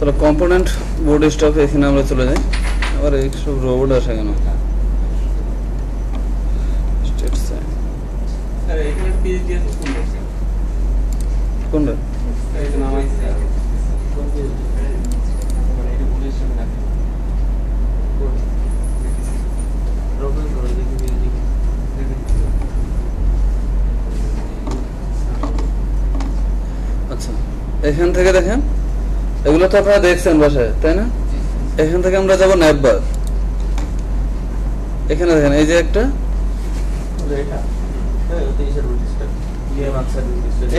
তাহলে component board stop এখানে আমরা চলে যাই। আবার এই সব রোবট আসে কেন? কোনটা? আচ্ছা, এখান থেকে দেখেন, এগুলো তো আপনারা দেখছেন বাসায়, তাই না? এখান থেকে আমরা যাবো ন্যাপবার। এখানে দেখেন এই যে একটা,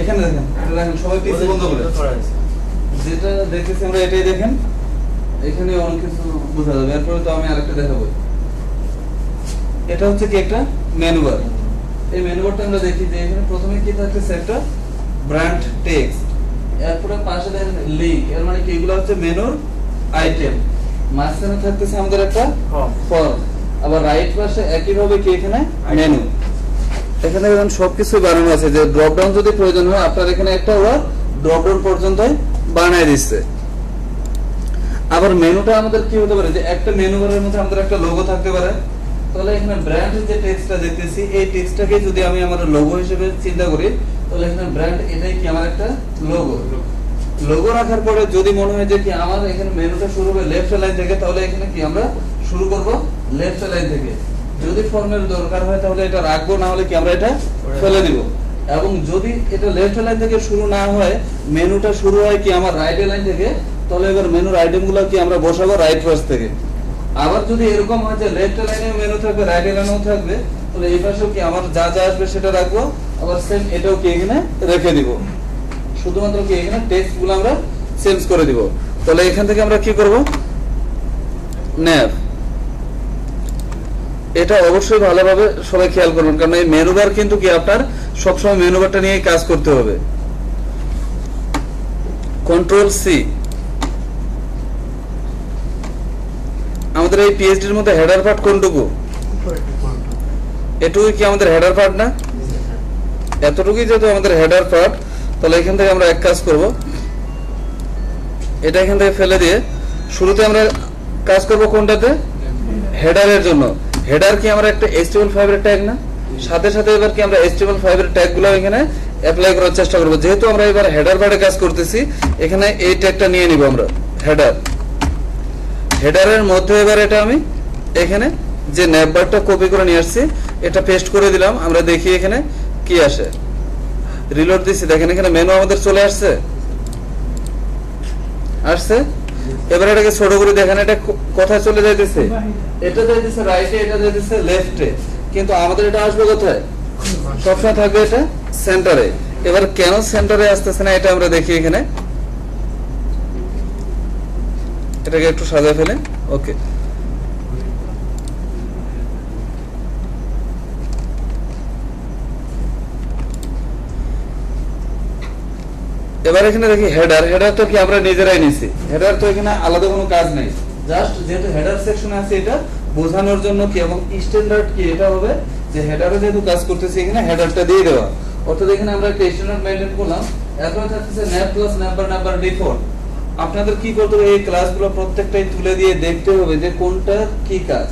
এখানে দেখেন, এটা দেখেন সবাই পিসি বন্ধ করে যেটা দেখতেছি আমরা এটাই দেখেন। এখানে অনেক কিছু বোঝা যাবে। এরপরে তো আমি আরেকটা দেখাবো। এটা হচ্ছে কি একটা মেনু বার। এই মেনু বারটা আমরা দেখি যে এখানে প্রথমে কি থাকতেছে, একটা ব্র্যান্ড টেক্সট, এরপরে পাশে দেখেন লিংক, এর মানে কি এগুলো হচ্ছে মেনুর আইটেম। মাঝখানে থাকতেছে আমাদের একটা ফর্ম, আবার রাইট পাশে একই ভাবে কি এখানে মেনু। এখানে দেখেন সবকিছু বানানো আছে, যে ড্রপ ডাউন যদি প্রয়োজন হয় আপনার এখানে একটা ওরা ড্রপ ডাউন পর্যন্ত বানায় দিচ্ছে। আবার মেনুটা আমাদের কি হতে পারে, যে একটা মেনু বারের মধ্যে আমাদের একটা লোগো থাকতে পারে। তাহলে এখানে ব্র্যান্ডের যে টেক্সটটা দেখতেছি, এই টেক্সটটাকে যদি আমি আমার লোগো হিসেবে চিন্তা করি, তাহলে এখানে ব্র্যান্ড এটাই কি আমার একটা লোগো। লোগো রাখার পরে যদি মনে হয় যে কি আমার এখানে মেনুটা শুরু হবে লেফট লাইন থেকে, তাহলে এখানে কি আমরা শুরু করব লেফট লাইন থেকে। যদি ফর্মের দরকার হয় তাহলে এটা রাখবো, না হলে কি আমরা এটা ফেলে দিব। এবং যদি এটা লেফট লাইন থেকে শুরু না হয়, মেনুটা শুরু হয় কি আমার রাইট লাইন থেকে, তাহলে এবার মেনুর আইটেমগুলো কি আমরা বসাবো রাইট পাশ থেকে। আবার যদি এরকম হয় যে লেফট লাইনে মেনু থাকবে, রাইট লাইনেও থাকবে, তাহলে এই পাশেও কি আমার যা যা আসবে সেটা রাখবো, আবার সেম এটাও কি এখানে রেখে দিব। শুধুমাত্র কি এখানে টেক্সট গুলো আমরা চেঞ্জ করে দিব। তাহলে এখান থেকে আমরা কি করব, ন্যাভ। এটা অবশ্যই ভালোভাবে সবাই খেয়াল করবেন, কারণ এই মেনু বার কিন্তু কি আপনার সবসময় মেনু বারটা নিয়ে কাজ করতে হবে। Control C. আমাদের এই পিএইচডির মধ্যে হেডার পার্ট কোনটুকু? এটুকুই কি আমাদের হেডার পার্ট না? এতটুকুই যেহেতু আমাদের হেডার পার্ট, তাহলে এখান থেকে আমরা এক কাজ করব, এটা এখান থেকে ফেলে দিয়ে শুরুতে আমরা কাজ করব কোনটাতে, হেডারের জন্য। হেডার কি আমরা একটা HTML5 এর ট্যাগ না? সাথে সাথে এবার কি আমরা HTML5 এর ট্যাগগুলো এখানে অ্যাপ্লাই করার চেষ্টা করব। যেহেতু আমরা এবার হেডার পার্টে কাজ করতেছি, এখানে এই ট্যাগটা নিয়ে নিব আমরা, হেডার। হেডারের মধ্যে এবার এটা আমি এখানে যে ন্যাপবারটা কপি করে নিয়ে আসছি, এটা পেস্ট করে দিলাম। আমরা দেখি এখানে কি আসে। রিলোড দিছি, দেখেন এখানে মেনু আমাদের চলে আসছে। এবার এটাকে ছোট করে দেখেন এটা কোথায় চলে যাইতেছে, এটা যাইতেছে রাইটে, এটা যাইতেছে লেফটে, কিন্তু আমাদের এটা আসবে কোথায়, সবসময় থাকবে এটা সেন্টারে। এবার কেন সেন্টারে আসতেছে না এটা আমরা দেখি। এখানে এটাকে একটু সাজায় ফেলে, ওকে। এবার এখানে দেখি হেডার। হেডার তো কি আমরা নিজেরাই নিছি, হেডার তো এখানে আলাদা কোনো কাজ নাই। জাস্ট যেহেতু হেডার সেকশনে আছে, এটা বোঝানোর জন্য কি, এবং স্ট্যান্ডার্ড কি এটা হবে যে হেডারে যেহেতু কাজ করতেছি এখানে হেডারটা দিয়ে দেওয়া। অর্থাৎ এখানে আমরা একটা স্ট্যান্ডার্ড মেইনটেইন করলাম। এরপর থাকতেছে ন্যাপ প্লাস নাম্বার ডিফল্ট। আপনাদের কি করতে হবে, এই ক্লাসগুলো প্রত্যেকটাই তুলে দিয়ে দেখতে হবে যে কোনটা কি কাজ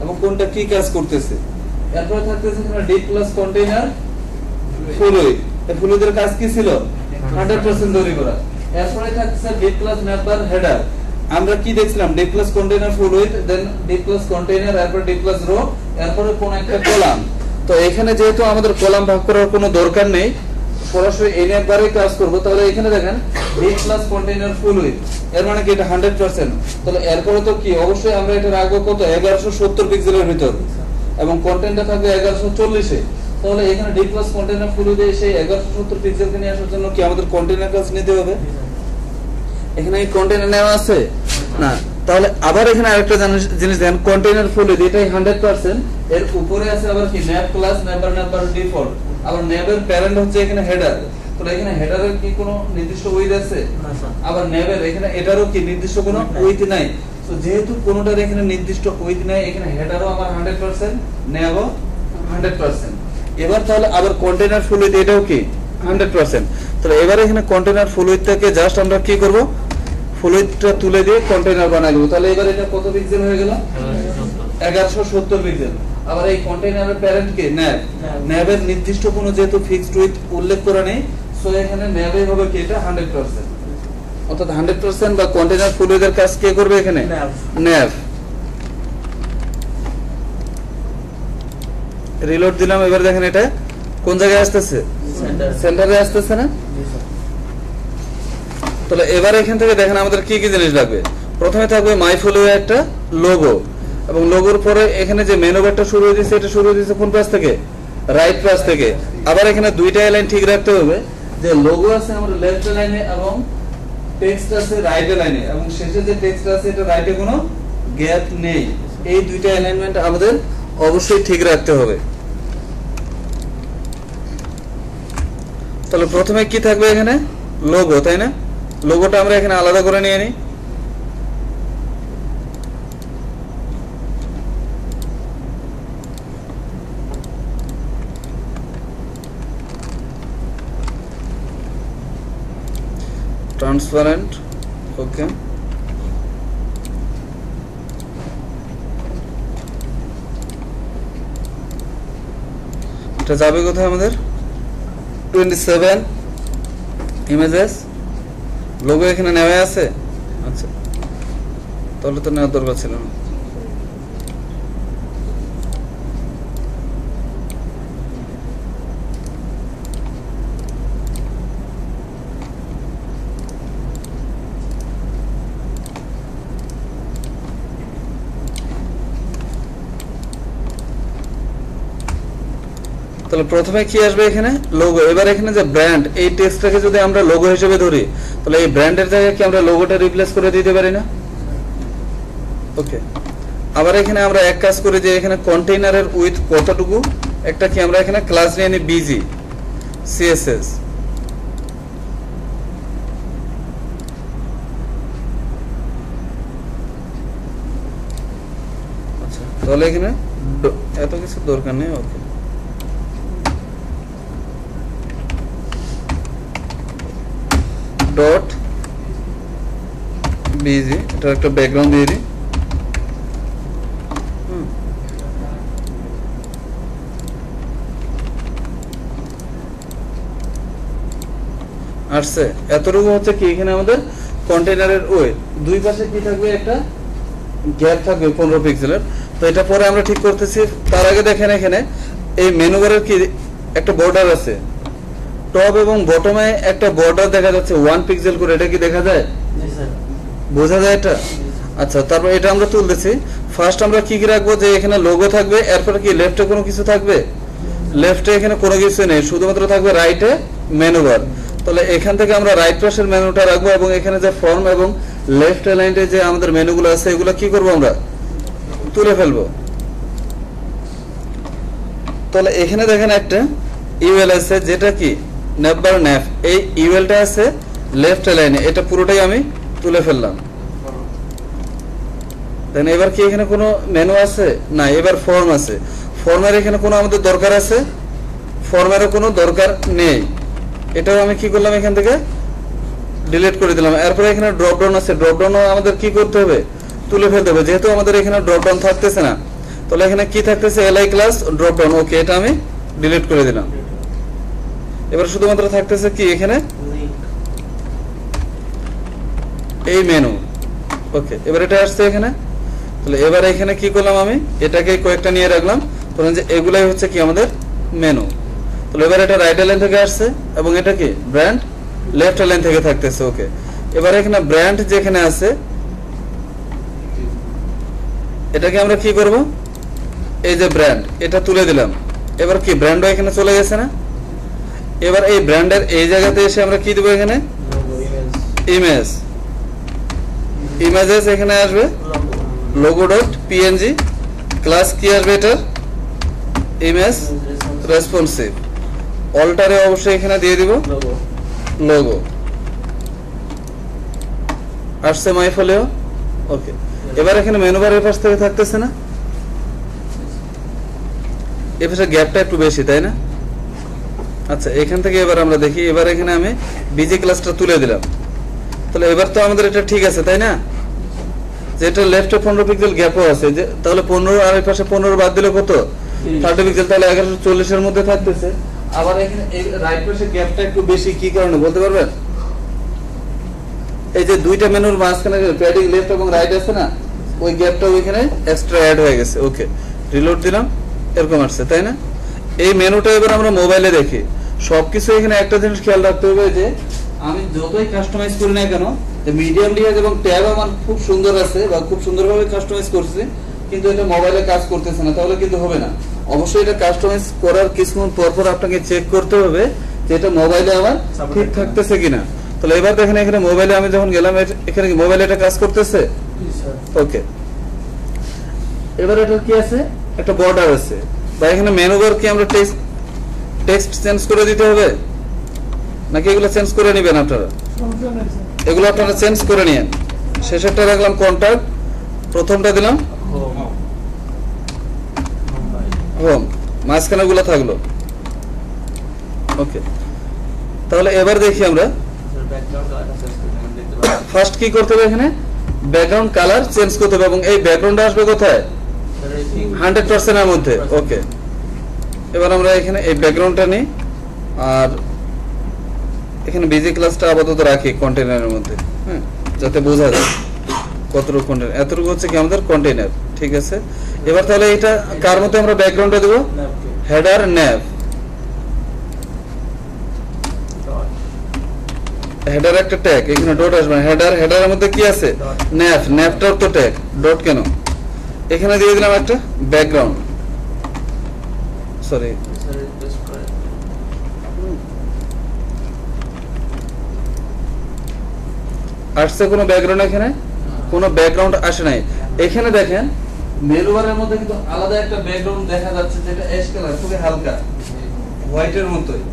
এবং কোনটা কি কাজ করতেছে। এরপর থাকতেছে এখানে ডি প্লাস কন্টেইনার ফ্লুইড। এই ফ্লুইডের কাজ কি ছিল, 100% তৈরি করা। এরপরে থাকছে ডি প্লাস ন্যাপবার হেডার। আমরা কি দেখছিলাম, ডি প্লাস কন্টেইনার ফ্লুইড, দেন ডি প্লাস কন্টেইনার, এরপর ডি প্লাস রো, এরপরে কোন একটা কলাম। তো এখানে যেহেতু আমাদের কলাম ভাগ করার কোনো দরকার নেই, সরাসরি এই ন্যাপবারেই কাজ করব। তাহলে এখানে দেখেন ডি প্লাস কন্টেইনার ফ্লুইড, এর মানে কি এটা 100%। তাহলে এরপরে তো কি অবশ্যই আমরা এটা রাখবো কত, 1170 পিক্সেলের ভিতর, এবং কন্টেন্টটা থাকবে 1140 এ। তাহলে এখানে ডি প্লাস কন্টেইনার ফ্লুইডে সেই 1170 পিক্সেলকে নিয়ে আসার জন্য কি আমাদের কন্টেইনার কাজ নিতে হবে। এখানে এই কন্টেইনার নেওয়া আছে না। তাহলে আবার এখানে আরেকটা জিনিস দেখেন, কন্টেইনার ফ্লুইড এটাই 100%, এর উপরে আছে আবার কি ন্যাপ প্লাস নাম্বার ডিফল্ট। আবার ন্যাবের প্যারেন্ট হচ্ছে এখানে হেডার। তাহলে এখানে হেডারের কি কোনো নির্দিষ্ট উইথ আছে, আবার ন্যাবের এখানে এটারও কি নির্দিষ্ট কোনো উইথ নাই। তো যেহেতু কোনোটার এখানে নির্দিষ্ট উইথ নাই, এখানে হেডারও আমার 100%, ন্যাবও 100%। এবার তাহলে আবার কন্টেইনার ফ্লুইড এটাও কি 100%। তাহলে এবারে এখানে কন্টেইনার ফ্লুইডটাকে জাস্ট আমরা কি করব, ফ্লুইডটা তুলে দিয়ে কন্টেইনার বানাই দেব। তাহলে এবার এটা কত পিক্সেল হয়ে গেল? 1170 পিক্সেল। আবার এই কন্টেইনারের প্যারেন্ট কে? ন্যাব। ন্যাবের নির্দিষ্ট কোনো যেহেতু ফিক্সড উইডথ উল্লেখ করা নেই, সো এখানে ন্যাবে হবে কি এটা 100%। অর্থাৎ 100% বা কন্টেইনার ফ্লুইডের কাজ কে করবে এখানে? ন্যাব। রিলোড দিলাম, এবার দেখেন এটা কোন জায়গায় আসতেছে? সেন্টারে আসতেছে না? তাহলে এবার এখান থেকে দেখেন আমাদের কি কি জিনিস লাগবে। প্রথমে থাকবে মাইফ্লোর একটা লোগো, এবং লোগোর পরে এখানে যে মেনু বারটা শুরু হয়ে দিয়েছে, এটা শুরু হয়ে দিয়েছে কোন পাশ থেকে? রাইট পাশ থেকে। আবার এখানে দুইটা লাইন ঠিক রাখতে হবে, যে লোগো আছে আমাদের লেফট লাইনে এবং টেক্সট আছে রাইট লাইনে, এবং শেষে যে টেক্সট আছে এটা রাইটে কোনো গ্যাপ নেই। এই দুইটা অ্যালাইনমেন্ট আমাদের অবশ্যই ঠিক রাখতে হবে। তাহলে প্রথমে কি থাকবে এখানে? লোগো, তাই না? লোগোটা আমরা এখানে আলাদা করে নিয়ে নিই। ট্রান্সপারেন্ট, ওকে। এটা যাবে কোথায় আমাদের? 27 ইমেজেস। লোগো এখানে নেওয়া আছে। আচ্ছা, তাহলে তো নেওয়ার দরকার ছিল না। তাহলে প্রথমে কি আসবে এখানে? লোগো। এবার এখানে যে ব্র্যান্ড, এই টেক্সটটাকে যদি আমরা লোগো হিসেবে ধরি, তাহলে এই ব্র্যান্ডের জায়গায় কি আমরা লোগোটা রিপ্লেস করে দিতে পারি না? ওকে। আবার এখানে আমরা এক কাজ করি, যে এখানে কন্টেইনারের উইথ কতটুকু, একটা কি আমরা এখানে ক্লাস নিয়ে নিই বিজি সিএসএস। আচ্ছা, তাহলে এখানে এত কিছু দরকার নেই। ওকে, ডট বিজি, এটা একটা ব্যাকগ্রাউন্ড দিয়ে দিই। আসছে এতটুকু হচ্ছে কি এখানে আমাদের কন্টেইনারের ওয়েট। দুই পাশে কি থাকবে? একটা গ্যাপ থাকবে 15 পিক্সেলের। তো এটা পরে আমরা ঠিক করতেছি। তার আগে দেখেন এখানে এই মেনু বারের কি একটা বর্ডার আছে, টপ এবং বটমে একটা বর্ডার দেখা যাচ্ছে 1 পিক্সেল করে। এটা কি দেখা যায়? বোঝা যায় এটা? আচ্ছা, তারপর এটা আমরা তুলতেছি। ফার্স্ট আমরা কি কি রাখবো? যে এখানে লোগো থাকবে, এরপর কি লেফটে কোনো কিছু থাকবে? লেফটে এখানে কোনো কিছু নেই, শুধুমাত্র থাকবে রাইটে মেনু বার। তাহলে এখান থেকে আমরা রাইট পাশের মেনুটা রাখবো, এবং এখানে যে ফর্ম এবং লেফট অ্যালাইনডে যে আমাদের মেনুগুলো আছে, এগুলো কি করবো? আমরা তুলে ফেলবো। তাহলে এখানে দেখেন একটা ইউএল আছে, যেটা কি নেভার নেফ। এই ইউএলটা আছে লেফট লাইনে, এটা পুরোটাই আমি তুলে ফেললাম। দেন এবার কি এখানে কোনো মেনু আছে? না, এবার ফর্ম আছে। ফর্মের এখানে কোনো আমাদের দরকার আছে? ফর্মেরও কোনো দরকার নেই। এটাও আমি কি করলাম? এখান থেকে ডিলিট করে দিলাম। এরপরে এখানে ড্রপ ডাউন আছে, ড্রপ ডাউনও আমাদের কি করতে হবে? তুলে ফেলতে হবে। যেহেতু আমাদের এখানে ড্রপ ডাউন থাকতেছে না, তাহলে এখানে কি থাকতেছে? LI class drop down. Okay, এটা আমি ডিলিট করে দিলাম। এবার শুধুমাত্র থাকতেছে কি এখানে এই মেনু। ওকে, এবার এটা আসছে এখানে। তাহলে এবার এখানে কি করলাম? আমি এটাকে কয়েকটা নিয়ে রাখলাম, ধরুন যে এগুলাই হচ্ছে কি আমাদের মেনু। তাহলে এবার এটা রাইট লাইন থেকে আসছে, এবং এটা কি ব্র্যান্ড লেফট লাইন থেকে থাকতেছে। ওকে, এবার এখানে ব্র্যান্ড যেখানে আছে, এটাকে আমরা কি করব? এই যে ব্র্যান্ড, এটা তুলে দিলাম। এবার কি ব্র্যান্ডও এখানে চলে গেছে না? এবার এই ব্র্যান্ডের এই জায়গাতে এসে আমরা কি দেবো? এখানে ইমেজ, ইমেজেস এখানে আসবে লোগো ডট পিএনজি। ক্লাস কি আসবে? এটার ইমেজ রেসপন্সিভ। অল্টারে অবশ্যই এখানে দিয়ে দিব লোগো। আসছে মাইফোলিও। ওকে, এবার এখানে মেনু বার এর পাশ থেকে থাকতেছে না? এর পাশে গ্যাপটা একটু বেশি, তাই না? আচ্ছা, এখান থেকে এবার আমরা দেখি। এবার এখানে আমি বিজি ক্লাসটা তুলে দিলাম। তাহলে এবার তো আমাদের এটা ঠিক আছে তাই না, যেটা লেফটে 15 পিক্সেল গ্যাপও আছে, যে তাহলে 15 আর এই পাশে 15 বাদ দিলে কত 30 পিক্সেল, তাহলে 1140 এর মধ্যে থাকতেছে। আবার এখানে এই রাইট পাশে গ্যাপটা একটু বেশি, কি কারণে বলতে পারবেন? এই যে দুইটা মেনুর মাঝখানে প্যাডিং লেফট এবং রাইট আছে না, ওই গ্যাপটা ওইখানে এক্সট্রা অ্যাড হয়ে গেছে। ওকে, রিলোড দিলাম, এরকম আসছে তাই না। এই মেনুটা এবার আমরা মোবাইলে দেখি। সবকিছু এখানে একটা জিনিস খেয়াল রাখতে হবে যে আমি যতই কাস্টমাইজ করি না কেন, যে মিডিয়াম লিহাজ এবং ট্যাব আমার খুব সুন্দর আছে বা খুব সুন্দরভাবে কাস্টমাইজ করছি, কিন্তু এটা মোবাইলে কাজ করতেছে না, তাহলে কিন্তু হবে না। অবশ্যই এটা কাস্টমাইজ করার কিছুক্ষণ পর পর আপনাকে চেক করতে হবে যে এটা মোবাইলে আমার ঠিক থাকতেছে কিনা। তাহলে এবার দেখেন এখানে মোবাইলে আমি যখন গেলাম, এখানে মোবাইলে এটা কাজ করতেছে। ওকে, এবার এটা কি আছে, একটা বর্ডার আছে, বা এখানে মেনু বার কি আমরা টেক্সট চেঞ্জ করে দিতে হবে নাকি এগুলো চেঞ্জ করে নেবেন আপনারা? এগুলো আপনারা চেঞ্জ করে নিয়েন। শেষেরটা রাখলাম কন্টাক্ট, প্রথমটা দিলাম হোম, মাঝখানে গুলো থাকলো। ওকে, তাহলে এবার দেখি আমরা ফার্স্ট কি করতে হবে, এখানে ব্যাকগ্রাউন্ড কালার চেঞ্জ করতে হবে এবং এই ব্যাকগ্রাউন্ড আসবে কোথায়, 100% এর মধ্যে। ওকে, এবার আমরা এখানে এই ব্যাকগ্রাউন্ডটা নিই আর এখানে বিজি ক্লাসটা আপাতত রাখি কন্টেইনারের মধ্যে, হ্যাঁ, যাতে বোঝা যায় কতটুকু কন্টেইনার। এতটুকু হচ্ছে কি আমাদের কন্টেইনার, ঠিক আছে। এবার তাহলে এটা কার মধ্যে আমরা ব্যাকগ্রাউন্ডটা দেব, হেডার ন্যাভ। হেডার একটা ট্যাগ, এখানে ডট আসবে, হেডারের মধ্যে কি আছে, ন্যাভ, ন্যাভটার তো ট্যাগ, ডট কেন, এখানে দিয়ে দিলাম একটা ব্যাকগ্রাউন্ড, সরি আসছে কোনো ব্যাকগ্রাউন্ড, এখানে কোনো ব্যাকগ্রাউন্ড আসে নাই। এখানে দেখেন মেনু বারের মধ্যে কিন্তু আলাদা একটা ব্যাকগ্রাউন্ড দেখা যাচ্ছে, যেটা অ্যাশ কালার, খুবই হালকা হোয়াইটের মতোই,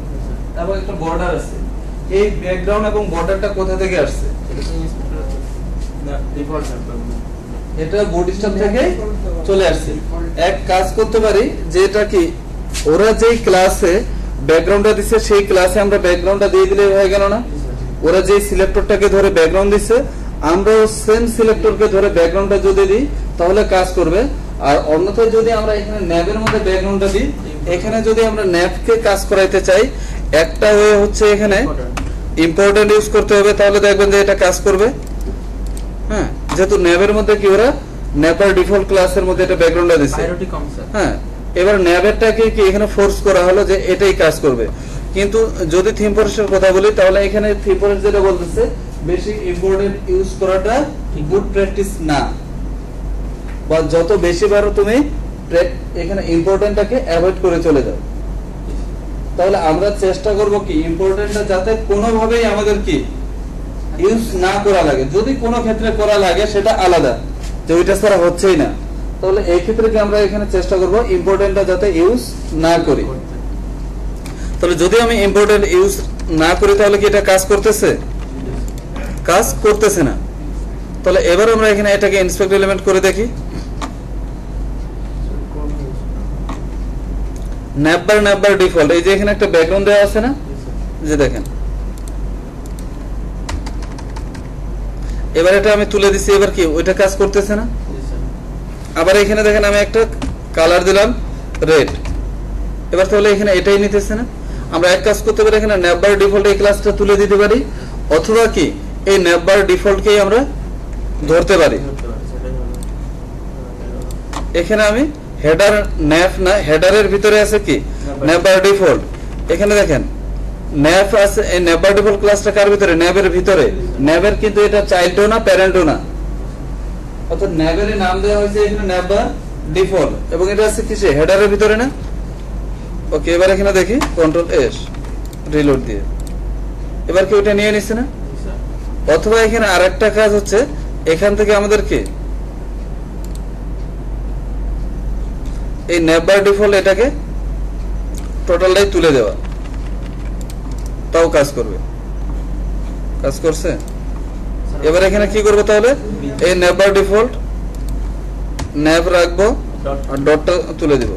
এবং একটা বর্ডার আছে। এই ব্যাকগ্রাউন্ড এবং বর্ডারটা কোথা থেকে আসছে, এটা বডি স্টাইল থেকে চলে আসছে। এক কাজ করতে পারি, যেটা কি ওরা যেই ক্লাসে ব্যাকগ্রাউন্ডটা দিচ্ছে সেই ক্লাসে আমরা ব্যাকগ্রাউন্ডটা দিয়ে দিলে হয়ে গেল না। ওরা যেই সিলেক্টরটাকে ধরে ব্যাকগ্রাউন্ড দিচ্ছে, আমরাও সেম সিলেক্টরকে ধরে ব্যাকগ্রাউন্ডটা যদি দিই তাহলে কাজ করবে। আর অন্যথায় যদি আমরা এখানে ন্যাবের মধ্যে ব্যাকগ্রাউন্ডটা দিই, এখানে যদি আমরা ন্যাবকে কাজ করাইতে চাই, একটা ওয়ে হচ্ছে এখানে ইম্পর্টেন্ট ইউজ করতে হবে, তাহলে দেখবেন যে এটা কাজ করবে। হ্যাঁ, যেহেতু ন্যাবের মধ্যে কি ওরা ন্যাবের ডিফল্ট ক্লাসের মধ্যে এটা ব্যাকগ্রাউন্ডটা দিচ্ছে। হ্যাঁ, এবার ন্যাবেরটাকে কি এখানে ফোর্স করা হলো যে এটাই কাজ করবে। কিন্তু যদি থিম ফরেস্টের কথা বলি, তাহলে এখানে থিম ফরেস্ট যেটা বলতেছে, বেশি ইম্পর্টেন্ট ইউজ করাটা গুড প্র্যাকটিস না, বা যত বেশি বার তুমি এখানে ইম্পর্টেন্টটাকে অ্যাভয়েড করে চলে যাও। তাহলে আমরা চেষ্টা করব কি ইম্পর্টেন্টটা যাতে কোনোভাবেই আমাদের কি ইউজ না করা লাগে। যদি কোনো ক্ষেত্রে করা লাগে সেটা আলাদা, যে ওইটা ছাড়া হচ্ছেই না, তাহলে এই ক্ষেত্রে কি আমরা এখানে চেষ্টা করব ইম্পর্টেন্টটা যাতে ইউজ না করি। তাহলে যদি আমি ইম্পর্টেন্ট ইউজ না করি, তাহলে কি এটা কাজ করতেছে, কাজ করতেছে না। তাহলে এবার আমরা এখানে এটাকে ইন্সপেক্ট এলিমেন্ট করে দেখি। ন্যাববার ডিফল্ট, এই যে এখানে একটা ব্যাকগ্রাউন্ড দেওয়া আছে না, যে দেখেন এবার এটা আমি তুলে দিছি, এবার কি ওইটা কাজ করতেছে না। আবার এখানে দেখেন আমি একটা কালার দিলাম রেড, এবার তাহলে এখানে এটাই নিতেছে না। আমরা এক কাজ করতে পারি, এখানে ন্যাববার ডিফল্ট এই ক্লাসটা তুলে দিতে পারি, অথবা কি এই ন্যাববার ডিফল্টকেই আমরা ধরতে পারি। এখানে আমি হেডার ন্যাব না, হেডারের ভিতরে আছে কি ন্যাববার ডিফল্ট। এখানে দেখেন ন্যাব আছে, এই ন্যাববার ডিফল্ট ক্লাসটা কার ভিতরে, ন্যাবের ভিতরে। ন্যাবের কিন্তু এটা চাইল্ডও না প্যারেন্টও না, অর্থাৎ ন্যাবের নাম দেওয়া হয়েছে এখানে ন্যাববার ডিফল্ট, এবং এটা আছে কিসে, হেডারের ভিতরে না। ওকে, এবার এখানে দেখি কন্ট্রোল এস রিলোড দিয়ে, এবার কি ওটা নিয়ে নিচ্ছে না। অথবা এখানে আরেকটা কাজ হচ্ছে, এখান থেকে আমাদের কি এই ন্যাববার ডিফল্ট এটাকে টোটালটাই তুলে দেওয়া, তাও কাজ করবে, কাজ করছে। এবার এখানে কি করবো, তাহলে এই ন্যাববার ডিফল্ট ন্যাব রাখবো আর ডটটা তুলে দিব,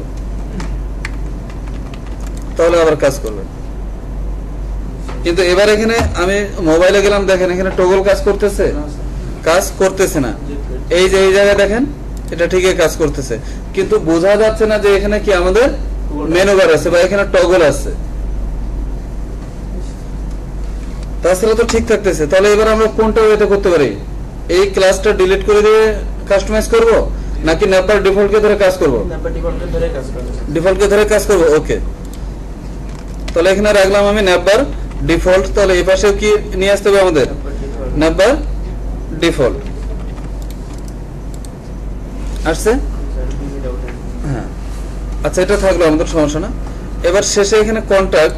তাহলে আবার কাজ করবে। কিন্তু এবার এখানে আমি মোবাইলে গেলাম, দেখেন এখানে টগল কাজ করতেছে, কাজ করতেছে না। এই যে এই জায়গায় দেখেন এটা ঠিকই কাজ করতেছে, কিন্তু বোঝা যাচ্ছে না যে এখানে কি আমাদের মেনু বার আছে বা এখানে টগল আছে। তাছাড়া তো ঠিক থাকতেছে। তাহলে এবার আমরা কোনটা ওয়েতে করতে পারি? এই ক্লাসটা ডিলিট করে দিয়ে কাস্টমাইজ করব নাকি নেপার ডিফল্ট কে ধরে কাজ করব? নেপার ডিফল্ট কে ধরে কাজ করব। ডিফল্ট কে ধরে কাজ করব, ওকে। তাহলে এখানে রাখলাম আমি নেপার ডিফল্ট। তাহলে এই পাশেও কি নিয়ে আসতে হবে আমাদের? নেপার ডিফল্ট আসছে। হ্যাঁ, আচ্ছা এটা থাকলো আমাদের, সমস্যা না। এবার শেষে এখানে কন্টাক্ট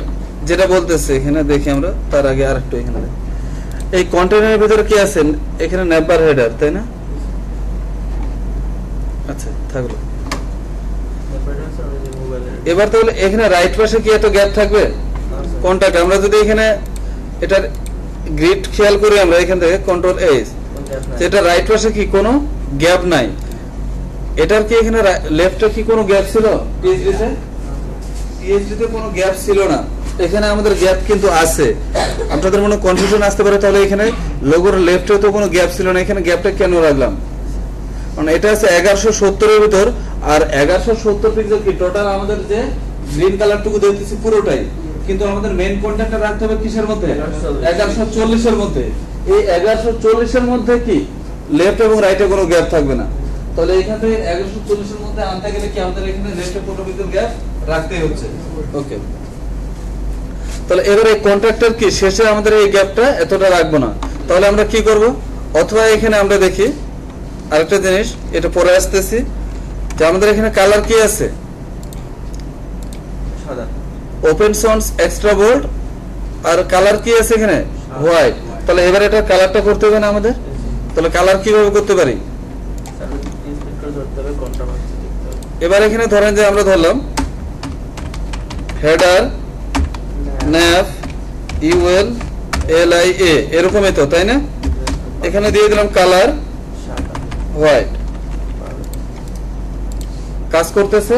যেটা বলতেছে, এখানে দেখি আমরা তার আগে আরেকটু এখানে এই কন্টেনারের ভিতরে কি আছে? এখানে নেপার হেডার, তাই না? আচ্ছা থাকলো। এবার তাহলে এখানে রাইট পাশে কি এত গ্যাপ থাকবে? কন্টাক্ট আমরা যদি এখানে এটার গ্রিড খেয়াল করি আমরা এখান থেকে কন্ট্রোল এস, যেটা রাইট পাশে কি কোনো গ্যাপ নাই। এটার কি এখানে লেফটে কি কোনো গ্যাপ ছিল? পিএইচডি তে কোনো গ্যাপ ছিল না, এখানে আমাদের গ্যাপ কিন্তু আছে। আপনাদের মনে কনফিউশন আসতে পারে, তাহলে এখানে লোগোর লেফটে তো কোনো গ্যাপ ছিল না, এখানে গ্যাপটা কেন রাখলাম? মানে এটা আছে 1170 এর ভিতর, আর 1170 পিক্সেল কি টোটাল আমাদের যে গ্রিন কালারটুকু দেখতেছি পুরোটাই, কিন্তু আমাদের মেইন কন্টেন্টটা রাখতে হবে কিসের মধ্যে? 1140 এর মধ্যে। এই 1140 এর মধ্যে কি লেফট এবং রাইটে কোনো গ্যাপ থাকবে না। তাহলে এখান থেকে 1140 এর মধ্যে আনতে গেলে কি আমাদের এখানে লেফটে 15 পিক্সেল গ্যাপ রাখতেই হচ্ছে, ওকে। তাহলে এবারে কন্ট্রাক্টর কি শেষে আমাদের এই গ্যাপটা এতটা রাখবো না। তাহলে আমরা কি করব? অথবা এখানে আমরা দেখি আরেকটা জিনিস, এটা পরে আসতেছি, যে আমাদের এখানে কালার কি আছে? সাদা। ওপেন সন্স এক্সট্রা বোল্ড, আর কালার কি আছে এখানে? হোয়াইট। তাহলে এবারে এটা কালারটা করতে হবে না আমাদের? তাহলে কালার কিভাবে করতে পারি? এবার এখানে ধরেন যে আমরা ধরলাম হেডার ন্যাভ ইউএল এলআইএ এরকমই তো, তাই না? এখানে দিয়ে দিলাম কালার হোয়াইট। কাজ করতেছে?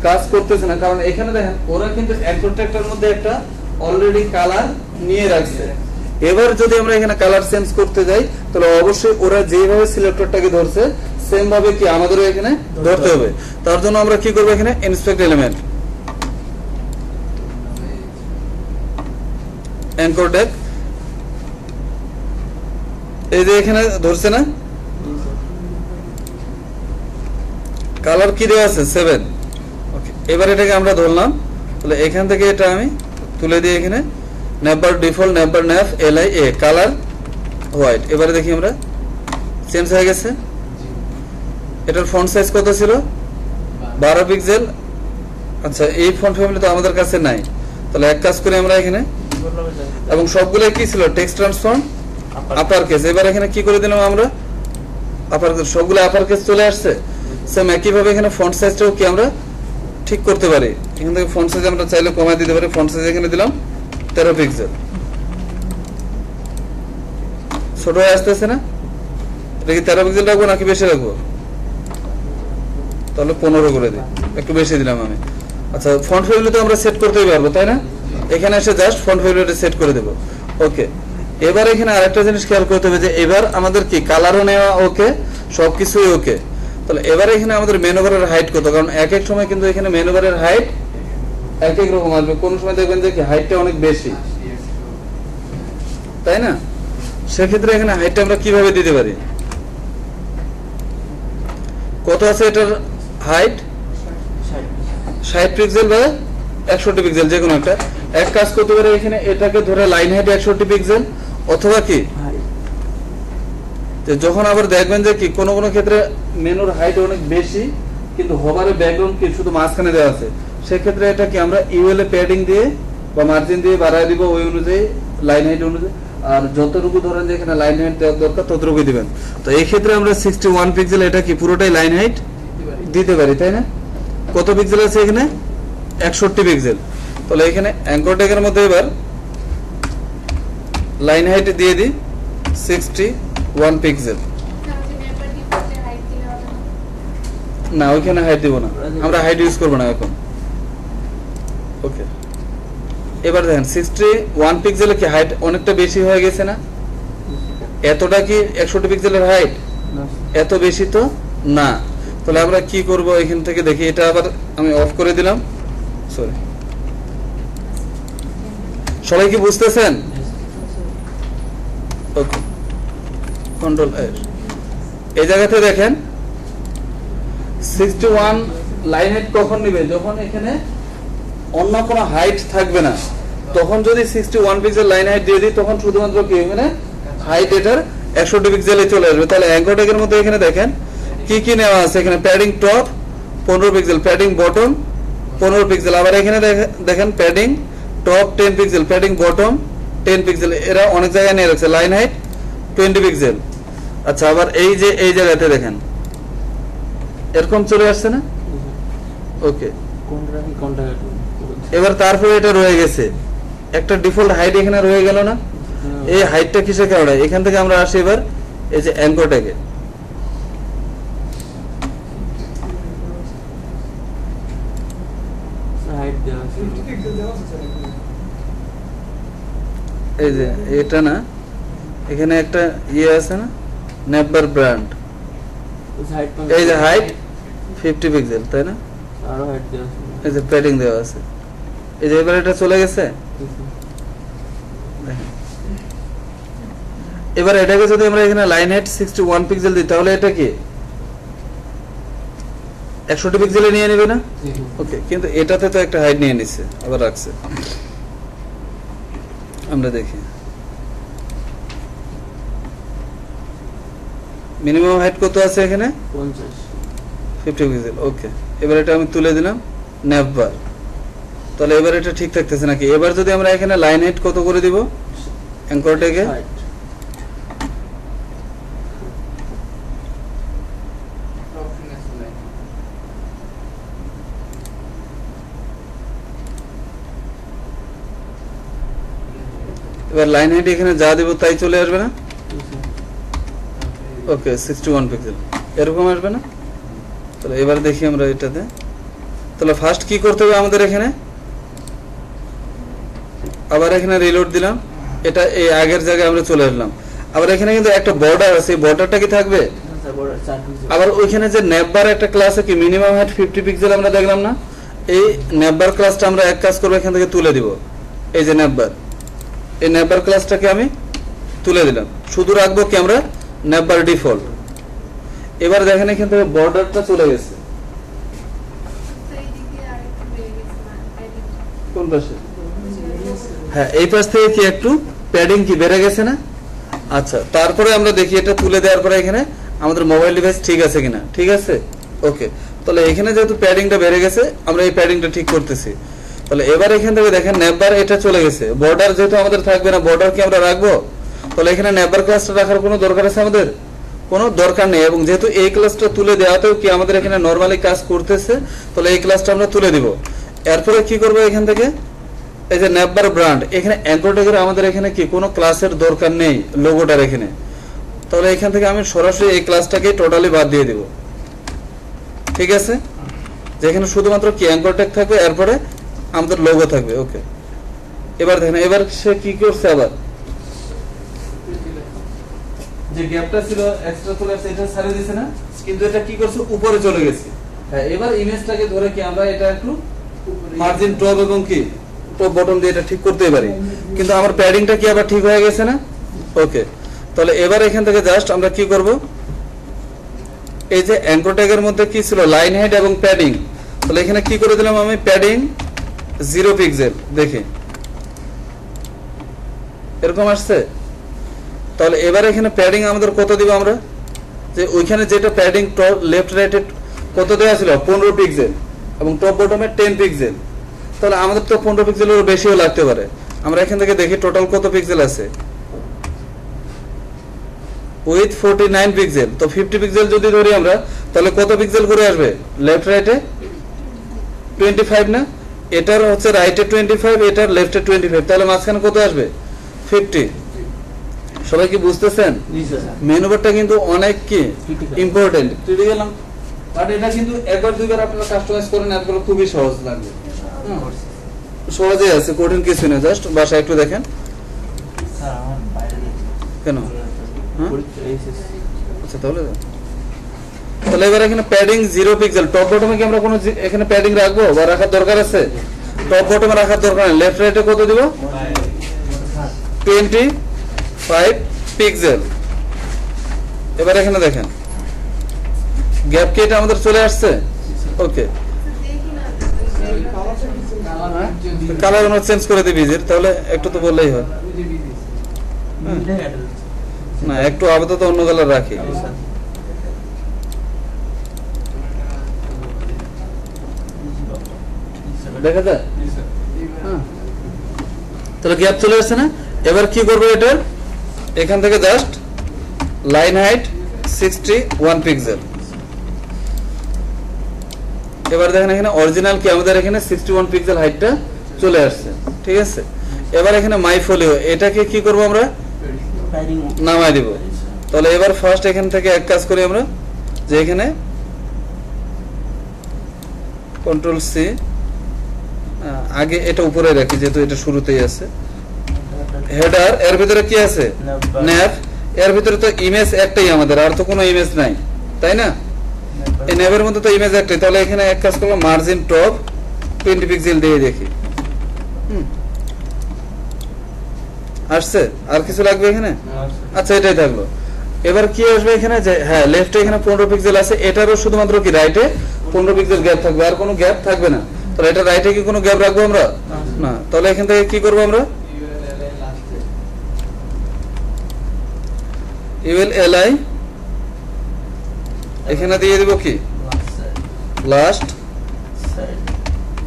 কাজ করতেছে না, কারণ এখানে দেখেন ওরা কিন্তু কন্ট্রাক্টরের মধ্যে একটা অলরেডি কালার নিয়ে রাখছে। এবার যদি আমরা এখানে কালার চেঞ্জ করতে যাই, তাহলে অবশ্যই ওরা যেভাবে সিলেক্টরটাকে ধরছে সেম ভাবে কি আমাদেরও এখানে ধরতে হবে। তার জন্য আমরা কি করব? এখানে ইন্সপেক্ট এলিমেন্ট, অ্যাঙ্কর ডেক, এই যে এখানে ধরছে না, কালার কি দেওয়া আছে? 7, ওকে। এবার এটাকে আমরা ধরলাম, তাহলে এখান থেকে এটা আমি তুলে দিই এখানে নেপার ডিফল্ট নেপার ন্যাভ এলআইএ কালার হোয়াইট। এবারে দেখি আমরা চেঞ্জ হয়ে গেছে। এটার ফন্ট সাইজ কত ছিল? 12 পিক্সেল। আচ্ছা এই ফন্ট ফ্যামিলি তো আমাদের কাছে নাই, তাহলে এক কাজ করি আমরা এখানে, এবং সবগুলো কি ছিল? Text transform upper case. এবার এখানে কি করে দিলাম আমরা? আপার কেস, সবগুলো আপার কেস চলে আসছে। সেম একই ভাবে এখানে ফন্ট সাইজটাও কি আমরা ঠিক করতে পারি। এখান থেকে ফন্ট সাইজ আমরা চাইলে কমায় দিতে পারি। ফন্ট সাইজ এখানে দিলাম 13 পিক্সেল। ছোট হয়ে আসতেছে না? এটা কি 13 পিক্সেল রাখবো নাকি বেশি রাখবো? তাহলে 15 করে দিই, একটু বেশি দিলাম আমি। আচ্ছা ফন্ট ফ্যামিলি তো আমরা সেট করতেই পারবো, তাই না? এখানে এসে জাস্ট ফন্ট ফ্যামিলিটা সেট করে দেবো, ওকে। এবার এখানে আরেকটা জিনিস খেয়াল করতে হবে, যে এবার আমাদের কি কালারও নেওয়া ওকে, সবকিছুই ওকে। তাহলে এবার এখানে আমাদের মেনু বারের হাইট কত? কারণ এক এক সময় কিন্তু এখানে মেনু বারের হাইট এক এক রকম আসবে। কোন সময় দেখবেন যে কি হাইটটা অনেক বেশি, তাই না? সেক্ষেত্রে এখানে হাইটটা আমরা কিভাবে দিতে পারি? কত আছে এটার হাইট? 60 পিক্সেল বা 61 পিক্সেল, যে কোনো একটা। এক কাজ করতে পারে এখানে এটাকে ধরে লাইন হাইট 61 পিক্সেল, অথবা কি যখন আবার দেখবেন যে কি কোনো কোনো ক্ষেত্রে মেনুর হাইট অনেক বেশি কিন্তু হোভারের ব্যাকগ্রাউন্ড কি শুধু মাঝখানে দেওয়া আছে, সেক্ষেত্রে এটা কি আমরা ইউএল এ প্যাডিং দিয়ে বা মার্জিন দিয়ে বাড়ায় দিব ওই অনুযায়ী, লাইন হাইট অনুযায়ী। আর যতটুকু ধরেন যে এখানে লাইন হাইট দেওয়ার দরকার ততটুকুই দিবেন। তো এই ক্ষেত্রে আমরা 61 পিক্সেল এটা কি পুরোটাই লাইন হাইট দিতে পারি, তাই না? কত পিক্সেল আছে এখানে? 61 পিক্সেল। তাহলে এখানে অ্যাঙ্কর ট্যাগের মধ্যে এবার লাইন হাইট দিয়ে দিই 61 পিক্সেল। না ওইখানে হাইট দিব না, আমরা হাইট ইউজ করবো না এখন, ওকে। এবার দেখেন 61 পিক্সেলের কি হাইট অনেকটা বেশি হয়ে গেছে না? এতটা কি 61 পিক্সেলের হাইট? এত বেশি তো না। তাহলে আমরা কি করব এখান থেকে দেখি, এটা আবার আমি অফ করে দিলাম। সরি, সবাই কি বুঝতেছেন? ওকে, কন্ট্রোল এর এই জায়গাতে দেখেন 61 লাইন হাইট কখন নেবে? যখন এখানে অন্য কোনো হাইট থাকবে না, তখন যদি 61 পিক্সেল লাইন হাইট দিয়ে দিই তখন শুধুমাত্র কি এখানে হাইট এটার 61 পিক্সেলে চলে আসবে। তাহলে অ্যাঙ্কর ট্যাগের মধ্যে এখানে দেখেন কি কি নেওয়া আছে। এখানে padding top 15 pixel, padding bottom 15 pixel, আবার এখানে দেখেন padding top 10 pixel, padding bottom 10 pixel. এরা অনেক জায়গায় নিয়ে রাখছে। Line height 20 pixel. আচ্ছা, আবার এই যে এই জায়গাতে দেখেন এরকম চলে আসছে না? ওকে, এবার তারপরে এটা রয়ে গেছে একটা ডিফল্ট হাইট এখানে রয়ে গেল না? এই হাইটটা কিসের কারণে? এখান থেকে আমরা আসি এবার এই যে অ্যাঙ্কর ট্যাগে। এই যে এটা না, এখানে একটা ইয়ে আছে না, নেভার ব্র্যান্ড, এই যে হাইট 50 পিক্সেল, তাই না? এই যে প্যাডিং দেওয়া আছে, এই যে এবার এটা চলে গেছে। এবার এটাকে যদি আমরা এখানে লাইন হাইট 61 পিক্সেল দিই তাহলে এটা কি 61 পিক্সেলে নিয়ে নেবে না? ওকে, কিন্তু এটাতে তো একটা হাইট নিয়ে নিচ্ছে, আবার রাখছে। আমরা দেখি মিনিমাম হাইট কত আছে এখানে? 50 পিক্সেল। ওকে, এবার এটা আমি তুলে দিলাম নেভার। তাহলে এবার এটা ঠিক থাকতেছে নাকি? এবার যদি আমরা এখানে লাইন হাইট কত করে দিব অ্যাঙ্কর ট্যাগে? এবার লাইন হাইট এখানে যা দেব তাই চলে আসবে না? ওকে, 61 পিক্সেল এরকম আসবে না? তাহলে এবার দেখি আমরা এটাতে। তাহলে ফার্স্ট কি করতে হবে আমাদের? এখানে আবার এখানে রিলোড দিলাম, এটা এই আগের জায়গায় আমরা চলে আসলাম। আবার এখানে কিন্তু একটা বর্ডার আছে, বর্ডারটা কি থাকবে? আবার ওইখানে যে নেভার একটা ক্লাস কি মিনিমাম হাইট 50 পিক্সেল আমরা দেখলাম না? এই নেভার ক্লাসটা আমরা এক কাজ করব, এখান থেকে তুলে দিব। এই যে নেভার, এই নেভার ক্লাসটাকে আমি তুলে দিলাম, শুধু রাখবো কি আমরা নেভার ডিফল্ট। এবার দেখেন এখান থেকে বর্ডারটা চলে গেছে কোন পাশে? হ্যাঁ, এই পাশ থেকে কি একটু প্যাডিং কি বেড়ে গেছে না? আচ্ছা, তারপরে আমরা দেখি এটা তুলে দেওয়ার পরে এখানে আমাদের মোবাইল ডিভাইস ঠিক আছে কিনা। ঠিক আছে, ওকে। তাহলে এখানে যেহেতু প্যাডিংটা বেড়ে গেছে, আমরা এই প্যাডিংটা ঠিক করতেছি। তাহলে এবার এখান থেকে দেখেন নেভার এটা চলে গেছে। বর্ডার যেহেতু আমাদের থাকবে না, বর্ডার কি আমরা রাখবো? তাহলে এখানে নেভার ক্লাসটা রাখার কোনো দরকার আছে আমাদের? কোনো দরকার নেই। এবং যেহেতু এই ক্লাসটা তুলে দেওয়াতেও কি আমাদের এখানে নর্মালি কাজ করতেছে, তাহলে এই ক্লাসটা আমরা তুলে দিব। এরপরে কি করবো এখান থেকে এই যে নেভার ব্র্যান্ড, এখানে অ্যাঙ্কর ট্যাগের আমাদের এখানে কি কোনো ক্লাসের দরকার নেই লোগোটার এখানে। তাহলে এখান থেকে আমি সরাসরি এই ক্লাসটাকে টোটালি বাদ দিয়ে দিব। ঠিক আছে, যেখানে শুধুমাত্র কি অ্যাঙ্কর ট্যাগ থাকবে, এরপরে আমাদের লোগো থাকবে। ওকে, এবার দেখেন এবার সে কি করছে, আবার যে গ্যাপটা ছিল এক্সট্রা চলে আসছে, এটা ছাড়িয়ে দিয়েছে না? কিন্তু এটা কি করছে, উপরে চলে গেছে। হ্যাঁ, এবার ইমেজটাকে ধরে কি আমরা এটা একটু মার্জিন টপ এবং কি টপ বটম দিয়ে এটা ঠিক করতে পারি। কিন্তু আমার প্যাডিংটা কি আবার ঠিক হয়ে গেছে না? ওকে, তাহলে এবার এখান থেকে জাস্ট আমরা কি করব, এই যে অ্যাঙ্কর ট্যাগের মধ্যে কি ছিল লাইন হাইট এবং প্যাডিং, তাহলে এখানে কি করে দিলাম আমি প্যাডিং 0 পিক্সেল। দেখি এরকম আসছে। তাহলে এবার এখানে প্যাডিং আমাদের কত দিব আমরা? যে ওইখানে যেটা প্যাডিং টপ লেফট রাইটে কত দেওয়া ছিল 15 পিক্সেল এবং টপ বটমে 10 পিক্সেল। তাহলে আমাদের তো 15 পিক্সেলের বেশিও লাগতে পারে। আমরা এখান থেকে দেখি টোটাল কত পিক্সেল আছে। With 49 pixel. তো 50 পিক্সেল যদি ধরি আমরা, তাহলে কত পিক্সেল করে আসবে লেফট রাইটে? 25 না? এটার হচ্ছে রাইটে 25, এটার লেফটে 25, তাহলে মাঝখানে কত আসবে? 50। সবাই কি বুঝতেছেন? মেনুবারটা কিন্তু অনেক কি ইম্পর্টেন্ট, ক্রিটিক্যাল। বাট এটা কিন্তু একবার দুইবার আপনারা কাস্টমাইজ করেন, এরপর খুবই সহজ লাগবে। সহজে আছে, কঠিন কিছু না, জাস্ট বাসা একটু দেখেন। কেন? আচ্ছা তাহলে তাহলে এবার এখানে প্যাডিং 0 পিক্সেল। টপ বটমে কি আমরা কোনো এখানে প্যাডিং রাখবো বা রাখার দরকার আছে? টপ বটমে রাখার দরকার নেই। লেফট রাইটে কত দিব? 25 পিক্সেল। এবার এখানে দেখেন গ্যাপ কি এটা আমাদের চলে আসছে? ওকে, কালার আমরা চেঞ্জ করে দিই বিজির, তাহলে একটু তো বললেই হয়। না একটু আপাতত অন্য কালার রাখি। দেখা যায়? তাহলে গ্যাপ চলে আসছে না? এবার কি করবো এটার এখান থেকে জাস্ট লাইন হাইট 61 পিক্সেল। এবার দেখেন এখানে অরিজিনাল কি আমাদের এখানে 61 পিক্সেল হাইটটা চলে আসছে, ঠিক আছে। এবার এখানে মাই ফোলিও এটাকে কি করব আমরা নামাই দিব। তাহলে এবার ফার্স্ট এখান থেকে এক কাজ করি আমরা, যে এখানে কন্ট্রোল সি, আগে এটা উপরে রাখি যেহেতু এটা শুরুতেই আছে। হেডার এর ভিতরে কি আছে? ন্যাভ। এর ভিতরে তো ইমেজ একটাই আমাদের, আর তো কোনো ইমেজ নাই, তাই না? এই ন্যাভের মধ্যে তো ইমেজ একটাই। তাহলে এখানে এক কাজ করলাম, মার্জিন টপ 20 পিক্সেল দিয়ে দেখি আসছে। আর কিছু লাগবে এখানে? আচ্ছা এটাই থাকলো। এবার কি আসবে এখানে, যে হ্যাঁ লেফটে এখানে 15 পিক্সেল আছে, এটারও শুধুমাত্র কি রাইটে 15 পিক্সেল গ্যাপ থাকবে, আর কোনো গ্যাপ থাকবে না। তাহলে এটা রাইটে কি কোনো গ্যাপ রাখবো আমরা? না। তাহলে এখান থেকে কি করবো আমরা? ULLI এখানে দিয়ে দিব কি লাস্ট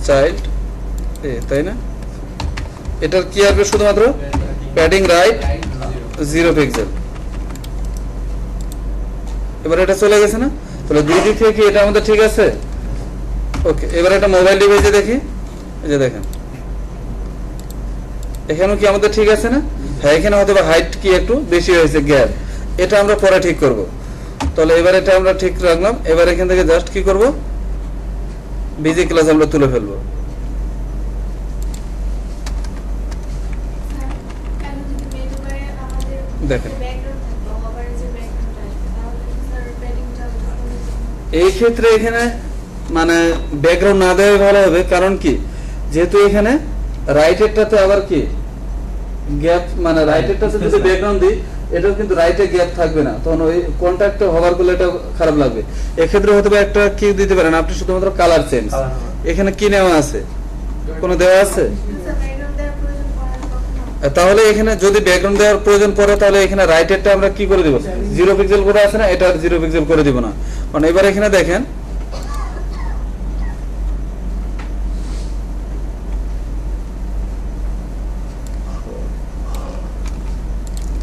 চাইল্ড, তাই না? এটার কি আসবে? শুধুমাত্র প্যাডিং রাইট 0 পিক্সেল। এবার এটা চলে গেছে না? তাহলে দুই দিক থেকে কি এটা আমাদের ঠিক আছে? ওকে, এবার একটা মোবাইল ডিভাইসে দেখি। এই যে দেখেন এখানেও কি আমাদের ঠিক আছে না? হ্যাঁ, এখানে হয়তো বা হাইট কি একটু বেশি হয়েছে, গ্যাপ, এটা আমরা পরে ঠিক করব। তাহলে এবার এটা আমরা ঠিক রাখলাম। এবার এখান থেকে জাস্ট কি করব, বিজি ক্লাস আমরা তুলে ফেলবো। দেখেন এই ক্ষেত্রে এখানে মানে ব্যাকগ্রাউন্ড না দেওয়া ভালো হবে, কারণ কি যেহেতু এখানে রাইটেরটাতে আবার কি গ্যাপ, মানে রাইটেরটাতে যদি ব্যাকগ্রাউন্ড দিই এটাও কিন্তু রাইটে গ্যাপ থাকবে না, তখন ওই কন্ট্যাক্টে হওয়ার করলে এটা খারাপ লাগবে। এক্ষেত্রে হতে পারে একটা কি দিতে পারেন আপনি, শুধুমাত্র কালার চেঞ্জ। এখানে কি নেওয়া আছে? কোনো দেওয়া আছে? তাহলে এখানে যদি ব্যাকগ্রাউন্ড দেওয়ার প্রয়োজন পড়ে তাহলে এখানে রাইটেরটা আমরা কি করে দিব? 0 পিক্সেল করে আছে না, এটা 0 পিক্সেল করে দিব না। মানে এবার এখানে দেখেন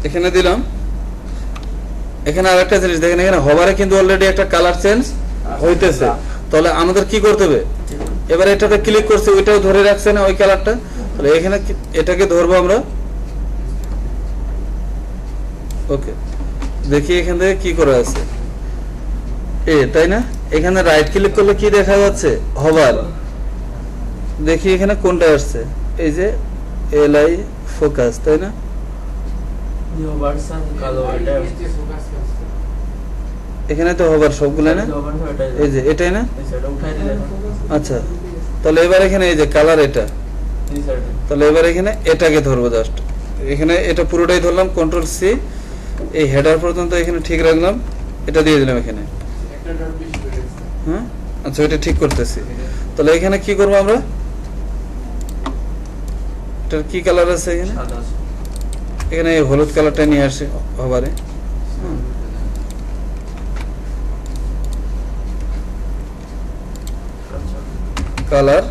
এখানে দিলাম। এখানে আরেকটা জিনিস দেখেন, এখানে হভারে কিন্তু অলরেডি একটা কালার চেঞ্জ হইতেছে। তাহলে আমাদের কি করতে হবে? এবারে এটাতে ক্লিক করছে, ওইটাও ধরে রাখছে না ওই কালারটা, তাহলে এখানে এটাকে ধরবো আমরা। ওকে, দেখি এখান থেকে কি করে আছে, তাই না? এখানে রাইট ক্লিক করলে কি দেখা যাচ্ছে? হভার। দেখি এখানে কোনটা আসছে, এই যে এলআই ফোকাস, তাই না? এখানে তো হবার সবগুলো না, এই যে এটাই না? আচ্ছা, তাহলে এবার এখানে এই যে কালার এটা, তাহলে এবার এখানে এটাকে ধরবো জাস্ট। এখানে এটা পুরোটাই ধরলাম, কন্ট্রোল সি, এই হেডার পর্যন্ত এখানে ঠিক রাখলাম, এটা দিয়ে দিলাম এখানে। হ্যাঁ, আচ্ছা এটা ঠিক করতেছি। তাহলে এখানে কি করবো আমরা? এটার কি কালার আছে এখানে? এখানে এই হলুদ কালারটা নিয়ে আসে হবারে। কালার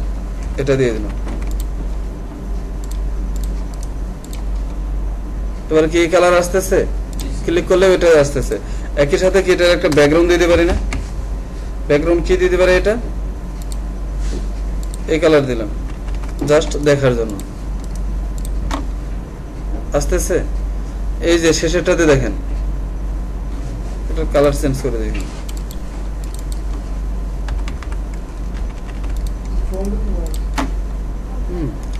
এটা দিয়ে দিলাম। এবার কি কালার আসতেছে? ক্লিক করলে এটা আসতেছে। একই সাথে কি এটার একটা ব্যাকগ্রাউন্ড দিতে পারি না? ব্যাকগ্রাউন্ড কি দিতে পারে? এটা এই কালার দিলাম জাস্ট দেখার জন্য। আসতেছে, এই যে শেষেরটাতে দেখেন এটা কালার চেঞ্জ করে দেখেন।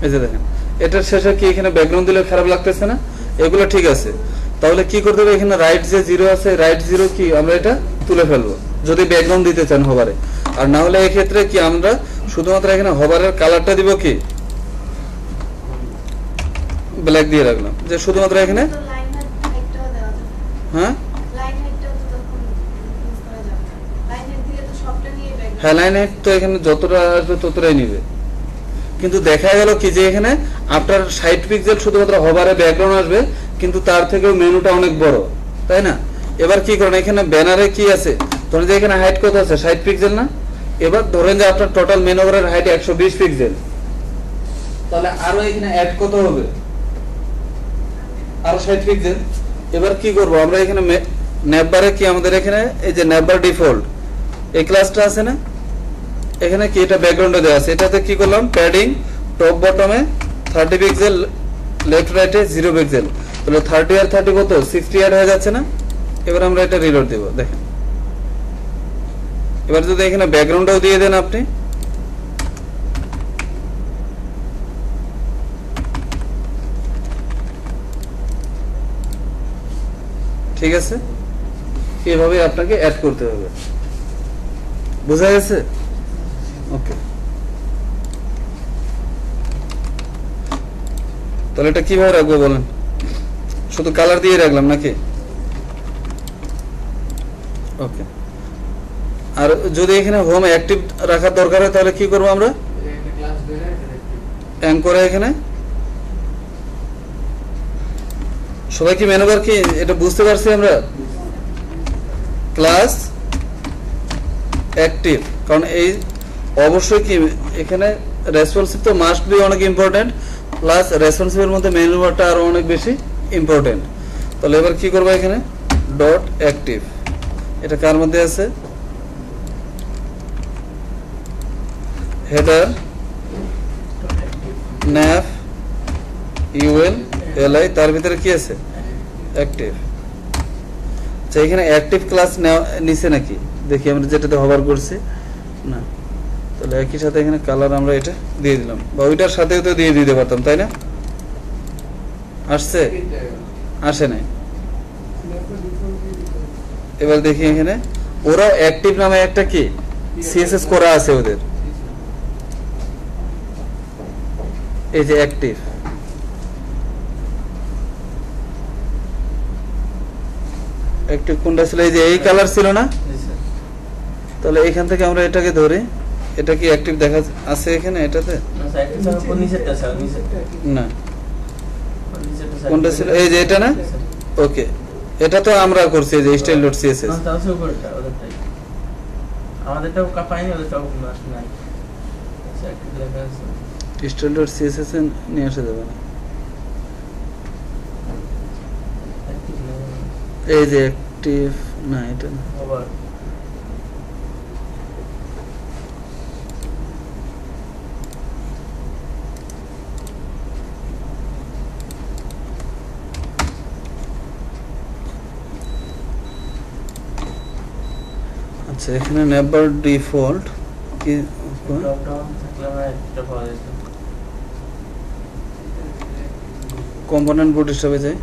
এই যে দেখেন এটার শেষে কি এখানে ব্যাকগ্রাউন্ড দিলে খারাপ লাগতেছে না, এগুলো ঠিক আছে। তাহলে কি করতে হবে, এখানে রাইট যে 0 আছে রাইট 0 কি আমরা এটা তুলে ফেলবো যদি ব্যাকগ্রাউন্ড দিতে চান হবারে। আর না হলে এই ক্ষেত্রে কি আমরা শুধুমাত্র এখানে হবারের কালারটা দিব কি ব্ল্যাক দিয়ে রাখলাম, যে শুধুমাত্র এখানে হ্যাঁ হ্যাঁ লাইন হাইট তো এখানে যতটা আসবে ততটাই নিবে, কিন্তু দেখা গেল কি যে এখানে আপনার 60 পিক্সেল শুধুমাত্র হবারে ব্যাকগ্রাউন্ড আসবে, কিন্তু তার থেকেও মেনুটা অনেক বড়, তাই না? এবার কি করেন, এখানে ব্যানারে কি আছে, ধরেন যে এখানে হাইট কত আছে 60 পিক্সেল না, এবার ধরেন যে আপনার টোটাল মেনু বারের হাইট 120 পিক্সেল, তাহলে আরো এখানে অ্যাড কত হবে, আরো 60 পিক্সেল। এবার কি করব আমরা, এখানে ন্যাপবারে কি আমাদের এখানে এই যে ন্যাপবার ডিফল্ট এই ক্লাসটা আছে না, এখানে কি এটা ব্যাকগ্রাউন্ডে দেওয়া আছে, এটাতে কি করলাম প্যাডিং টপ বটমে 30 পিক্সেল, লেফট রাইটে 0 পিক্সেল, তাহলে 30 আর 30 কত 60 অ্যাড হয়ে যাচ্ছে না। এবার আমরা এটা রিলোড দেব, দেখেন এবার যদি এখানে ব্যাকগ্রাউন্ডটাও দিয়ে দেন আপনি, ঠিক আছে, এভাবে আপনাকে অ্যাড করতে হবে, বোঝা গেছে? ওকে, তাহলে এটা কিভাবে রাখবো বলেন, শুধু কালার দিয়ে রাখলাম নাকি? ওকে, আর যদি এখানে হোম অ্যাক্টিভ রাখার দরকার হয় তাহলে কি করবো আমরা, অ্যাঙ্করে এখানে সবাই কি মেনু বার কি এটা বুঝতে পারছি আমরা, ক্লাস অ্যাক্টিভ, কারণ এই অবশ্যই কি এখানে রেসপন্সিভ তো মাস্ট বি অনেক ইম্পর্টেন্ট, প্লাস রেসপন্সিভের মধ্যে মেনু বারটা আরো অনেক বেশি ইম্পর্টেন্ট। তাহলে এবার কি করবো, এখানে ডট অ্যাক্টিভ, এটা কার মধ্যে আছে, হেডার ন্যাপ ইউএল এলআই, তার ভিতরে কি আছে অ্যাক্টিভ। আচ্ছা এখানে অ্যাক্টিভ ক্লাস নিচে নাকি দেখি, আমরা যেটাতে হবার করছি না, তাহলে একই সাথে এখানে কালার আমরা এটা দিয়ে দিলাম, বা ওইটার সাথেও তো দিয়ে দিতে পারতাম, তাই না? আসছে, আসে নাই। এবার দেখি এখানে ওরা অ্যাক্টিভ নামে একটা কি সিএসএস করা আছে ওদের, এই যে অ্যাক্টিভ, অ্যাক্টিভ কোনটা ছিল, এই যে এই কালার ছিল না, তাহলে এখান থেকে আমরা এটাকে ধরে, এটা কি অ্যাক্টিভ দেখা আছে এখানে এটাতে না, কোনটা ছিল, এই যে এটা না, ওকে এটা তো আমরা করছি এই যে style.css, আমাদেরটাও পাইনি, ওদেরটাও নাই, style.css নিয়ে আসা যাবে না, এই যে অ্যাক্টিভ না, এটা না, আচ্ছা এখানে নেভার ডিফল্ট কি কম্পোনেন্ট বুটস্ট্র্যাপে যায়,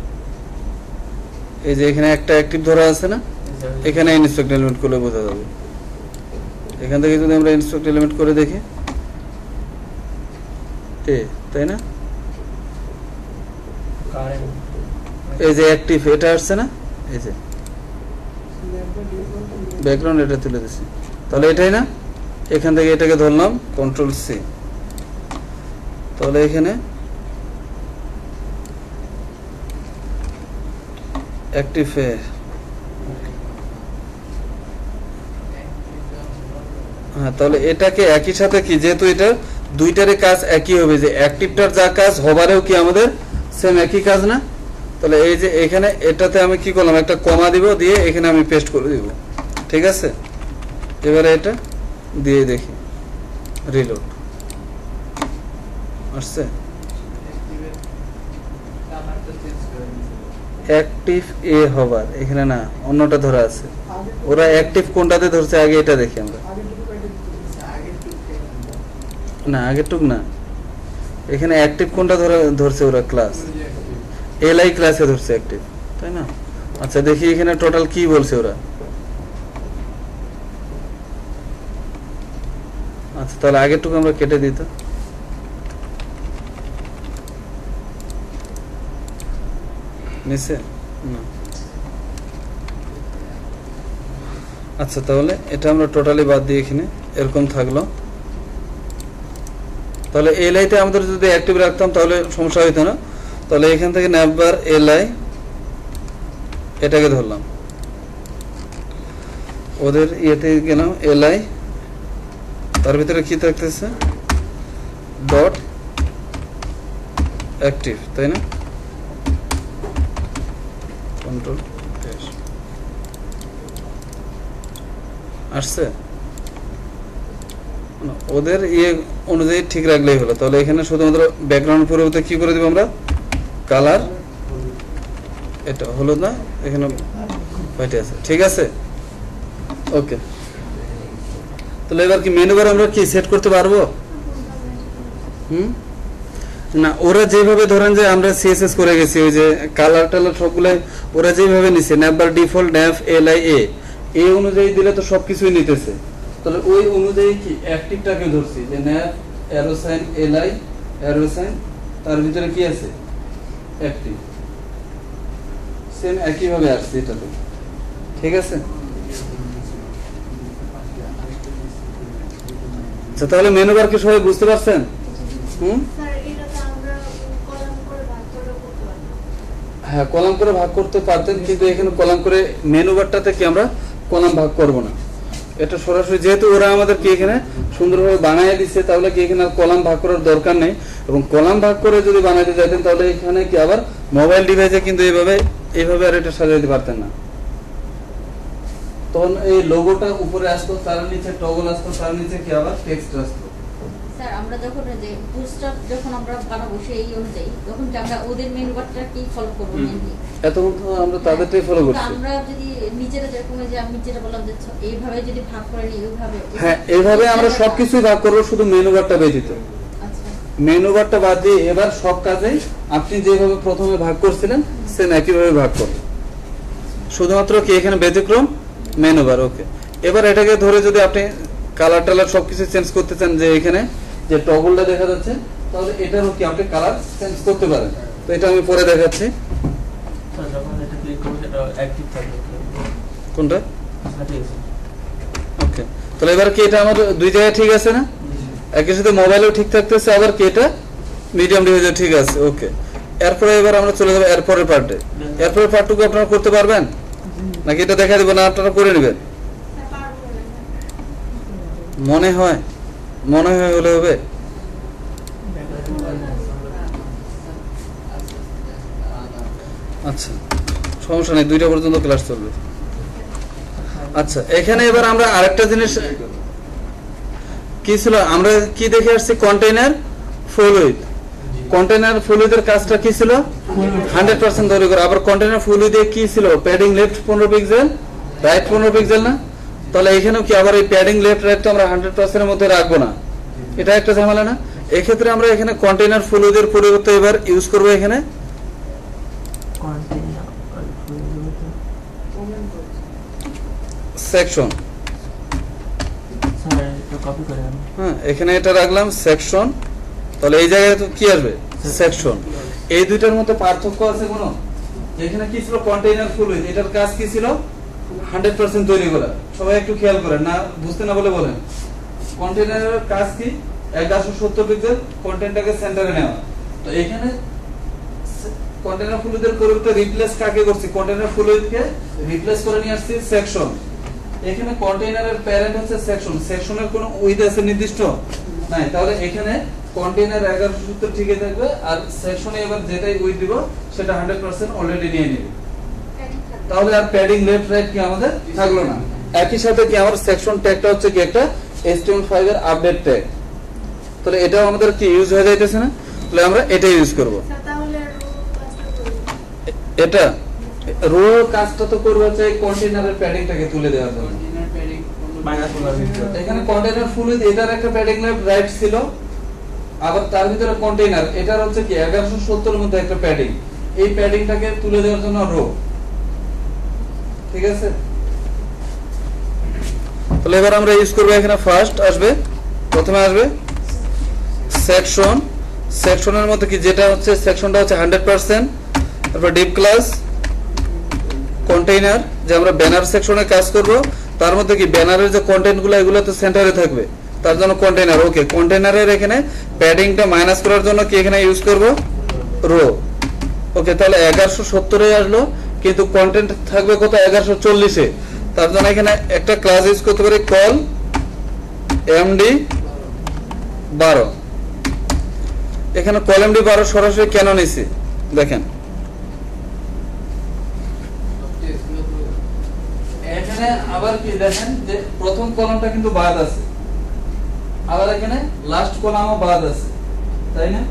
এই যে এখানে একটা অ্যাক্টিভ ধরা আছে না, এখানে ইনস্ট্রাক্ট এলিমেন্ট করলে বোঝা যাবে। এখান থেকে যদি আমরা ইনস্ট্রাক্ট এলিমেন্ট করে দেখি, তাই না, এই যে অ্যাক্টিভ এটা আসছে না, এই যে ব্যাকগ্রাউন্ড এটা তুলে দিছি, তাহলে এটাই না, এখান থেকে এটাকে ধরলাম কন্ট্রোল সি, তাহলে এখানে অ্যাক্টিভ, হ্যাঁ তাহলে এটাকে একই সাথে কি, যেহেতু এটা দুইটারই কাজ একই হবে, যে অ্যাক্টিভটার যা কাজ হবারেও কি আমাদের সেম একই কাজ না, তাহলে এই যে এখানে এটাতে আমি কি করলাম, একটা কমা দিব, দিয়ে এখানে আমি পেস্ট করে দিব, ঠিক আছে। এবারে এটা দিয়ে দেখি, রিলোড আসছে, অ্যাক্টিভ এ হবার এখানে না, অন্যটা ধরা আছে, ওরা অ্যাক্টিভ কোনটাতে ধরছে আগে এটা দেখি আমরা, না আগের টুক না, এখানে অ্যাক্টিভ কোনটা ধরছে ওরা ক্লাস এলআই ক্লাসে ধরছে অ্যাক্টিভ তাই না আচ্ছা দেখি এখানে টোটাল কি বলছে ওরা আচ্ছা তাহলে আগেরটুকু আমরা কেটে দিত নিচে না আচ্ছা তাহলে এটা আমরা টোটালি বাদ দিই এখানে এরকম থাকলো তাহলে এলআইতে আমাদের যদি অ্যাক্টিভ রাখতাম তাহলে সমস্যা হইতো না তাহলে এখান থেকে নাম্বার এলআই এটাকে ধরলাম ওদের ইয়েতে গেলাম এলআই তার ভিতরে কি থাকতেছে ডট অ্যাক্টিভ তাই না কন্ট্রোল আসছে ওদের ইয়ে অনুযায়ী ঠিক রাখলেই হলো তাহলে এখানে শুধুমাত্র ব্যাকগ্রাউন্ড পরিবর্তে কি করে দেব আমরা কালার এটা হলো না এখানে হোয়াইট আছে ঠিক আছে ওকে তাহলে এবার কি মেনু বার আমরা কি সেট করতে পারবো না ওরা যেভাবে ধরেন যে আমরা সিএসএস করে গেছি ওই যে কালার টালার সবগুলো ওরা যেভাবে নিছে ন্যাপবার ডিফল্ট ন্যাপ এলআই এ অনুযায়ী দিলে তো সবকিছুই নিতেছে তাহলে ওই অনুযায়ী কি অ্যাক্টিভটাকে ধরছি যে nav arrow sign LI arrow sign তার ভিতরে কি আছে অ্যাক্টিভ সেম একই ভাবে আসছে এটা তো ঠিক আছে আচ্ছা তাহলে মেনু বার কি সবাই বুঝতে পারছেন স্যার এটা তো আমরা কলাম করে ভাগ করে করতে পারি হ্যাঁ কলাম করে ভাগ করতে পারতেন কিন্তু এখানে কলাম করে মেনু বারটাতে কি আমরা কলাম ভাগ করব না এটা সরাসরি যেহেতু ওরা আমাদের কি এখানে সুন্দরভাবে বানায় দিচ্ছে তাহলে কি এখানে কলাম ভাগ করার দরকার নেই এবং কলাম ভাগ করে যদি বানাইতে চাইতেন তাহলে এখানে কি আবার মোবাইল ডিভাইসে কিন্তু এইভাবে আর এটা সাজাইতে পারতেন না তখন এই লোগোটা উপরে আসতো তার নিচে টগল আসতো তার নিচে কি আবার টেক্সট আসতো স্যার আমরা যখন যে বুস্টার যখন আমরা বানাবো সেই অনুযায়ী তখন আমরা ওদের মেনু বারটা কি ফলো করব মেইনলি এতক্ষণ তো আমরা তাদেরটাই ফলো করছি আমরা যদি নিজেরা যেরকম যে আমি যেটা বললাম যে এইভাবে যদি ভাগ করে নিই এইভাবে হ্যাঁ এইভাবে আমরা সবকিছুই ভাগ করব শুধু মেনু বারটা ব্যতীত আচ্ছা মেনু বারটা বাদ দিয়ে এবার সব কাজেই আপনি যেভাবে প্রথমে ভাগ করছিলেন সেম একইভাবে ভাগ করবেন শুধুমাত্র কি এখানে ব্যতিক্রম মেনু বার ওকে এবার এটাকে ধরে যদি আপনি কালার টালার সবকিছু চেঞ্জ করতে চান যে এখানে যে টগলটা দেখা যাচ্ছে তাহলে এটারও কি আপনি কালার চেঞ্জ করতে পারেন তো এটা আমি পরে দেখাচ্ছি স্যার যখন এটা ক্লিক করব সেটা অ্যাক্টিভ থাকবে কোনটা আচ্ছা ঠিক আছে ওকে তাহলে এবার কি এটা আমার দুই জায়গায় ঠিক আছে না একই সাথে মোবাইলেও ঠিক থাকতেছে আবার কি এটা মিডিয়াম ডিভাইসে ঠিক আছে ওকে এরপরে এবার আমরা চলে যাব এরপরের পার্টে এরপরের পার্টটুকু আপনারা করতে পারবেন নাকি এটা দেখা দেব না আপনারা করে নেবেন স্যার পারবো না মনে হয় হলে হবে আচ্ছা সমস্যা নেই 2টা পর্যন্ত ক্লাস চলবে আচ্ছা এখানে এবার আমরা আরেকটা জিনিস কি ছিল আমরা কি দেখে আসছি কন্টেইনার ফুল উইথ কন্টেইনার ফুল উইথের কাজটা কি ছিল 100% তৈরি করা আবার কন্টেইনার ফুল উইথে কি ছিল padding left 15 pixel right 15 pixel না তাহলে এখানেও কি আবার এই প্যাডিং লেফট রাইটটা আমরা 100% এর মধ্যে রাখবো না এটা একটা ঝামেলা না এই ক্ষেত্রে আমরা এখানে কন্টেইনার ফুল উইথের পরিবর্তে এবার ইউজ করব এখানে সেকশন স্যার এটা কপি করে আমি হ্যাঁ এখানে এটা রাখলাম সেকশন তাহলে এই জায়গায় তো কি আসবে সেকশন এই দুইটার মধ্যে পার্থক্য আছে কোনো এখানে কি ছিল কন্টেইনার ফুল উইথ এটার কাজ কি ছিল 100% তৈরি করা সবাই একটু খেয়াল করেন না বুঝতে না বলে বলেন কন্টেইনারের কাজ কি 1170 পিক্সেল কন্টেন্টটাকে সেন্টারে নেওয়া তো এখানে কন্টেইনার ফুল উইথের পরিবর্তে রিপ্লেস কাকে করছি কন্টেইনার ফুল উইথকে রিপ্লেস করে নিয়ে আসছি সেকশন এখানে কন্টেইনারের প্যারেন্ট হচ্ছে সেকশন সেকশনের কোনো উইথ আছে নির্দিষ্ট নাই তাহলে এখানে কন্টেইনার 1170 ঠিকই থাকবে আর সেকশনে এবার যেটাই উইথ দিব সেটা 100% অলরেডি নিয়ে নেবে তাহলে আর প্যাডিং লেফট রাইট কি আমাদের থাকলো না একই সাথে কি আমার সেকশন ট্যাগটা হচ্ছে কি একটা HTML5 এর আপডেট ট্যাগ তাহলে এটাও আমাদের কি ইউজ হয়ে যাইতেছে না তাহলে আমরা এটা ইউজ করব স্যার তাহলে রো কাজটা করব এটা রো কাজটা তো করব হচ্ছে কন্টেইনারের প্যাডিংটাকে তুলে দেওয়ার জন্য মাইনাস 15 এখানে কন্টেইনার ফুল উইথ এটার একটা প্যাডিং লেফট রাইট ছিল আবার তার ভিতরে কন্টেইনার, এটার হচ্ছে কি 1170 এর মধ্যে একটা প্যাডিং, এই প্যাডিংটাকে তুলে দেওয়ার জন্য রো। ঠিক আছে, তাহলে এবার আমরা ইউজ করব, এখানে ফার্স্ট আসবে, প্রথমে আসবে সেকশন, সেকশনের মধ্যে কি যেটা হচ্ছে সেকশনটা হচ্ছে 100%, তারপর ডিপ ক্লাস কন্টেইনার, যে আমরা ব্যানার সেকশনে কাজ করব, তার মধ্যে কি ব্যানারের যে কন্টেন্টগুলো এগুলো তো সেন্টারে থাকবে, তার জন্য কন্টেইনার। ওকে, কন্টেইনারের এখানে প্যাডিংটা মাইনাস করার জন্য কি এখানে ইউজ করব রো। ওকে, তাহলে 1170 এ আসলো, কিন্তু কন্টেন্ট থাকবে কত 1140 এ, তার জন্য এখানে একটা ক্লাস ইউজ করতে পারি কল এমডি 12। এখানে কল এমডি 12 সরাসরি কেন নিছি দেখেন, এখানে আবার কি দেখেন যে প্রথম কলামটা কিন্তু বাদ আছে, আবার এখানে লাস্ট কলামও বাদ আছে, তাই না?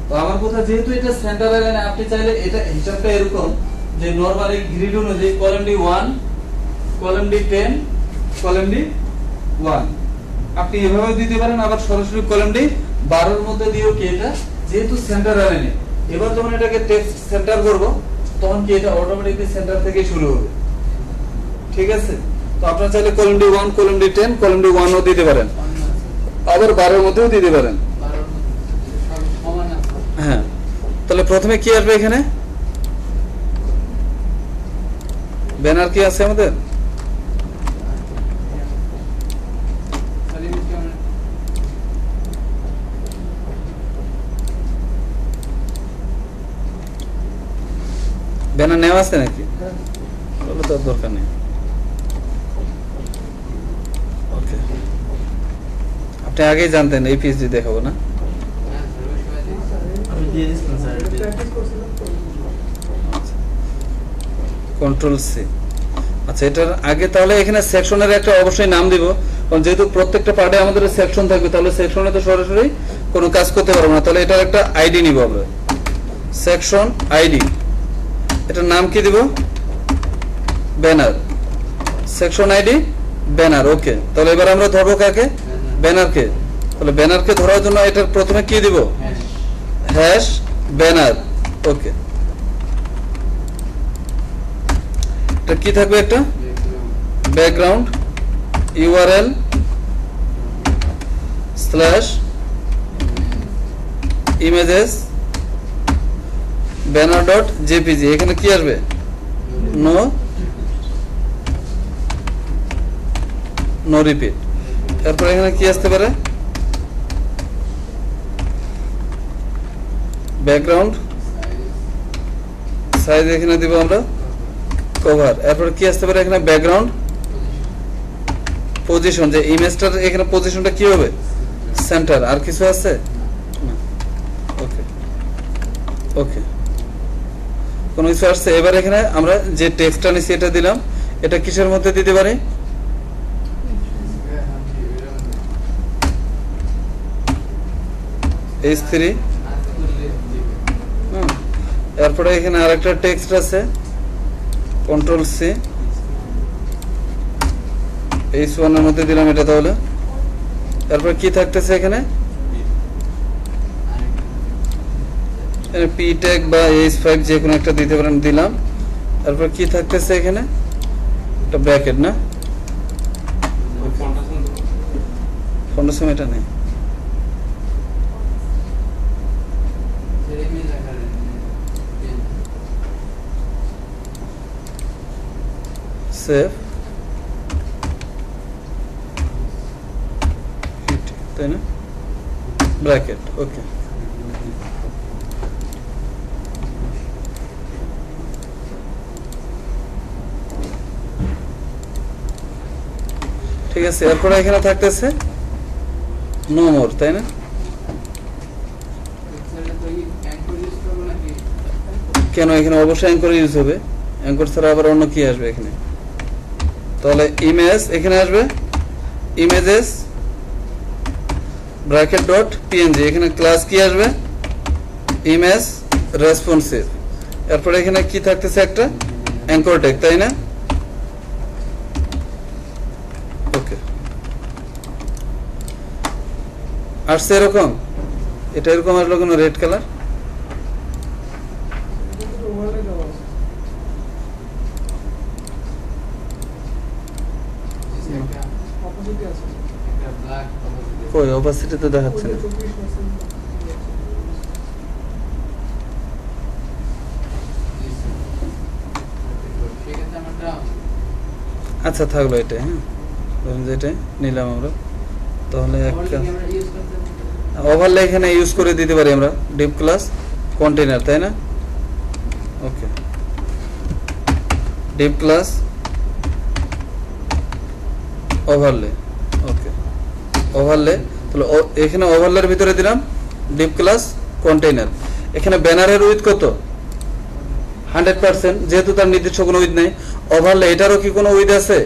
তো আমার কথা, যেহেতু এটা সেন্টারে লাইনে, আপনি চাইলে এটা হিসাবটা এরকম যে নরমালি গ্রিড অনুযায়ী column D 1, column D 10, column D 1 আপনি এভাবে দিতে পারেন, আবার সরাসরি কলাম ডি 12 এর মধ্যে দিও কি এটা যেহেতু সেন্টার লাইনে। এবার যখন এটাকে টেক্সট সেন্টার করব তখন কি এটা অটোমেটিক্যালি সেন্টার থেকে শুরু হবে। ঠিক আছে, তো আপনারা চাইলে column D 1, column D 10, column D 1 ও দিতে পারেন, আবার 12 এর মধ্যেও দিতে পারেন। হ্যাঁ, তাহলে প্রথমে কি আসবে এখানে ব্যানার কি আছে আমাদের, ব্যানার নেওয়া আছে নাকি? তাহলে তো দরকার নেই। ওকে, আপনি আগেই জানতেন এই পিএইচডি দেখাবো না? আমি দিয়ে দিচ্ছিলাম স্যার। Control C. আচ্ছা, এটার আগে তাহলে এখানে সেকশনের একটা অবশ্যই নাম দিব, কারণ যেহেতু প্রত্যেকটা পার্টে আমাদের সেকশন থাকবে, তাহলে সেকশনে তো সরাসরি কোনো কাজ করতে পারবো না, তাহলে এটার একটা আইডি নিব আমরা, সেকশন আইডি। এটার নাম কি দিব? Banner, section ID banner. Okay, তাহলে এবার আমরা ধরবো কাকে? ব্যানারকে। তাহলে ব্যানারকে ধরার জন্য এটার প্রথমে কি দিব? Hash banner. ওকে, এটা কি থাকবে? একটা background URL slash images banner dot JPG. এখানে কি আসবে? No repeat. তারপর এখানে কি আসতে পারে? ব্যাকগ্রাউন্ড সাইজ এখানে দিব আমরা কভার। এরপর কি আসতে পারে এখানে? ব্যাকগ্রাউন্ড পজিশন, যে ইমেজটার এখানে পজিশনটা কি হবে? সেন্টার। আর কিছু আছে? ওকে ওকে, কোন কিছু আসছে? এবার এখানে আমরা যে টেক্সটটা নিছি এটা দিলাম, এটা কিসের মধ্যে দিতে পারি? H3। এরপরে এখানে আরেকটা টেক্সট আছে, কন্ট্রোল সি, H1 এর মধ্যে দিলাম এটা। তাহলে এরপর কি থাকতেছে এখানে? পি ট্যাগ বা H5 যে কোনো একটা দিতে পারেন, দিলাম। তারপর কি থাকতেছে এখানে? একটা ব্র্যাকেট না, ফন্ডাসম এটা নেই। সেভ, তাই না? ব্র্যাকেট। ওকে, ঠিক আছে। এরপরে এখানে থাকতেছে নো মোর, তাই না? কেন? এখানে অবশ্যই অ্যাঙ্কর ইউজ হবে, অ্যাঙ্কর ছাড়া আবার অন্য কি আসবে এখানে? তাহলে ইমেজ এখানে আসবে, ইমেজেস ব্র্যাকেট ডট পিএনজি। এখানে ক্লাস কি আসবে? Image responsive. এরপরে এখানে কি থাকতেছে? একটা অ্যাঙ্কর ট্যাগ, তাই না? ওকে, আসছে এরকম। এটা এরকম আসলো কেন রেড কালার? কই অপাসিটি তো দেখাচ্ছে না। আচ্ছা থাকলো এটা, হ্যাঁ ধরুন যেটা নিলাম আমরা, তাহলে একটা ওভারলে এখানে ইউজ করে দিতে পারি আমরা ডিপ ক্লাস কন্টেইনার, তাই না? ওকে, ডিপ ক্লাস ওভারলে, ওকে ওভারলে, তাহলে এখানে ওভারলের ভিতরে দিলাম ডিপ ক্লাস কন্টেইনার। এখানে ব্যানারের উইথ কত? 100%, যেহেতু তার নির্দিষ্ট কোনো উইথ নেই। ওভারলে এটারও কি কোনো উইথ আছে?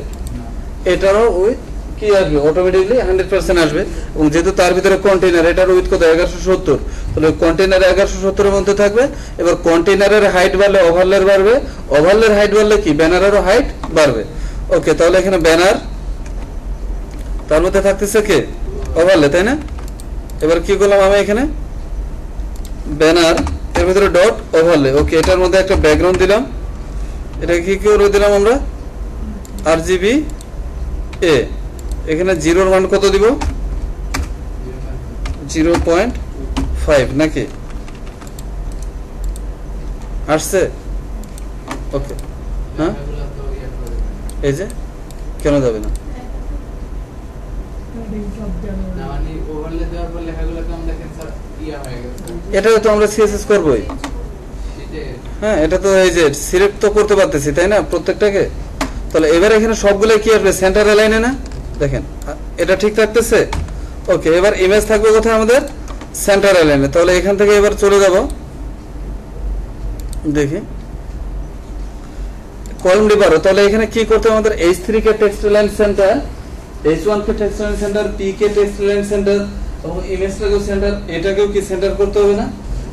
এটারও উইথ কি আসবে? অটোমেটিকলি 100% আসবে। এবং যেহেতু তার ভিতরে কন্টেইনার, এটার উইথ কত? 1170, তাহলে কন্টেইনার 1170 এর মধ্যে থাকবে। এবার কন্টেইনারের হাইট বাড়লে ওভারলের বাড়বে, ওভারলের হাইট বাড়লে কি ব্যানারেরও হাইট বাড়বে। ওকে, তাহলে এখানে ব্যানার, তার মধ্যে থাকতেছে কে? ওভারলে, তাই না? এবার কি করলাম আমি এখানে ব্যানার এর ভিতরে ডট ওভারলে। ওকে, এটার মধ্যে একটা ব্যাকগ্রাউন্ড দিলাম। এটা কি করে দিলাম আমরা? RGB A। এখানে 0 এর মান কত দিব? 0.5 নাকি আসছে? ওকে, হ্যাঁ এই যে কেন যাবে না? এটা তো আমরা CSS করবই। হ্যাঁ, এটা তো এই যে সিলেক্ট তো করতে পারতেছি, তাই না প্রত্যেকটাকে? তাহলে এবার এখানে সবগুলো কি আসবে? সেন্টার লাইনে না? দেখেন এটা ঠিক থাকতেছে। ওকে, এবার ইমেজ থাকবে কোথায় আমাদের? সেন্টার লাইনে। তাহলে এখান থেকে এবার চলে যাব, দেখি কলাম ডিপারো। তাহলে এখানে কি করতে হবে আমাদের? H3 কে টেক্সট লাইন সেন্টার, H1 কে টেক্সট লাইন সেন্টার, P কে টেক্সট লাইন সেন্টার এবং ইমেজটাকেও সেন্টার, এটাকেও কি সেন্টার করতে হবে না?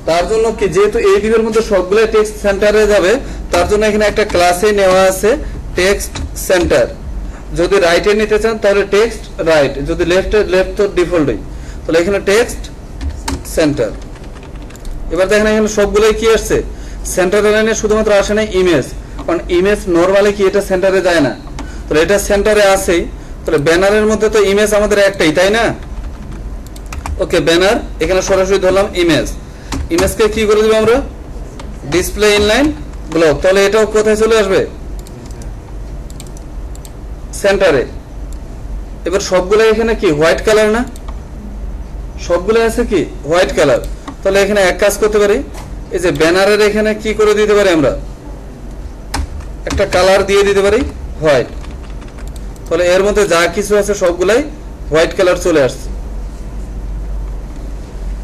তার জন্য কি, যেহেতু এই দিকের মধ্যে সবগুলো টেক্সট সেন্টারে যাবে, তার জন্য এখানে একটা ক্লাসে নেওয়া আছে টেক্সট সেন্টার। যদি রাইটে নিতে চান তাহলে টেক্সট রাইট, যদি লেফটে লেফট তো ডিফল্টই। তাহলে এখানে টেক্সট সেন্টার। এবার দেখেন এখানে সবগুলোই কি আসছে? সেন্টার লাইনে শুধুমাত্র আসে না ইমেজ, কারণ ইমেজ নরমালি কি এটা সেন্টারে যায় না। তাহলে এটা সেন্টারে আসেই। তাহলে ব্যানারের মধ্যে তো ইমেজ আমাদের একটাই, তাই না? ওকে, ব্যানার এখানে সরাসরি ধরলাম ইমেজ। ইমেজকে কি করে দিব আমরা? Display inline block. তাহলে এটাও কোথায় চলে আসবে? সেন্টারে। এবার সবগুলো এখানে কি হোয়াইট কালার না? সবগুলো আছে কি হোয়াইট কালার। তাহলে এখানে এক কাজ করতে পারি, এই যে ব্যানারের এখানে কি করে দিতে পারি আমরা? একটা কালার দিয়ে দিতে পারি হোয়াইট। তাহলে এর মধ্যে যা কিছু আছে সবগুলাই হোয়াইট কালার চলে আসছে।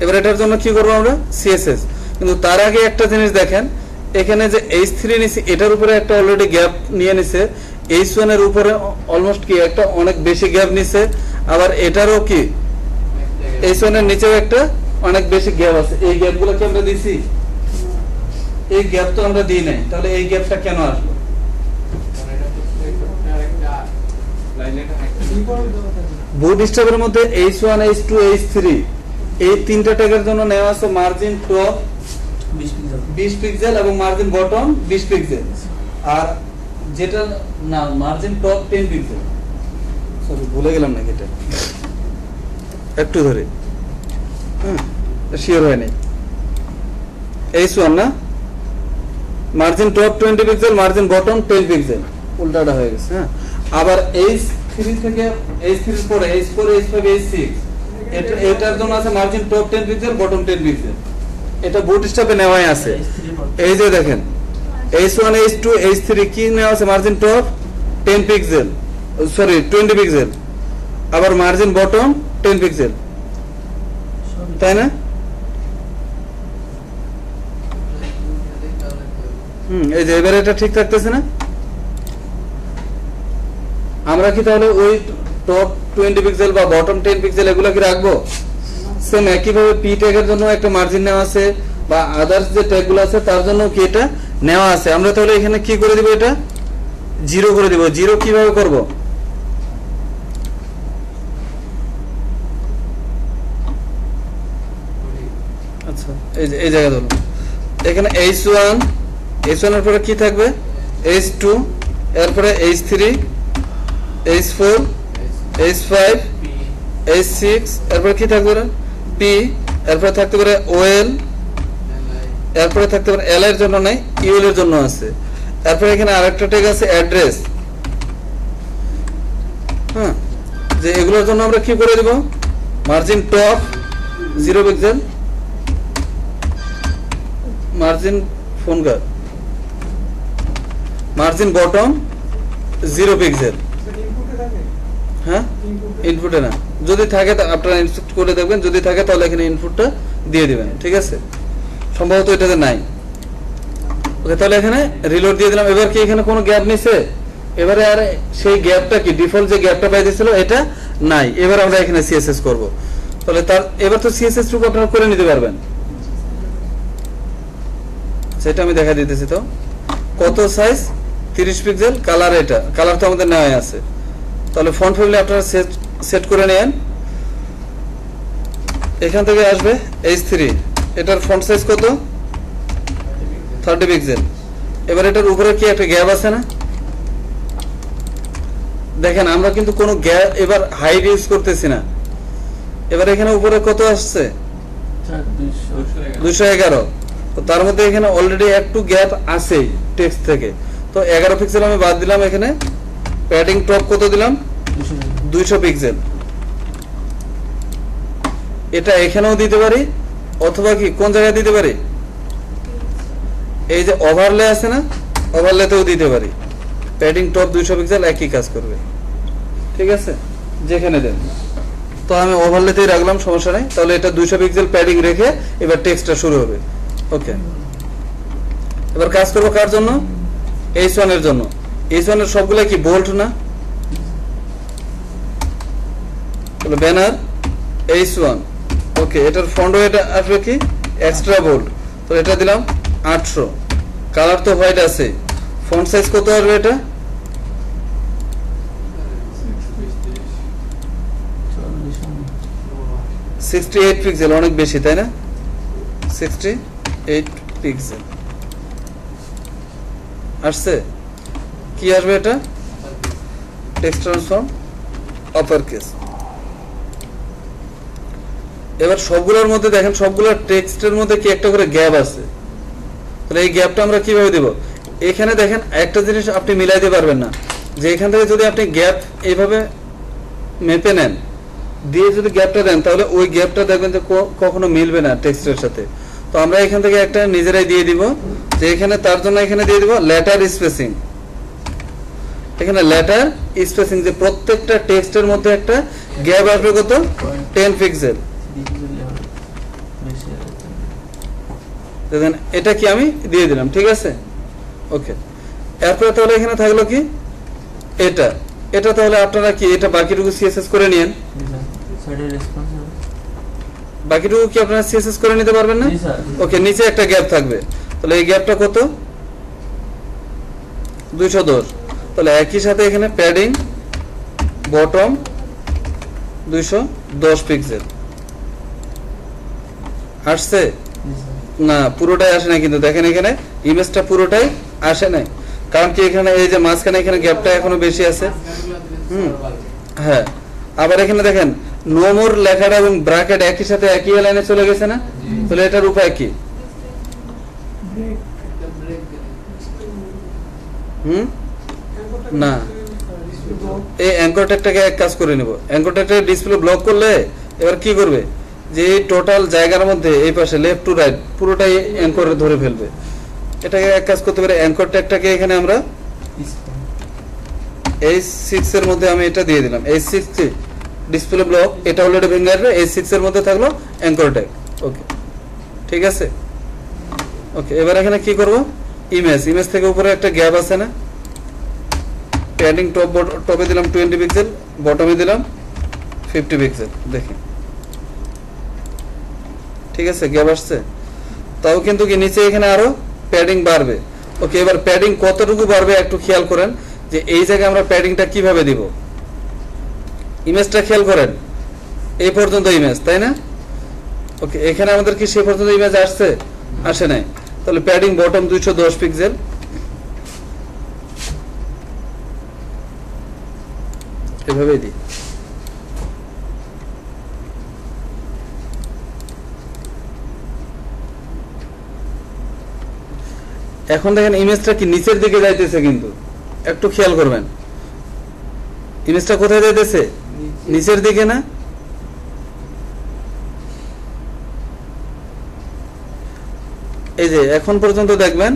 এবার এটার জন্য কি করবো আমরা? CSS। কিন্তু তার আগে একটা জিনিস দেখেন, এখানে যে H3 নিছি এটার উপরে একটা অলরেডি গ্যাপ নিয়ে নিছে, H1 এর উপরে অলমোস্ট কি একটা অনেক বেশি গ্যাপ নিছে, আবার এটারও কি H1 এর নিচেও একটা অনেক বেশি গ্যাপ আছে। এই গ্যাপগুলো কি আমরা দিছি? এই গ্যাপ তো আমরা দিই নাই। তাহলে এই গ্যাপটা কেন আসলো? বুটস্ট্র্যাপের মধ্যে H1, H2, H3 এই তিনটা ট্যাগের জন্য নেওয়া আছে মার্জিন টপ 20 পিক্সেল এবং মার্জিন বটম 20 পিক্সেল, আর যেটা না মার্জিন টপ 10 পিক্সেল। সরি ভুলে গেলাম নাকি, এটা একটু ধরে শিওর হয় নাই। H1 না, margin top 20 pixel, margin bottom 10 pixel, উল্টাটা হয়ে গেছে। হ্যাঁ, আবার H3 থেকে H3 এর পরে H4, H5, H6 এটার জন্য আছে margin top 10 pixel, bottom 10 pixel. এটা বুটস্ট্র্যাপে নেওয়াই আছে। এই যে দেখেন H1, H2, H3 কি নেওয়া আছে? Margin top 10 pixel, sorry 20 pixel, আবার মার্জিন বটম 10 পিক্সেল, তাই না? এই যে এবারে এটা ঠিক থাকতেছে না? আমরা কি তাহলে ওই টপ 20 পিক্সেল বা বটম 10 পিক্সেল এগুলো কি রাখবো? সেম একইভাবে পি ট্যাগের জন্য একটা মার্জিন নেওয়া আছে, বা আদার্স যে ট্যাগগুলো আছে তার জন্য কি এটা নেওয়া আছে। আমরা তাহলে এখানে কি করে দিব? এটা 0 করে দিব। 0 কিভাবে করব? এই জায়গায় ধরুন এখানে H1 এর পরে কি থাকবে H2 এরপরে H3 H4 H5 H6 এরপরে কি থাকবে P এরপরে থাকতে পারে OL এরপরে থাকতে পারে L এর জন্য নাই UL এর জন্য আছে এরপরে এখানে আরেকটা ট্যাগ আছে অ্যাড্রেস হ্যাঁ যে এগুলোর জন্য আমরা কি করে দেব মার্জিন টপ 0 পিক্সেল মার্জিন ফোনকার মার্জিন বটম 0 পিক্সেল হ্যাঁ ইনপুটে না যদি থাকে আপনারা ইনপুট করে দেখবেন যদি থাকে তাহলে এখানে ইনপুটটা দিয়ে দিবেন ঠিক আছে সম্ভবত এটাতে নাই ওকে তাহলে এখানে রিলোড দিয়ে দিলাম এবার কি এখানে কোনো গ্যাপ নিছে এবারে আর সেই গ্যাপটা কি ডিফল্ট যে গ্যাপটা পাইতেছিল এটা নাই এবার আমরা এখানে সিএসএস করব তাহলে তার এবার তো সিএসএস টুকু আপনারা করে নিতে পারবেন সেটা আমি দেখা দিতেছি তো কত সাইজ 30 পিক্সেল কালার এটা কালার তো আমাদের নেওয়া আছে তাহলে ফন্ট ফ্যামিলি আপনারা সেট করে নেন এখান থেকে আসবে H3 এটার ফন্ট সাইজ কত 30 পিক্সেল এবার এটার উপরে কি একটা গ্যাপ আছে না দেখেন আমরা কিন্তু কোনো গ্যাপ এবার হাইড ইউজ করতেছি না এবার এখানে উপরে কত আসছে 211 তো তার মধ্যে এখানে অলরেডি একটু গ্যাপ আছে টেক্সট থেকে তো 11 পিক্সেল আমি বাদ দিলাম এখানে প্যাডিং টপ কত দিলাম 200 পিক্সেল এটা এখানেও দিতে পারি অথবা কি কোন জায়গায় দিতে পারি এই যে ওভারলে আছে না ওভারলেতেও দিতে পারি প্যাডিং টপ 200 পিক্সেল একই কাজ করবে ঠিক আছে যেখানে দেন তো আমি ওভারলেতেই রাখলাম সমস্যা নাই তাহলে এটা 200 পিক্সেল প্যাডিং রেখে এবার টেক্সটটা শুরু হবে ওকে এবার কাজ করব কার জন্য H1 এর জন্য H1 এর সবগুলা কি বোল্ড না তাহলে ব্যানার H1 ওকে এটার ফন্ট এটা আসবে কি এক্সট্রা বোল্ড তো এটা দিলাম 800 কালার তো হোয়াইট আছে ফন্ট সাইজ কত আসবে এটা 68 পিক্সেল অনেক বেশি তাই না 68 পিক্সেল আসছে কি আসবে এটা টেক্সট ট্রান্সফর্ম আপার কেস এবার সবগুলোর মধ্যে দেখেন সবগুলোর টেক্সটের মধ্যে কি একটা করে গ্যাপ আছে তাহলে এই গ্যাপটা আমরা কিভাবে দেব এখানে দেখেন একটা জিনিস আপনি মিলাইতে পারবেন না যে এখান থেকে যদি আপনি গ্যাপ এইভাবে মেপে নেন দিয়ে যদি গ্যাপটা দেন তাহলে ওই গ্যাপটা দেখবেন যে কখনো মিলবে না টেক্সটের সাথে তো আমরা এখান থেকে একটা নিজেরাই দিয়ে দিব যে এখানে তার জন্য এখানে দিয়ে দিব লেটার স্পেসিং এখানে লেটার স্পেসিং যে প্রত্যেকটা টেক্সটের মধ্যে একটা গ্যাপ আসবে কত 10 পিক্সেল দেখেন এটা কি আমি দিয়ে দিলাম ঠিক আছে ওকে এরপর তাহলে এখানে থাকলো কি এটা এটা তাহলে আপনারা কি এটা বাকিটুকু সিএসএস করে নিয়েন বাকিটুকু কি আপনারা সিএসএস করে নিতে পারবেন না ওকে নিচে একটা গ্যাপ থাকবে তাহলে এই গ্যাপটা কত 210 তাহলে একই সাথে এখানে প্যাডিং বটম 210 পিক্সেল আসছে না পুরোটাই আসে না কিন্তু দেখেন এখানে ইমেজটা পুরোটাই আসে না কারণ কি এখানে এই যে মাঝখানে এখানে গ্যাপটা এখনো বেশি আছে হ্যাঁ আবার এখানে দেখেন নো মোর লেখাটা এবং ব্র্যাকেট একই সাথে একই লাইনে চলে গেছে না তাহলে এটার উপায় কি না এই অ্যাঙ্কর ট্যাগটাকে এক কাজ করে নেব অ্যাঙ্কর ট্যাগটাকে ডিসপ্লে ব্লক করলে এবার কি করবে যে এই টোটাল জায়গার মধ্যে এই পাশে লেফট টু রাইট পুরোটাই অ্যাঙ্করে ধরে ফেলবে এটাকে এক কাজ করতে পারে অ্যাঙ্কর ট্যাগটাকে এখানে আমরা H6 এর মধ্যে আমি এটা দিয়ে দিলাম H6 ডিসপ্লে ব্লক এটা অলরেডি ভেঙে আসবে H6 এর মধ্যে থাকলো অ্যাঙ্কর ট্যাগ ওকে ঠিক আছে ওকে এবার এখানে কি করব ইমেজ থেকে উপরে একটা গ্যাপ আছে না প্যাডিং টপে দিলাম 20 পিক্সেল বটমে দিলাম 50 পিক্সেল দেখেন ঠিক আছে গ্যাপ আসছে তাও কিন্তু কি নিচে এখানে আরো প্যাডিং বাড়বে ওকে এবার প্যাডিং কতটুকু বাড়বে একটু খেয়াল করেন যে এই জায়গায় আমরা প্যাডিংটা কিভাবে দিব ইমেজটা খেয়াল করেন এই পর্যন্ত ইমেজ তাই না ওকে, এখানে আমাদের কি সে পর্যন্ত ইমেজ আসছে? আসে নাই। তাহলে প্যাডিং বটম 210 পিক্সেল, এভাবেই দিই। এখন দেখেন ইমেজটা কি নিচের দিকে যাইতেছে, কিন্তু একটু খেয়াল করবেন ইমেজটা কোথায় যাইতেছে? নিচের দিকে না? এই যে এখন পর্যন্ত দেখবেন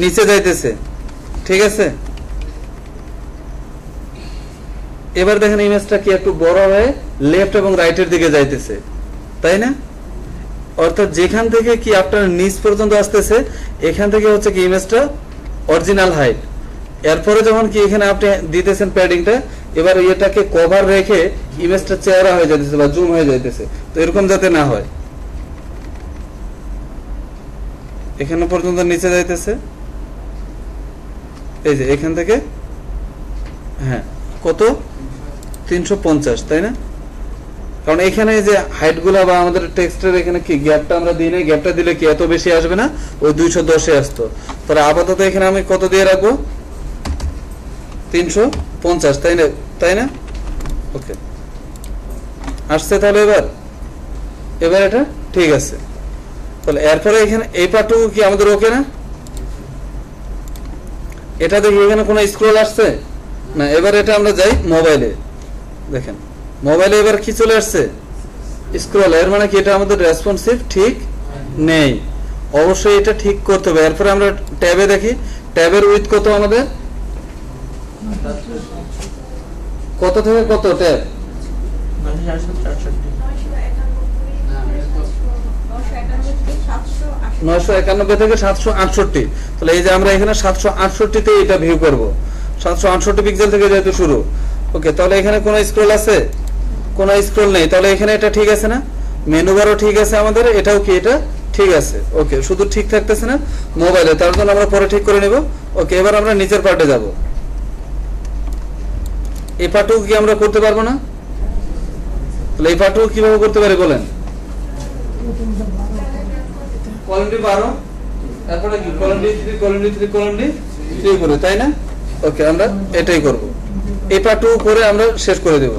নিচে যাইতেছে, ঠিক আছে। এবার দেখেন ইমেজটা কি একটু বড় হয়ে লেফট এবং রাইটের দিকে যাইতেছে, তাই না? অর্থাৎ যেখান থেকে কি আপনার নিচ পর্যন্ত আসতেছে এখান থেকে হচ্ছে কি ইমেজটা অরিজিনাল হাইট। এরপরে যখন কি এখানে আপনি দিতেছেন প্যাডিংটা, এবার এটাকে কভার রেখে ইমেজটা চেহারা হয়ে যাইতেছে বা জুম হয়ে যাইতেছে। তো এরকম যাতে না হয়, এখানে পর্যন্ত নিচে যাইতেছে, এই যে এখান থেকে, হ্যাঁ কত 350, তাই না? কারণ এখানে যে হাইট গুলা বা আমাদের টেক্সটের এখানে কি গ্যাপটা আমরা দিই না, গ্যাপটা দিলে কি এত বেশি আসবে না, ওই 210 আসতো। তাহলে আপাতত এখানে আমি কত দিয়ে রাখবো? 350, তাই না? তাই না? ওকে, আসছে তাহলে এবার এটা ঠিক আছে। তাহলে এরপরে এখানে এই পার্টটুকু কি আমাদের ওকে না? এটা দেখি এখানে কোনো স্ক্রল আসছে না। এবার এটা আমরা যাই মোবাইলে, দেখেন মোবাইলে এবার কি চলে আসছে? স্ক্রল। এর মানে কি এটা আমাদের রেসপন্সিভ ঠিক নেই, অবশ্যই এটা ঠিক করতে হবে। এরপরে আমরা ট্যাবে দেখি, ট্যাবের উইথ কত আমাদের? কত থেকে কত ট্যাব? 991 থেকে 768। তাহলে এই যে আমরা এখানে 768 তে এটা ভিউ করব, 768 পিক্সেল থেকে যেহেতু শুরু। ওকে, তাহলে এখানে কোনো স্ক্রল আছে? কোনো স্ক্রল নেই। তাহলে এখানে এটা ঠিক আছে না? মেনু বারও ঠিক আছে আমাদের, এটাও কি এটা ঠিক আছে। ওকে, শুধু ঠিক থাকতেছে না মোবাইলে, তার জন্য আমরা পরে ঠিক করে নেব। ওকে, এবার আমরা নিচের পার্টে যাব। এই পার্টটুকু কি আমরা করতে পারবো না? তাহলে এই পার্টটুকু কিভাবে করতে পারি বলেন? কলম ডি 12, তারপরে কি কলম ডি 3, কলম ডি 3, কলম ডি 3 করে, তাই না? ওকে, আমরা এটাই করব। এই পার্টটুকু করে আমরা শেষ করে দেব।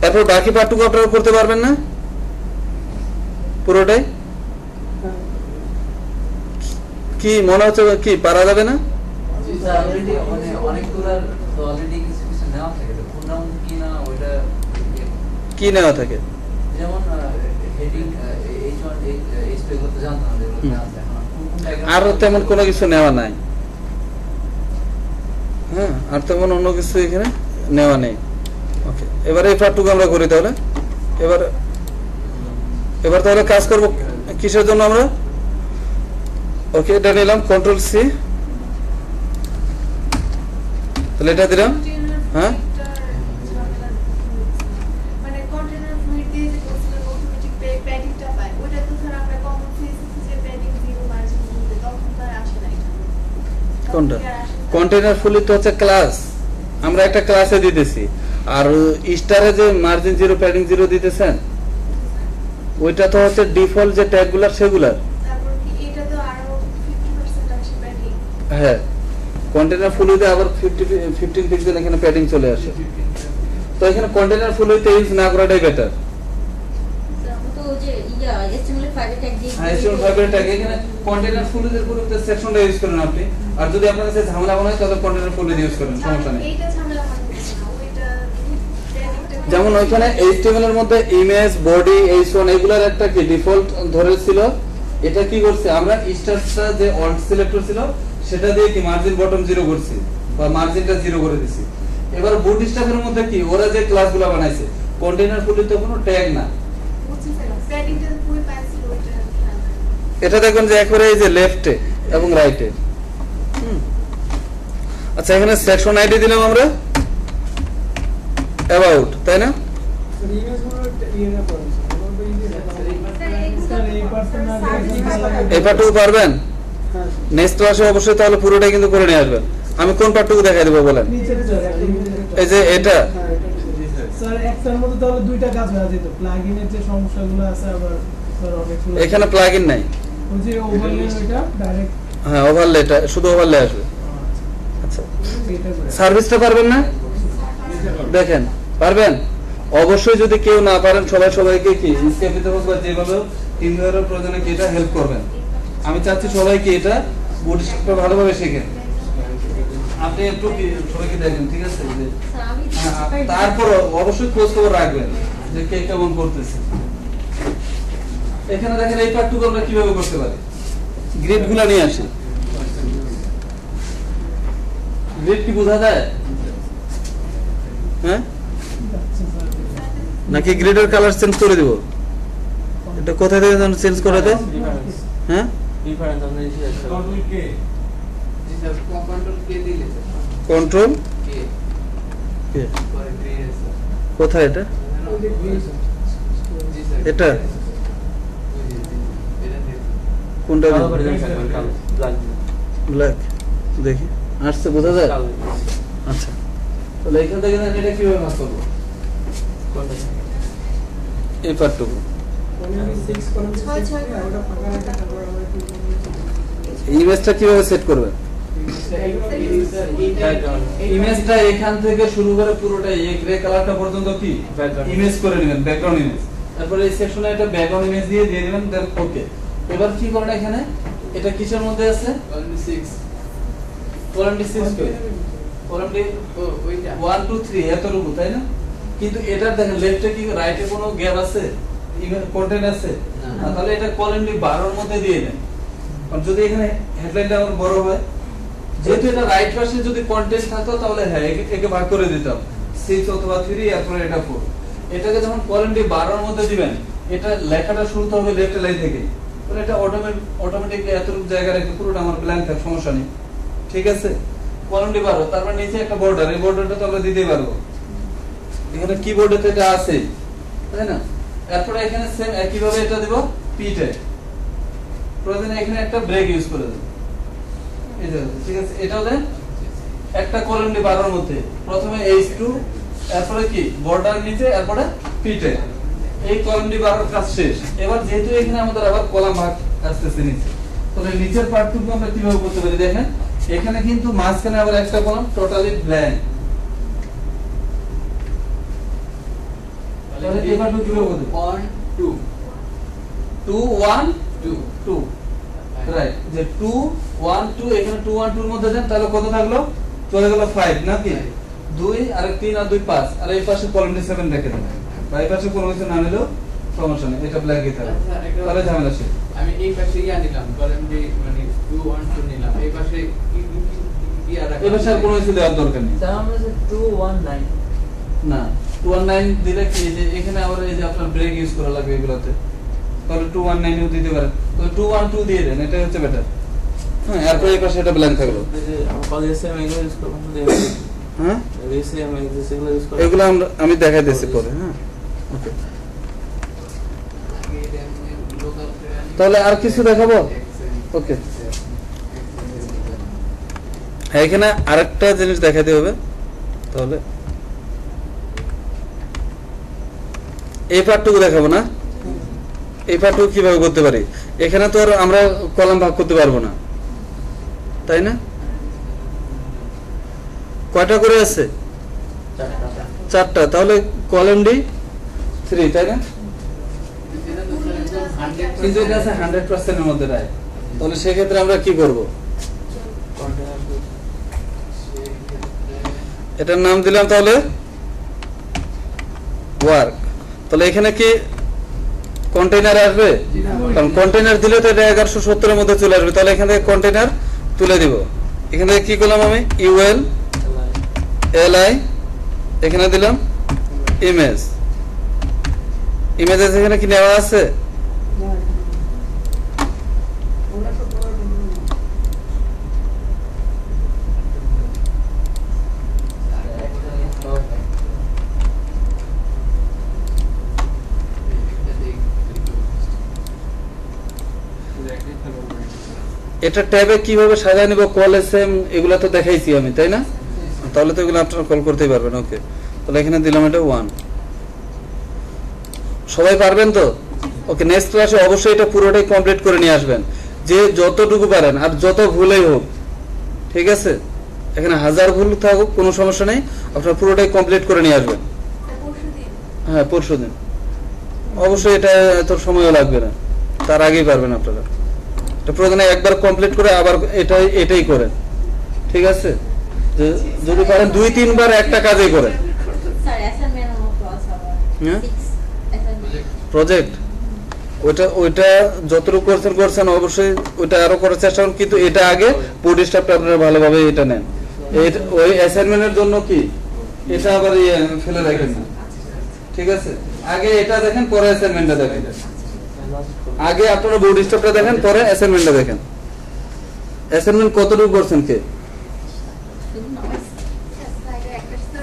এরপর বাকি পার্টটুকু আপনারা করতে পারবেন না পুরোটাই? কি মনে হচ্ছে কি পারা যাবে না? অলরেডি অনেকগুলো অলরেডি কিছু কিছু নেওয়া থাকে, কোনটা কি না ওইটা কি নেওয়া থাকে? যেমন হেডিং H1 H2 করতে জানতাম না, এগুলো নেওয়া আছে এখন। আর তেমন কোনো কিছু নেওয়া নাই, হ্যাঁ, আর তেমন অন্য কিছু এখানে নেওয়া নেই। ওকে, এবারে এই পার্টটুকু আমরা করি তাহলে। এবার তাহলে কাজ করব কিসের জন্য আমরা? ওকে, এটা নিলাম কন্ট্রোল সি, তাহলে এটা দিলাম। হ্যাঁ, মানে কন্টেনার ফ্লুইড দিয়ে যে কোর্সের অটোমেটিক প্যাডিংটা পায়, ওটা তো স্যার আমরা কমন সিএসএস যে প্যাডিং 0 মার্জিন বলতে তখন তো আর আসে না এটা। কোনটা? কন্টেইনার ফুলি তো হচ্ছে ক্লাস, আমরা একটা ক্লাসে দিতেছি। আর স্টারে যে মার্জিন 0 প্যাডিং 0 দিতেছেন, ওইটা তো হচ্ছে ডিফল্ট যে ট্যাগগুলো সেগুলা। তারপর কি এটা তো আরো 50% আসে প্যাডিং। হ্যাঁ, কন্টেইনার ফুলিতে আবার 15 পিক্সেল এখানে প্যাডিং চলে আসে। তো এখানে কন্টেইনার ফুলিতে ইউজ না করাটাই বেটার। তো যে HTML5 এর ট্যাগ দিয়ে হ্যাঁ, HTML5 এর ট্যাগ এখানে কন্টেইনার ফুলিদের পুরোটা সেকশনটা ইউজ করেন আপনি। আর যদি আপনার কাছে ঝামেলা মনে হয় তাহলে কন্টেইনার ফুলি ইউজ করেন, সমস্যা নেই। এইটা ঝামেলা হয় না, ওইটা প্যাডিংটা যেমন ওইখানে HTML এর মধ্যে ইমেজ, বডি, H1 এগুলার একটা কি ডিফল্ট ধরেছিল। এটা কি করছে আমরা স্টারটা যে অল্ট সিলেক্টর ছিল সেটা দিয়ে কি মার্জিন বটম 0 করছি বা মার্জিনটা 0 করে দিছি। এবার বুট স্ট্যাকের মধ্যে কি ওরা যে ক্লাসগুলো বানাইছে, কন্টেইনার ফুলি তো কোনো ট্যাগ না। বুঝছি স্যার, প্যাডিংটা পুরো পেন্সিল ওইটা খেয়াল রাখবেন। এটা দেখুন যে একবারে এই যে লেফটে এবং রাইটে। আচ্ছা, এখানে সেকশন আইডি দিলাম আমরা অ্যাবাউট, তাই না? এই পার্টটুকু পারবেন? নেক্সট ক্লাসে অবশ্যই তাহলে পুরোটাই কিন্তু করে নিয়ে আসবেন। আমি কোন পার্টটুকু দেখাই দেবো বলেন? এই যে এটা স্যার একটার মধ্যে তাহলে দুইটা কাজ হয়ে যেত, প্লাগইনের যে সমস্যাগুলো আছে আবার স্যার অনেকগুলো এখানে প্লাগইন নাই, ওই যে ওভারলে ওইটা ডাইরেক্ট হ্যাঁ ওভারলেটা শুধু ওভারলে আসবে। আচ্ছা এটা করে সার্ভিসটা পারবেন না? দেখেন পারবেন অবশ্যই, যদি কেউ না পারেন সবাইকে কি স্কেপিতে হোক বা যেভাবে তিনবারের প্রয়োজনে কি এটা হেল্প করবেন। আমি চাচ্ছি সবাইকে এটা বুটস্ট্র্যাপটা ভালোভাবে শেখেন। আপনি একটু সবাইকে দেখেন, ঠিক আছে? যে স্যার আমি তারপর অবশ্যই খোঁজ খবর রাখবেন যে কে কেমন করতেছে। এখানে দেখেন এই পার্টটুকু আমরা কিভাবে করতে পারি, গ্রিড গুলা নিয়ে আসি। গ্রিড কি বোঝা যায়? হ্যাঁ নাকি গ্রিডের কালার চেঞ্জ করে দিব? এটা কোথা থেকে চেঞ্জ করে দেয়? হ্যাঁ ডিফারেন্স আপনি কন্ট্রোল কে, জি স্যার কন্ট্রোল কে দিলে স্যার কন্ট্রোল কে কে পরে গ্রিড স্যার কোথায় এটা? জি স্যার এটা এটা দিয়ে কোনটা? কালো করে দেন স্যার, কালো ব্ল্যাক ব্ল্যাক দেখি আসছে, বোঝা যায়? কালো আচ্ছা তাহলে এখান থেকে এটা কিভাবে ভাগ করবো? কোনটা এই পার্টটুকু 6 করেন, 6 ওটা ফাঁকা রাখা, তারপর আমরা একটু ইমেজটা কিভাবে সেট করবে? ব্যাকগ্রাউন্ড ইমেজটা এখান থেকে শুরু করে পুরোটা এই গ্রে কালারটা পর্যন্ত কি Background. ইমেজ করে নেবেন, ব্যাকগ্রাউন্ড ইমেজ। তারপরে এই সেকশনে এটা ব্যাকগ্রাউন্ড ইমেজ দিয়ে দিবেন, দেন ওকে। এবার কি করেন এখানে, এটা কিসের মধ্যে আছে? কলম 6 কলাম ডি 6 কই? কলাম ডি ও ওইটা 1 2 3 এতটুকু, তাই না? কিন্তু এটার দেখেন লেফটে কি রাইটে কোনো গ্যাপ আছে? ইমেজ কন্টেন্ট আছে? না। না, তাহলে এটা কলাম ডি 12 এর মধ্যে দিয়ে দেন। আর যদি এখানে হেডলাইনটা আমার বড় হয়, যেহেতু এটা রাইট পাশে যদি কন্টেন্ট থাকতো তাহলে হ্যাঁ একে ভাগ করে দিতাম 6 অথবা 3, এরপরে এটা 4। এটাকে যখন কলাম ডি 12 এর মধ্যে দিবেন, এটা লেখাটা শুরু হবে লেফট লাইন থেকে, তাহলে এটা অটোমেটিক্যালি এতটুকু জায়গা রেখে পুরোটা আমার ব্ল্যাঙ্ক থাক, সমস্যা নেই, ঠিক আছে? কলাম ডি 12, তারপর নিচে একটা বর্ডার, এই বর্ডারটা তো আমরা দিতেই পারবো, এখানে কিবোর্ডে তো এটা আছে, তাই না? এরপরে এখানে সেম একই ভাবে এটা দিব পিটে, প্রয়োজনে এখানে একটা ব্রেক ইউজ করে দেব, এই যে ঠিক আছে? এটাও দেন একটা কলাম ডি 12 এর মধ্যে, প্রথমে H2, এরপরে কি বর্ডার নিচে, এরপরে পিটে, এই কলাম ডি 12 কাজ শেষ। এবার যেহেতু এখানে আমাদের আবার কলাম ভাগ আসতেছে নিচে, তাহলে নিচের পার্টটুকু আমরা কিভাবে করতে পারি দেখেন, এখানে কিন্তু মাঝখানে আবার একটা কলাম টোটালি ব্ল্যাঙ্ক, তাহলে এই পার্টটুকু কিভাবে করতে? 1 2 2 1 2 2, রাইট? যে 2 1 2, এখানে 2 1 2 এর মধ্যে দেন, তাহলে কত থাকলো? চলে গেল 5 নাকি? 2 আর 3 আর 2 5, আর এই পাশে কলাম ডি 7 রেখে দেন। বা এই পাশে কোনো কিছু না নিলেও সমস্যা নেই, এটা ব্ল্যাকই থাকবে, তাহলে ঝামেলা শেষ। আমি এই পাশে ইয়া নিলাম, কলম ডি মানে 2 1 2 নিলাম, এই পাশে ইয়া রাখা, এই পাশে আর কোনো কিছু দেওয়ার দরকার নেই। স্যার আমরা যে 219 না 219 দিলে কি, যে এখানে আবার এই যে আপনার ব্রেক ইউজ করা লাগবে এগুলোতে, তাহলে 219 ও দিতে পারেন, তো 212 দিয়ে দেন, এটা হচ্ছে বেটার। হ্যাঁ, এরপর এই পাশে এটা ব্ল্যাঙ্ক থাকলো। যে আমরা কলেজে সেম এগুলো ইউজ করব, হ্যাঁ রিসিএম এগুলো ইউজ করব, এগুলো আমি দেখাই দিচ্ছি পরে। হ্যাঁ ওকে, তাহলে আর কিছু দেখাবো? ওকে, হ্যাঁ এখানে আরেকটা জিনিস দেখাতে হবে, তাহলে এই পার্টটুকু দেখাবো না? এই পার্টটুকু কিভাবে করতে পারি? এখানে তো আর আমরা কলাম ভাগ করতে পারবো না, তাই না? কয়টা করে আছে? 4টা, তাহলে কলাম ডি 3, তাই না? কিন্তু এটা আছে 100% এর মধ্যে রাইট, তাহলে সেক্ষেত্রে আমরা কি করব? এটার নাম দিলাম তাহলে ওয়ার্ক। তাহলে এখানে কি কন্টেইনার আসবে? কারণ কন্টেইনার দিলে তো এটা 1170 এর মধ্যে চলে আসবে, তাহলে এখান থেকে কন্টেইনার তুলে দিব। এখান থেকে কি করলাম আমি? ইউএল এলআই, এখানে দিলাম ইমেজ। ইমেজেস এখানে কি নেওয়া আছে? এটা ট্যাবে কিভাবে সাজায় নিব, কল এসএম এগুলো তো দেখাইছি আমি, তাই না? তাহলে তো এগুলো আপনারা কল করতেই পারবেন। ওকে, তাহলে এখানে দিলাম এটা 1। সবাই পারবেন তো? ওকে, নেক্সট ক্লাসে অবশ্যই এটা পুরোটাই কমপ্লিট করে নিয়ে আসবেন, যে যতটুকু পারেন, আর যত ভুলেই হোক, ঠিক আছে? এখানে 1000 ভুল থাকুক কোনো সমস্যা নেই, আপনারা পুরোটাই কমপ্লিট করে নিয়ে আসবেন। পরশুদিন হ্যাঁ, পরশুদিন অবশ্যই, এটা এত সময়ও লাগবে না, তার আগেই পারবেন আপনারা। এটা প্রয়োজনে একবার কমপ্লিট করে আবার এটাই করেন, ঠিক আছে? যদি পারেন 2-3 বার একটা কাজই করেন। স্যার অ্যাসাইনমেন্ট অন ক্লাস আবার হ্যাঁ? 6 অ্যাসাইনমেন্ট প্রজেক্ট ওইটা যতটুকু করছেন অবশ্যই ওইটা আরো করার চেষ্টা করুন, কিন্তু এটা আগে বোর্ড স্টাফটা আপনারা ভালোভাবে এটা নেন। ওই অ্যাসাইনমেন্টের জন্য কি এটা আবার ফেলে রাখেন না, ঠিক আছে? আগে এটা দেখেন, পরে অ্যাসাইনমেন্টটা দেখেন। আগে আপনারা বোর্ড স্টাফটা দেখেন, পরে অ্যাসাইনমেন্টটা দেখেন। অ্যাসাইনমেন্ট কতটুকু করছেন কে? শুধু নামাজ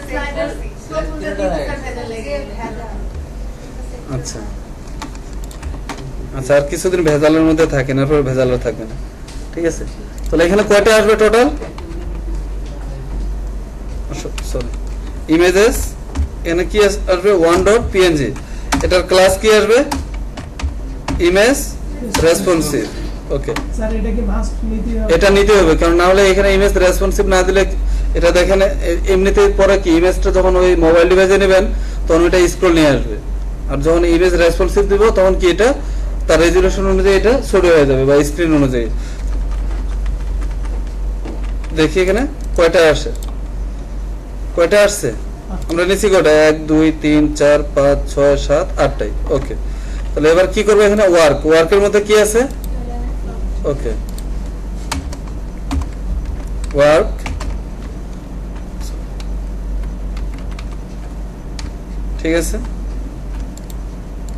স্লাইডার আচ্ছা আচ্ছা, আর কিছুদিন ভেজালের মধ্যে থাকেন, এরপর ভেজাল থাকবে না, ঠিক আছে? তাহলে এখানে কয়টা আসবে টোটাল? সরি, ইমেজেস এখানে কি আসবে? 1.png। এটার ক্লাস কি আসবে? Image responsive. ওকে, স্যার এটা কি মাস্ট নিতে হবে? এটা নিতে হবে, কারণ না হলে এখানে ইমেজ রেসপন্সিভ না দিলে এটা দেখেন এমনিতেই পরে কি ইমেজটা যখন ওই মোবাইল ডিভাইসে নেবেন তখন ওইটা স্ক্রল নিয়ে আসবে, আর যখন ইমেজ রেসপন্সিভ দিব তখন কি এটা তার রেজুলেশন অনুযায়ী এটা ছোট হয়ে যাবে বা স্ক্রিন অনুযায়ী। দেখি এখানে কয়টা আসে, কয়টা আসছে আমরা নিচে কয়টা? 1 2 3 4 5 6 7 8টাই। ওকে, তাহলে এবার কি করবো? এখানে ওয়ার্কের মধ্যে কি আছে? ওকে, ওয়ার্ক ঠিক আছে।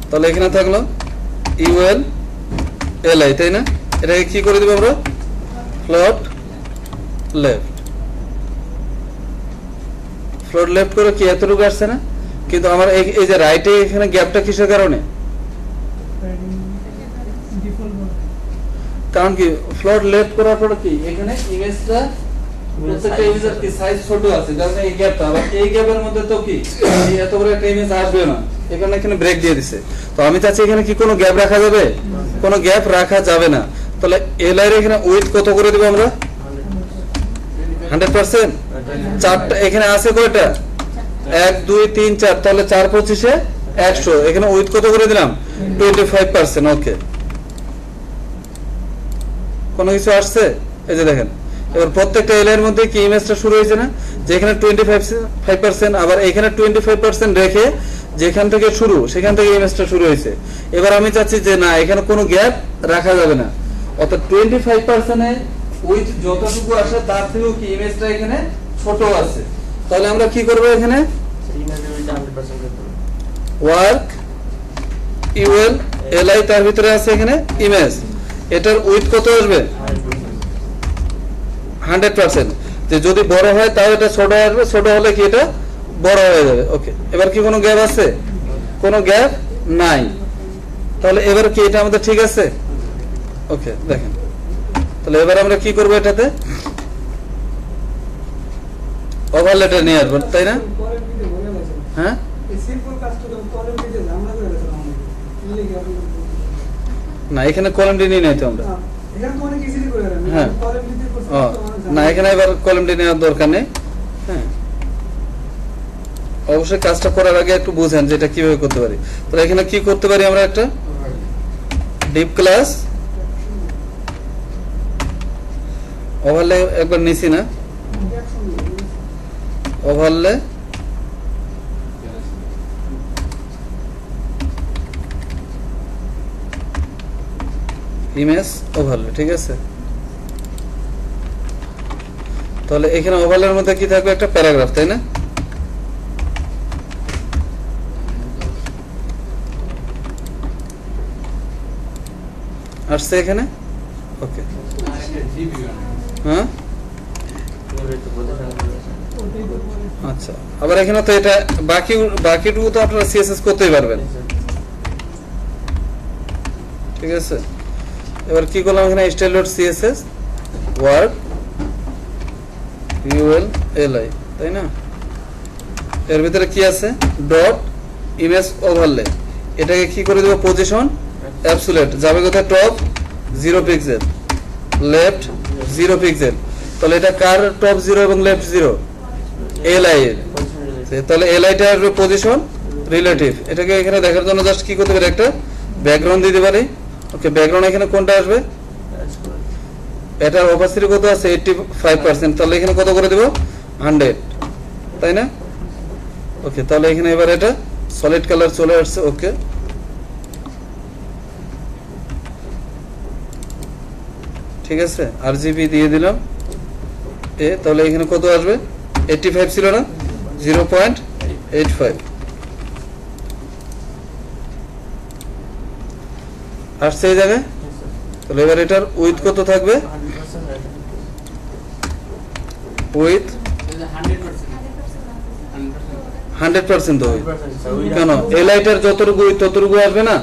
তাহলে এখানে থাকলো ইউএল এলআই, তাই না? এটাকে কি করে দিব আমরা? ফ্লোট লেফট করে কি এতটুকু আসছে না? কিন্তু আমার এই যে রাইটে এখানে গ্যাপটা কিসের কারণে? কারণ কি ফ্লোট লেফট করার পর কি এখানে ইমেজটা প্রত্যেকটা ইমেজের কি সাইজ ছোট আছে, যার কারণে এই গ্যাপটা, আবার এই গ্যাপের মধ্যে তো কি এই এত বড় একটা ইমেজ আসবে না, এখানে এখানে ব্রেক দিয়ে দিছে। তো আমি চাচ্ছি এখানে কি কোনো গ্যাপ রাখা যাবে? কোনো গ্যাপ রাখা যাবে না। তাহলে এলআই এর এখানে উইথ কত করে দেব আমরা? 100%। চারটা এখানে আছে কয়টা? 1 2 3 4, তাহলে 4 25 100। এখানে উইথ কত করে দিলাম? 25%। ওকে, কোনো কিছু আসছে? এই যে দেখেন, এবার প্রত্যেকটা এলআই এর মধ্যে কি ইমেজটা শুরু হয়েছে না? যেখানে 25%, আবার এখানে 25% রেখে যেখান থেকে শুরু সেখান থেকে ইমেজটা শুরু হয়েছে। এবার আমি চাচ্ছি যে না, এখানে কোনো গ্যাপ রাখা যাবে না, অর্থাৎ 25% উইথ যতটুকু আসে তার থেকেও কি ইমেজটা এখানে ছোট আছে। তাহলে আমরা কি করব? এখানে ওয়ার্ক ইউএল এলআই, তার ভিতরে আছে এখানে ইমেজ, এটার উইথ কত আসবে? 100%। যে যদি বড় হয় তাহলে এটা ছোট আসবে, ছোট হলে কি এটা বড় হয়ে যাবে। ওকে, এবার কি কোনো গ্যাপ আছে? কোনো গ্যাপ নাই। তাহলে এবার কি এটা আমাদের ঠিক আছে? ওকে, দেখেন, তাহলে এবার আমরা কি করব? এটাতে ওভারলেটা নিয়ে আসবো, তাই না? হ্যাঁ, না এখানে কলাম ডি নিয়ে নাই তো আমরা। হ্যাঁ, না এখানে এবার কলাম ডি নেওয়ার দরকার নেই। হ্যাঁ, অবশ্যই কাজটা করার আগে একটু বুঝেন যে এটা কিভাবে করতে পারি। তাহলে এখানে কি করতে পারি আমরা? একটা ডিপ ক্লাস ওভারলে একবার নিছি না, ওভারলে ইমেজ ওভারলে, ঠিক আছে? তাহলে এখানে ওভারলের মধ্যে কি থাকবে? একটা প্যারাগ্রাফ, তাই না? আসছে এখানে। ওকে, হ্যাঁ আচ্ছা, আবার এখানে তো এটা বাকিটুকু তো আপনারা সিএসএস করতেই পারবেন, ঠিক আছে? এবার কি করলাম? এখানে style.css ওয়ার্ড ইউএল এলআই, তাই না? এর ভিতরে কি আছে? Dot image overlay. এটাকে কি করে দেব পজিশন অ্যাবসোলিউট যাবে কোথায় টপ 0 পিক্সেল লেফট 0 পিক্সেল তাহলে এটা কার টপ 0 এবং লেফট 0 এলআই এর তাহলে এলআইটা এর পজিশন রিলেটিভ এটাকে এখানে দেখার জন্য জাস্ট কি করতে পারি একটা ব্যাকগ্রাউন্ড দিতে পারি ওকে ব্যাকগ্রাউন্ড এখানে কোনটা আসবে এটার অপাসিটি কত আছে 85% তাহলে এখানে কত করে দেব 100 তাই না ওকে তাহলে এখানে এবার এটা সলিড কালার চলে আসছে ওকে ঠিক আছে আরজিবি দিয়ে দিলাম তাহলে এখানে কত আসবে 85 ছিল না 0.85 আসছে এই জায়গায় তাহলে এবার এটার উইথ কত থাকবে উইথ 100% তো কেন এলআইটার যতটুকু ততটুকু আসবে না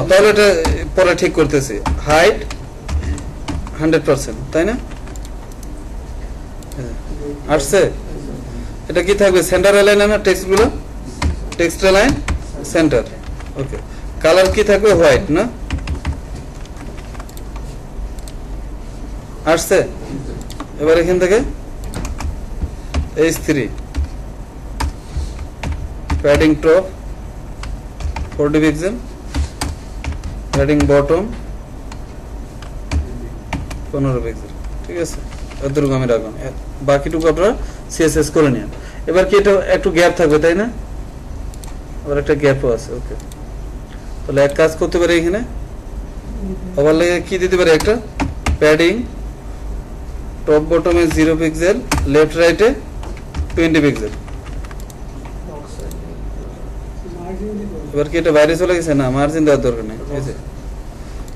তাহলে এটা পরে ঠিক করতেছি হাইট 100% তাই না আসছে এটা কি থাকবে সেন্টার অ্যালাইন না টেক্সট গুলো text align centre okay colour কি থাকবে হোয়াইট না আসছে এবার এখান থেকে H3 padding top 40 pixel padding bottom 15 pixel ঠিক আছে এতটুকু আমি রাখলাম বাকিটুকু আপনারা সিএসএস করে নিন এবার কি এটা একটু গ্যাপ থাকবে তাই না আবার একটা গ্যাপও আছে ওকে তাহলে এক কাজ করতে পারি এখানে ওভারলে কি দিতে পারি একটা প্যাডিং টপ বটমে 0 পিক্সেল লেফট রাইটে 20 পিক্সেল এবার কি এটা বাইরে চলে গেছে না মার্জিন দেওয়ার দরকার নেই ঠিক আছে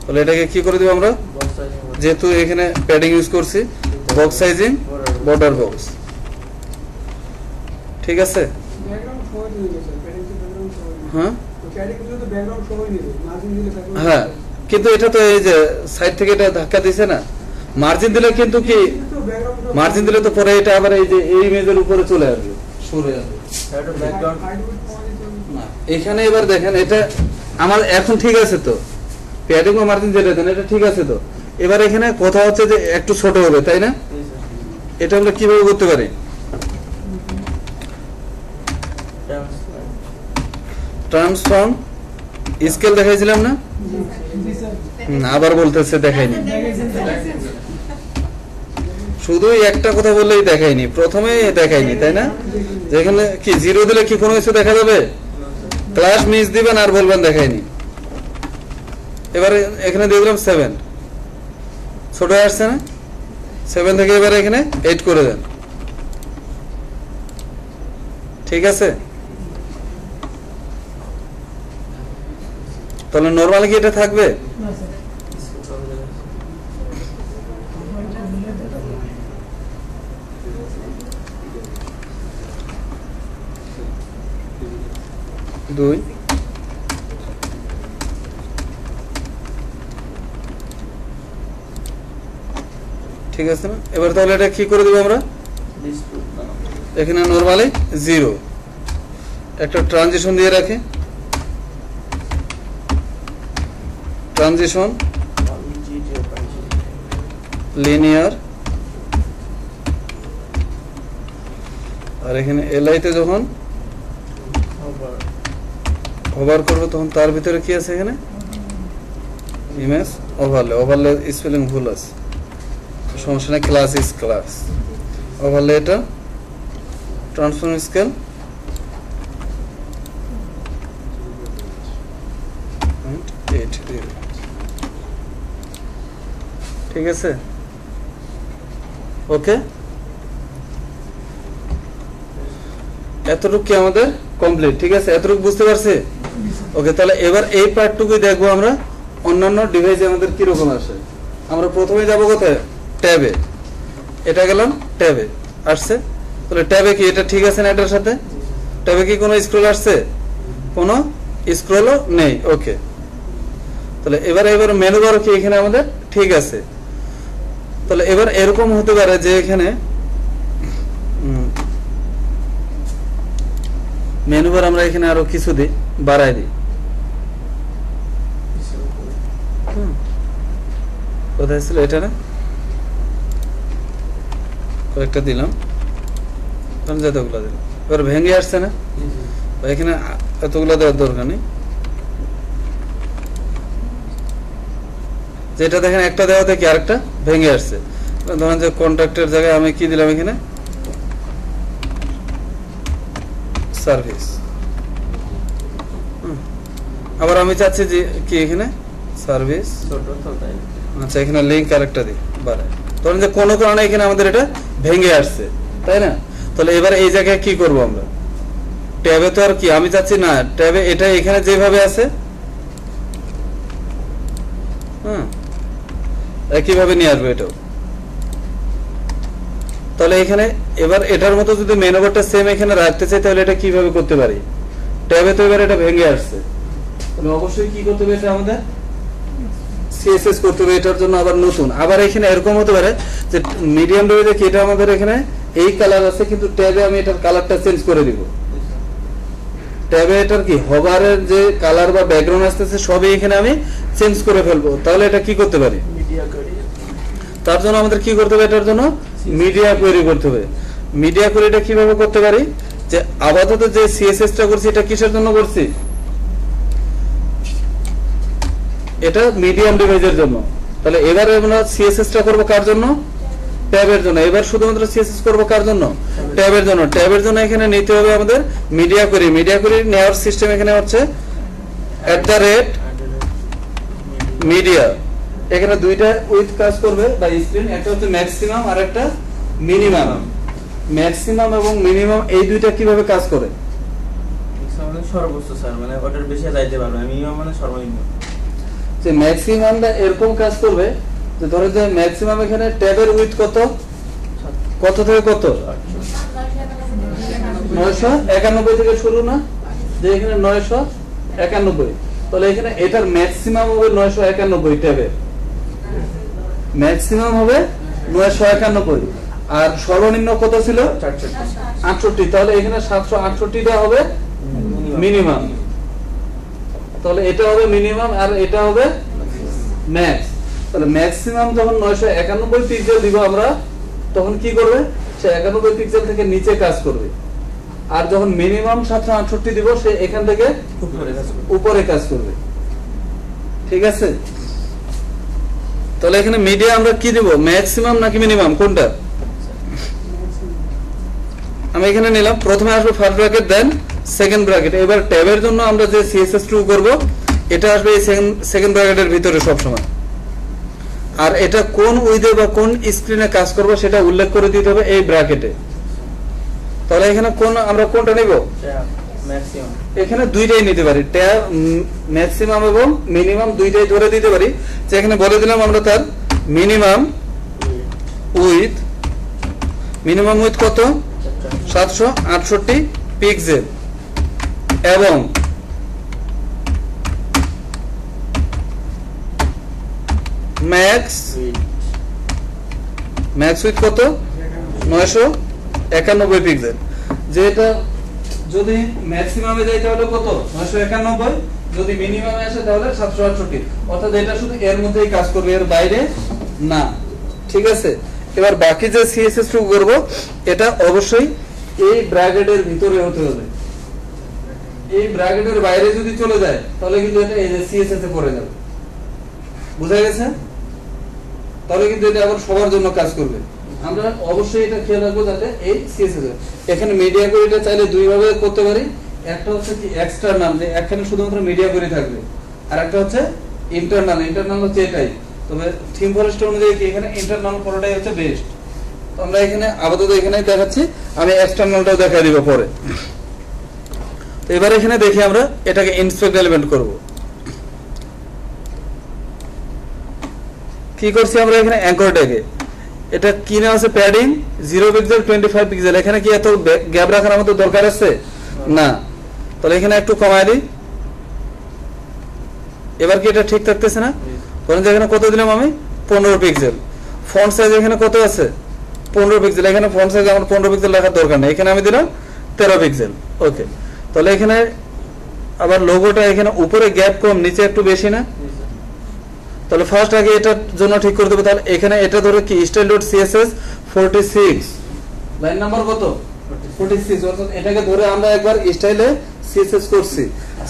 তাহলে এটাকে কি করে দেব আমরা যেহেতু এখানে প্যাডিং ইউজ করছি বক্স সাইজিং বর্ডার বক্স ঠিক আছে হ্যাঁ কিন্তু এটা তো এই যে সাইড থেকে এটা ধাক্কা দিছে না মার্জিন দিলে কিন্তু কি মার্জিন দিলে তো পরে এটা আবার এই যে এই ইমেজের উপরে চলে আসবে সরে আসবে এখানে এবার দেখেন এটা আমার এখন ঠিক আছে তো প্যাডিং ও মার্জিন যেটা দেন এটা ঠিক আছে তো এবার এখানে কথা হচ্ছে যে একটু ছোট হবে তাই না এটা আমরা কিভাবে করতে পারি ট্রান্সফর্ম স্কেল দেখাইছিলাম না আবার বলতেছে দেখাইনি শুধু একটা কথা বললেই দেখাইনি প্রথমে দেখাইনি তাই না যেখানে কি 0 দিলে কি কোনো কিছু দেখা যাবে ক্লাস মিস দিবেন আর বলবেন দেখাইনি এবারে এখানে দিয়ে দিলাম 7 ছোট আসছে না 7 থেকে এবারে এখানে 8 করে দেন ঠিক আছে তাহলে নরমালি কি এটা থাকবে দুই ঠিক আছে না এবার তাহলে এটা কি করে দেব আমরা এখানে নরমালি 0 একটা ট্রানজিশন দিয়ে রাখি ট্রানজিশন লিনিয়ার আর এখানে এলআই তে যখন ওভার করব তখন তার ভিতরে কি আছে এখানে ইমেজ ওভারলে স্পেলিং ভুল আছে সমস্যা নাই ক্লাস ইজ ক্লাস ওভারলে এটা ট্রান্সফর্ম স্কেল ঠিক আছে ওকে এতটুকু কি আমাদের কমপ্লিট ঠিক আছে এতটুকু বুঝতে পারছি ওকে তাহলে এবার এই পার্টটুকুই দেখবো আমরা অন্যান্য ডিভাইসে আমাদের কি রকম আসে আমরা প্রথমে যাব কোথায় ট্যাবে এটা গেলাম ট্যাবে আসছে তাহলে ট্যাবে কি এটা ঠিক আছে না এটার সাথে ট্যাবে কি কোনো স্ক্রল আসছে কোনো স্ক্রলও নেই ওকে তাহলে এবার মেনু বার কি এখানে আমাদের ঠিক আছে তাহলে এবার এরকম হতে পারে যে এখানে মেনু বার আমরা এখানে আরো কিছু দিই, বাড়াই দিই। কোথায় ছিল এটা না, কয়েকটা দিলাম, যতগুলো দিলাম। এবার ভেঙে আসছে না, এখানে এতগুলো দেওয়ার দরকার নেই। যেটা দেখেন একটা দেওয়া থেকে আরেকটা ভেঙে আসছে। ধরেন যে কন্ট্রাক্টের জায়গায় আমি কি দিলাম এখানে, সার্ভিস। আবার আমি চাচ্ছি যে কি এখানে সার্ভিস, আচ্ছা এখানে লিঙ্ক আরেকটা দিই বাড়ায়। ধরেন যে কোনো কারণে এখানে আমাদের এটা ভেঙে আসছে, তাই না? তাহলে এবার এই জায়গায় কি করব আমরা, ট্যাবে তো আর কি আমি চাচ্ছি না, ট্যাবে এটা এখানে যেভাবে আছে একইভাবে নিয়ে আসবো এটাও। তাহলে এখানে এবার এটার মতো যদি মেনু বারটা সেম এখানে রাখতে চাই তাহলে এটা কিভাবে করতে পারি, ট্যাবে তো এবার এটা ভেঙে আসছে, তাহলে অবশ্যই কি করতে হবে, এটা আমাদের সিএসএস করতে হবে। এটার জন্য আবার নতুন, আবার এখানে এরকম হতে পারে যে মিডিয়াম রয়েছে কি এটা আমাদের এখানে এই কালার আছে, কিন্তু ট্যাবে আমি এটার কালারটা চেঞ্জ করে দিব। ট্যাবে এটার কি হভারের যে কালার বা ব্যাকগ্রাউন্ড আসতেছে সবই এখানে আমি চেঞ্জ করে ফেলবো। তাহলে এটা কি করতে পারি, তার জন্য আমাদের কি করতে হবে, এটার জন্য মিডিয়া কোয়েরি করতে হবে। মিডিয়া কোয়েরিটা কিভাবে করতে পারি, যে আপাতত যে সিএসএসটা করছি এটা কিসের জন্য করছি, এটা মিডিয়াম ডিভাইসের জন্য। তাহলে এবারে আমরা সিএসএসটা করব কার জন্য, ট্যাবের জন্য। এবার শুধুমাত্র সিএসএস করব কার জন্য, ট্যাবের জন্য। ট্যাবের জন্য এখানে নিতে হবে আমাদের মিডিয়া কোয়েরি। মিডিয়া কোয়েরি নেওয়ার সিস্টেম এখানে হচ্ছে @media। এখানে দুইটা উইথ কাজ করবে বা স্ক্রিন, একটা হচ্ছে ম্যাক্সিমাম আর একটা মিনিমাম। ম্যাক্সিমাম এবং মিনিমাম এই দুইটা কিভাবে কাজ করে, সর্বোচ্চ স্যার, মানে ওটার বেশি যাইতে পারবে, মিনিমাম মানে সর্বনিম্ন। যে ম্যাক্সিমামটা এরকম কাজ করবে যে ধরে যে ম্যাক্সিমাম এখানে ট্যাবের উইথ কত, কত থেকে কত, 991 থেকে শুরু না, যে এখানে 991। তাহলে এখানে এটার ম্যাক্সিমাম হবে 991, ট্যাবের ম্যাক্সিমাম হবে 991, আর সর্বনিম্ন কত ছিল 68। তাহলে এখানে 768টা হবে মিনিমাম। তাহলে এটা হবে মিনিমাম আর এটা হবে ম্যাক্স। তাহলে ম্যাক্সিমাম যখন 991 পিক্সেল দিব আমরা, তখন কি করবে, সে 91 পিক্সেল থেকে নিচে কাজ করবে। আর যখন মিনিমাম 768 দিব, সে এখান থেকে উপরে কাজ করবে। ঠিক আছে? তাহলে এখানে মিডিয়া আমরা কি দিব, ম্যাক্সিমাম নাকি মিনিমাম, কোনটা? আমি এখানে নিলাম, প্রথমে আসবে first bracket, then second bracket. এবার ট্যাবের জন্য আমরা যে সিএসএস2 করব, এটা আসবে এই সেকেন্ড ব্র্যাকেটের ভিতরে সব সময়। আর এটা কোন উইথে বা কোন স্ক্রিনে কাজ করব সেটা উল্লেখ করে দিতে হবে এই ব্র্যাকেটে। তাহলে এখানে কোন আমরা কোনটা নিব, ম্যাক্সিমাম। এখানে দুইটাই নিতে পারি, ট্যাব ম্যাক্সিমাম এবং মিনিমাম দুইটাই ধরে দিতে পারি। যে এখানে বলে দিলাম আমরা তার মিনিমাম উইথ, মিনিমাম উইথ কত, 768 পিক্সেল, এবং ম্যাক্স উইথ কত, 991 পিক্সেল। যেটা যদি ম্যাক্সিমামে যায় তাহলে কত, 991, যদি মিনিমামে আসে তাহলে 768। অর্থাৎ এটা শুধু এর মধ্যেই কাজ করবে, এর বাইরে না। ঠিক আছে? এবার বাকি যে সিএসএস2 করব, এটা অবশ্যই এই ব্র্যাকেটের ভিতরে হতে হবে। এই ব্র্যাকেটের বাইরে যদি চলে যায় তাহলে কিন্তু এটা এই যে সিএসএস এ পড়ে যাবে। বুঝা গেছে? তাহলে কিন্তু এটা আবার সবার জন্য কাজ করবে। আমরা অবশ্যই এটা খেয়াল রাখবো যাতে এই সিএসএস এখানে মিডিয়া করে এটা চাইলে দুই ভাবে করতে পারি। একটা হচ্ছে কি এক্সটারনাল, যে এখানে শুধুমাত্র মিডিয়া করে থাকবে, আর একটা হচ্ছে ইন্টারনাল। ইন্টারনাল হচ্ছে এটাই, তবে থিম ফরেস্ট অনুযায়ী কি এখানে ইন্টারনাল করাটাই হচ্ছে বেস্ট। তো আমরা এখানে আপাতত এখানেই দেখাচ্ছি, আমি এক্সটারনালটাও দেখাই দিব পরে। তো এবার এখানে দেখি আমরা এটাকে ইন্সপেক্ট এলিমেন্ট করব। কি করছি আমরা এখানে অ্যাঙ্কর ট্যাগে, এটা কি না আছে, প্যাডিং 0 পিক্সেল 25 পিক্সেল। এখানে কি এত গ্যাপ রাখার আমাদের দরকার আছে না, তাহলে এখানে একটু কমাই দিই। এবার কি এটা ঠিক থাকতেছে না? ধরেন যে এখানে কত দিলাম আমি, 15 পিক্সেল। ফন্ট সাইজ এখানে কত আছে, 15 পিক্সেল। এখানে ফন্ট সাইজ আমার 15 পিক্সেল রাখার দরকার নেই, এখানে আমি দিলাম 13 পিক্সেল। ওকে, তাহলে এখানে আবার লোগোটা এখানে উপরে গ্যাপ কম, নিচে একটু বেশি না? তাহলে ফার্স্ট আগে এটার জন্য ঠিক করে দেবো। তাহলে এখানে এটা ধরে কি style.css 46 লাইন নাম্বার কত? 46। অর্থাৎ এটাকে ধরে আমরা একবার স্টাইলে সিএসএস করছি।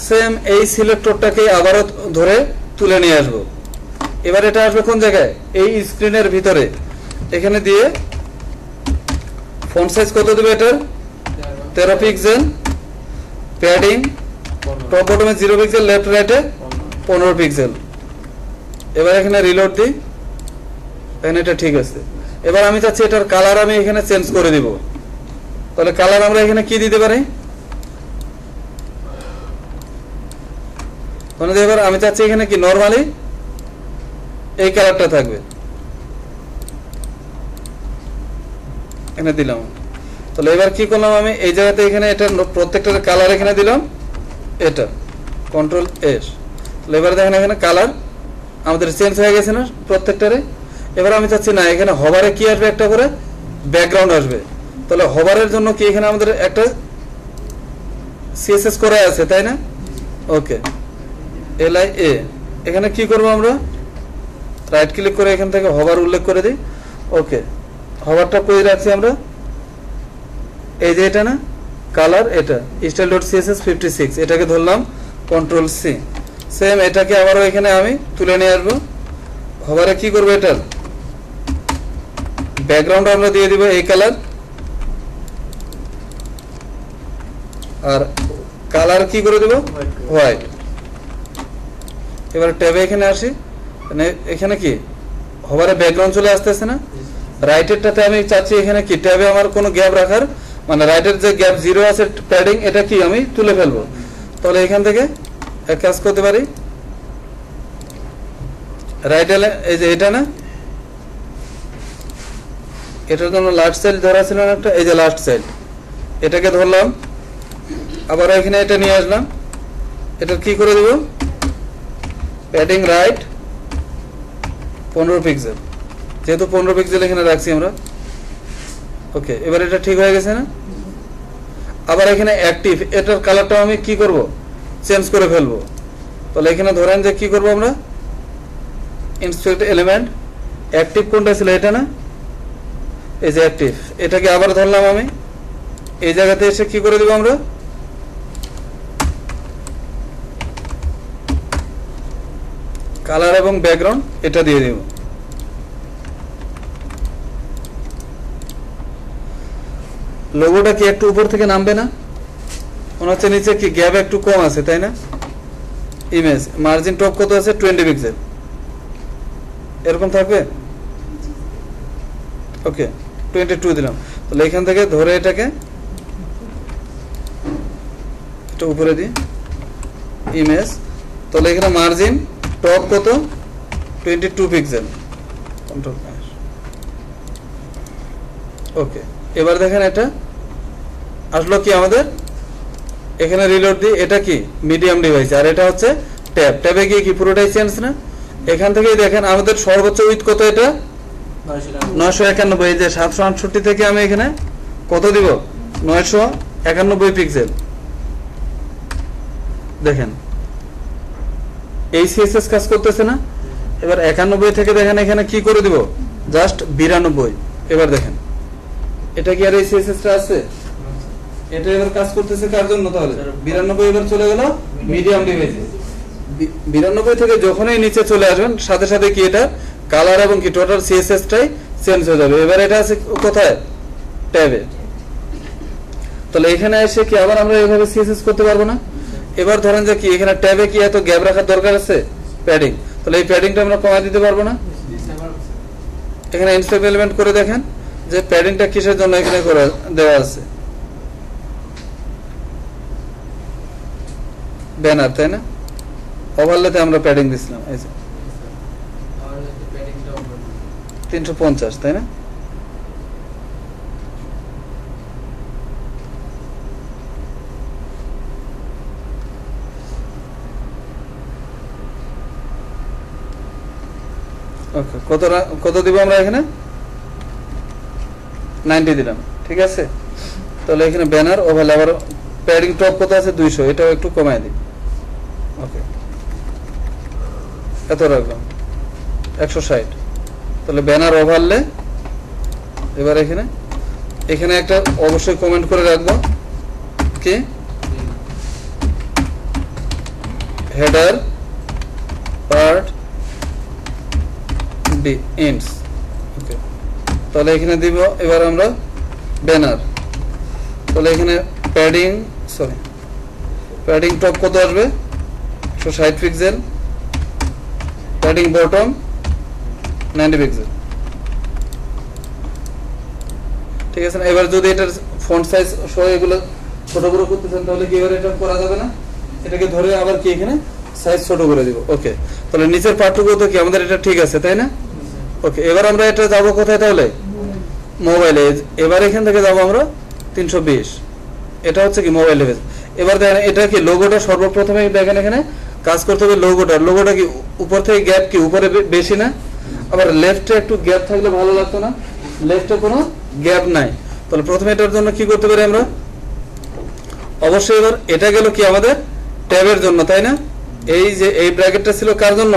সেম এই সিলেক্টরটাকে আবারও ধরে তুলে নিয়ে আসবো। এবার এটা আসবে কোন জায়গায়? এই স্ক্রিনের ভিতরে। এখানে দিয়ে ফন্ট সাইজ কত দেবে এটা? 13 পিক্সেল, প্যাডিং টপ বটমে 0 পিক্সেল, লেফট রাইটে 15 পিক্সেল। এবার এখানে রিলোড দিই, এখানে এটা ঠিক আছে। এবার আমি চাচ্ছি এটার কালার আমি এখানে চেঞ্জ করে দিব। তাহলে কালার আমরা এখানে কি দিতে পারি? মানে এবার আমি চাচ্ছি এখানে কি নরমালি এই কালারটা থাকবে, এখানে দিলাম। তাহলে এবার কি করলাম আমি এই জায়গাতে এখানে এটা প্রত্যেকটার কালার এখানে দিলাম, এটা কন্ট্রোল এস। তাহলে এবার দেখেন এখানে কালার আমাদের চেঞ্জ হয়ে গেছে না প্রত্যেকটারে। এবার আমি চাচ্ছি না এখানে হভারে কি আসবে, একটা করে ব্যাকগ্রাউন্ড আসবে। তাহলে হভারের জন্য কি এখানে আমাদের একটা সিএসএস করে আছে, তাই না? ওকে, LIA। এখানে কি করব আমরা? রাইট ক্লিক করে এখান থেকে হভার উল্লেখ করে দিই। ওকে, হভারটা করে রাখছি আমরা, এই যে এটা না কালার, এটা style.css 56, এটাকে ধরলাম কন্ট্রোল সি। সেম এটাকে আবারও এখানে আমি তুলে নিয়ে আসবো। হভারে কি করবো, এটার ব্যাকগ্রাউন্ড আমরা দিয়ে দিব এই কালার, আর কালার কি করে দেব? হোয়াইট। এবার ট্যাবে এখানে আসি, এখানে কি হভারে ব্যাকগ্রাউন্ড চলে আসতেছে না? রাইটেরটাতে আমি চাচ্ছি এখানে কি ট্যাবে আমার কোনো গ্যাপ রাখার, মানে রাইটের যে গ্যাপ 0 আছে প্যাডিং, এটা কি আমি তুলে ফেলবো। তাহলে এখান থেকে এক কাজ করতে পারি, রাইট এই যে এটা না, এটার জন্য লাস্ট সাইড ধরা ছিল না একটা, এই যে লাস্ট সাইড, এটাকে ধরলাম, আবার এখানে এটা নিয়ে আসলাম। এটা কি করে দেব? প্যাডিং রাইট 15 পিক্সেল, যেহেতু 15 পিক্সেল এখানে রাখছি আমরা। ওকে, এবার এটা ঠিক হয়ে গেছে না? আবার এখানে অ্যাক্টিভ, এটার কালারটা আমি কি করব? চেঞ্জ করে ফেলবো। তাহলে এখানে ধরেন যে কি করব আমরা, ইনস্পেক্ট এলিমেন্ট, অ্যাক্টিভ কোনটা ছিল, এটা না? এই যে অ্যাক্টিভ, এটাকে আবার ধরলাম আমি, এই জায়গাতে এসে কি করে দেব আমরা? কালার এবং ব্যাকগ্রাউন্ড এটা দিয়ে দেব। লোগোটা কি একটু উপর থেকে নামবে না? মনে হচ্ছে নিচে কি গ্যাপ একটু কম আছে, তাই না? ইমেজ মার্জিন টপ কত আছে? 20 পিক্সেল, এরকম থাকবে। ওকে, 22 দিলাম। তাহলে এখান থেকে ধরে এটাকে এটা উপরে দিই, ইমেজ। তাহলে এখানে মার্জিন টপ কত? 22 পিক্সেল, কন্ট্রোল এস। ওকে, এবার দেখেন এটা আসলো কি আমাদের, এখানে রিলোড দিই, এটা কি মিডিয়াম ডিভাইস, আর এটা হচ্ছে ট্যাব। ট্যাবে গিয়ে কি পুরোটাই চেঞ্জ না? এখান থেকেই দেখেন আমাদের সর্বোচ্চ উইথ কত, এটা 991। এই যে 768 থেকে আমি এখানে কত দিব? 991 পিক্সেল। দেখেন এই সিএসএস কাজ করতেছে না? এবার 91 থেকে দেখেন এখানে কি করে দিব? জাস্ট 92। এবার দেখেন এটা কি আর এই সিএসএসটা আছে? এটা এবার কাজ করতেছে কার জন্য? তাহলে 92 এবার চলে গেল মিডিয়াম ডিভাইসে। 92 থেকে যখনই নিচে চলে আসবেন সাথে সাথে কি এটা কালার এবং কি টোটাল সিএসএসটাই চেঞ্জ হয়ে যাবে। এবার এটা আছে কোথায়? ট্যাবে। তাহলে এখানে এসে কি আবার আমরা এইভাবে সিএসএস করতে পারবো না? এবার ধরেন যে কি এখানে ট্যাবে কি এত গ্যাপ রাখার দরকার আছে? প্যাডিং। তাহলে এই প্যাডিংটা আমরা কমায় দিতে পারবো না? এখানে ইনস্পেক্ট এলিমেন্ট করে দেখেন যে প্যাডিংটা কিসের জন্য এখানে করে দেওয়া আছে। ব্যানার, তাই না? ওভারলেতে আমরা প্যাডিং দিছিলাম, এই যে 350, তাই না? ওকে, কত দিব আমরা এখানে? 90 দিলাম, ঠিক আছে। তাহলে এখানে ব্যানার ওভারলে আবার প্যাডিং টপ কত আছে 200, এটাও একটু কমায় দিই। ওকে, এত রাখলাম 160। তাহলে ব্যানার ওভারলে, এবার এখানে একটা অবশ্যই কমেন্ট করে রাখবো কি হেডার পার্ট বি এন্ডস। ওকে, তাহলে এখানে দিব এবার আমরা ব্যানার। তাহলে এখানে প্যাডিং টপ কত আসবে 160 পিক্সেল, প্যাডিং বটম 90 পিক্সেল। ঠিক আছে না? এবার যদি এটার ফন্ট সাইজ সহ এগুলো ছোট বড় করতে চান তাহলে কি এবার এটা করা যাবে না? এটাকে ধরে আবার কি এখানে সাইজ ছোট করে দিব। ওকে, তাহলে নিচের পার্টটুকু তো কি আমাদের এটা ঠিক আছে, তাই না? ওকে, এবার আমরা এটা যাব কোথায় তাহলে? মোবাইলে। এবার এখান থেকে যাব আমরা 320, এটা হচ্ছে কি মোবাইল লেভেল। এবার দেখেন এটা কি লোগোটা সর্বপ্রথমে দেখেন এখানে কাজ করতে হবে লোগোটা কি উপর থেকে গ্যাপ কি উপরে বেশি না? আবার লেফটে একটু গ্যাপ থাকলে ভালো লাগতো না, লেফটে কোনো গ্যাপ নাই। তাহলে প্রথমে এটার জন্য কি করতে পারি আমরা? অবশ্যই এবার এটা গেল কি আমাদের ট্যাবের জন্য, তাই না? এই যে এই ব্র্যাকেটটা ছিল কার জন্য?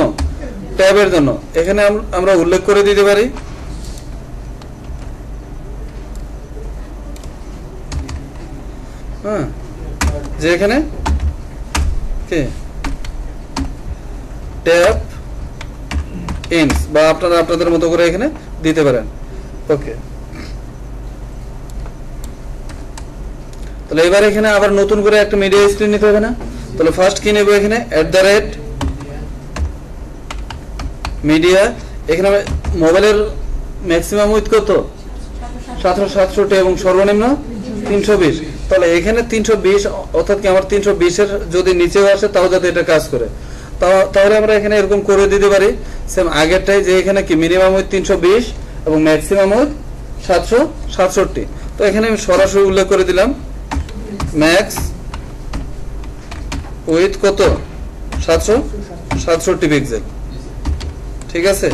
ট্যাবের জন্য। এখানে আমরা উল্লেখ করে দিতে পারি হ্যাঁ যে এখানে কি ট্যাব এন্ডস, বা আপনারা আপনাদের মতো করে এখানে দিতে পারেন। ওকে, তাহলে এবার এখানে আবার নতুন করে একটা মিডিয়া স্ক্রিন নিতে হবে না? তাহলে ফার্স্ট কি নেব এখানে @media। এখানে মোবাইলের ম্যাক্সিমাম উইথ কত? 767 এবং সর্বনিম্ন 320। তাহলে এখানে 320, অর্থাৎ কি আমার 320-এর যদি নিচেও আসে তাও যাতে এটা কাজ করে, তাহলে আমরা এখানে এরকম করে দিতে পারি সেম আগেরটাই, যে এখানে কি মিনিমাম উইথ 320 এবং ম্যাক্সিমাম উইথ 767। তো এখানে আমি সরাসরি উল্লেখ করে দিলাম ম্যাক্স উইথ কত? 767 পিক্সেল। ঠিক আছে,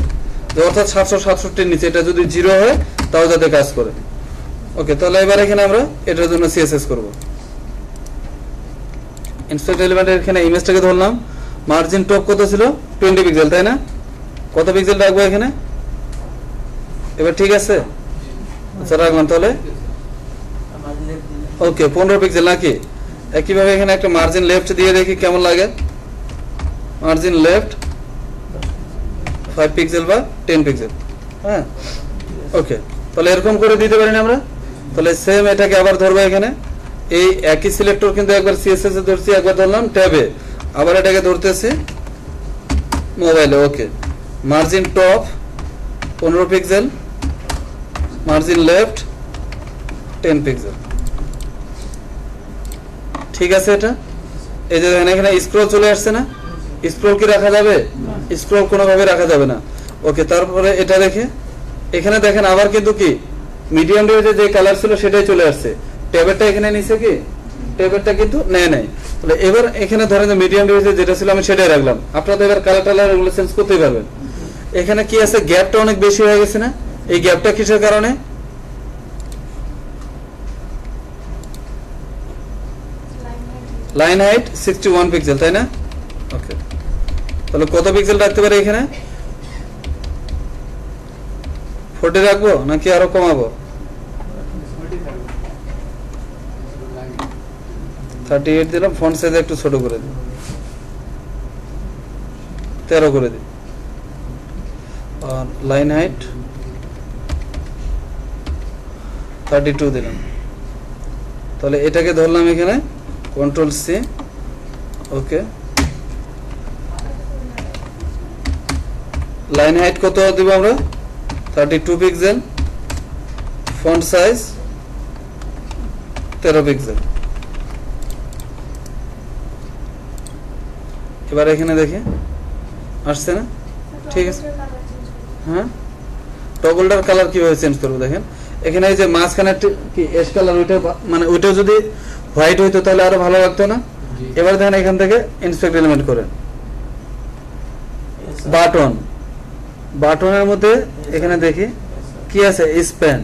অর্থাৎ 767-এর নিচে এটা যদি 0 হয় তাও যাতে কাজ করে। ওকে, তাহলে এবার এখানে আমরা এটার জন্য সিএসএস করব। ইনস্পেক্ট এলিমেন্টের এখানে ইমেজটাকে ধরলাম, মার্জিন টপ কত ছিল? 20 পিক্সেল, তাই না? কত পিক্সেল রাখবো এখানে? এবার ঠিক আছে, আচ্ছা রাখলাম। তাহলে ওকে 15 পিক্সেল নাকি? একইভাবে এখানে একটা মার্জিন লেফট দিয়ে দেখি কেমন লাগে। মার্জিন লেফট 5 পিক্সেল বা 10 পিক্সেল। হ্যাঁ, ওকে, তাহলে এরকম করে দিতে পারি না আমরা? তাহলে সেম এটাকে আবার ধরবো এখানে, এই একই সিলেক্টর কিন্তু একবার সিএসএস এ ধরছি, একবার ধরলাম ট্যাবে, আবার এটাকে ধরতেছি মোবাইলে। Okay, margin top 15 pixel, margin left 10 pixel. ঠিক আছে, এটা এই যে এখানে স্ক্রল চলে আসছে না? স্ক্রল কি রাখা যাবে? স্ক্রল কোনোভাবে রাখা যাবে না। ওকে, তারপরে এটা দেখে এখানে দেখেন আবার কিন্তু কি মিডিয়াম রেঞ্জে যে কালার ছিল সেটাই চলে আসছে। ট্যাবেরটা এখানে নিচে কি ট্যাবেরটা কিন্তু নেয় নাই। তাহলে এবার এখানে ধরেন যে মিডিয়াম রেঞ্জে যেটা ছিল আমি সেটাই রাখলাম। আপনারা এবার কালার টালার এগুলো চেঞ্জ করতেই পারবেন। এখানে কি আছে? গ্যাপটা অনেক বেশি হয়ে গেছে না? এই গ্যাপটা কিসের কারণে? লাইন হাইট 61 পিক্সেল, তাই না? ওকে, তাহলে কত পিক্সেল রাখতে পারি এখানে? 40 রাখবো নাকি আরো কমাবো? 38 দিলাম। ফন্ট সাইজ একটু ছোট করে দিই, 13 করে দিই। আর লাইন হাইট 32 দিলাম। তাহলে এটাকে ধরলাম এখানে কন্ট্রোল সি। ওকে, লাইন হাইট কত দিব আমরা? 32 পিক্সেল, ফন্ট সাইজ 13 পিক্সেল। এবার এখানে দেখি আসছে না? ঠিক আছে, হ্যাঁ। টগলটার কালার কিভাবে চেঞ্জ করবো দেখেন, এখানে এই যে মাঝখানে কি এশ কালার, ওইটা মানে ওইটা যদি হোয়াইট হইতো তাহলে আরো ভালো লাগতো না? এবার দেখেন এখান থেকে ইন্সপেক্ট এলিমেন্ট করেন, বাটনের মধ্যে এখানে দেখি কি আছে? স্প্যান।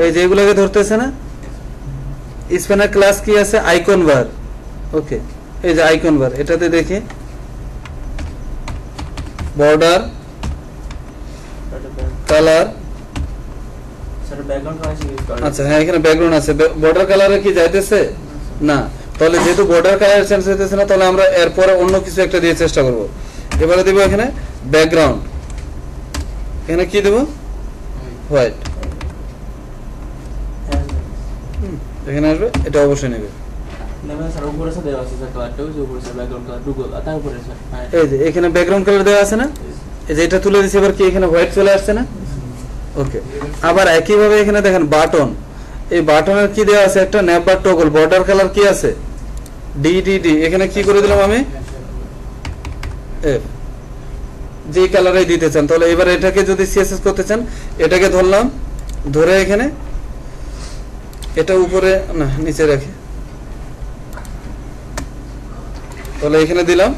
এই যে এগুলোকে ধরতেছে না? স্প্যানের ক্লাস কি আছে আইকন বার ওকে এই যে আইকন বার এটাতে দেখি border colour sir background colour use করা আচ্ছা হ্যাঁ এখানে ব্যাকগ্রাউন্ড আছে বর্ডার কালারে কি যাইতেছে না তাহলে যেহেতু বর্ডার কালার চেঞ্জ হইতেছে না তাহলে আমরা এরপরে অন্য কিছু একটা দিয়ে চেষ্টা করব এবারে দেব এখানে ব্যাকগ্রাউন্ড এখানে কি দেব হোয়াইট এখানে আসবে এটা অবশ্যই নেবে নেবেন স্যার উপরে স্যার দেওয়া আছে স্যার কালারটা ওই যে উপরে স্যার ব্যাকগ্রাউন্ড কালার ডুগল আর তার উপরে স্যার এই যে এখানে ব্যাকগ্রাউন্ড কালার দেওয়া আছে না এই যে এটা তুলে দিছি এবার কি এখানে হোয়াইট চলে আসছে না ওকে আবার একই ভাবে এখানে দেখেন বাটন এই বাটনের কি দেওয়া আছে একটা নেভার টগল বর্ডার কালার কি আছে ডিডিডি এখানে কি করে দিলাম আমি এফ যে কালারে দিতে চান তাহলে এবার এটাকে যদি সিএসএস করতে চান এটাকে ধরলাম ধরে এখানে এটা উপরে না নিচে রাখি তাহলে এখানে দিলাম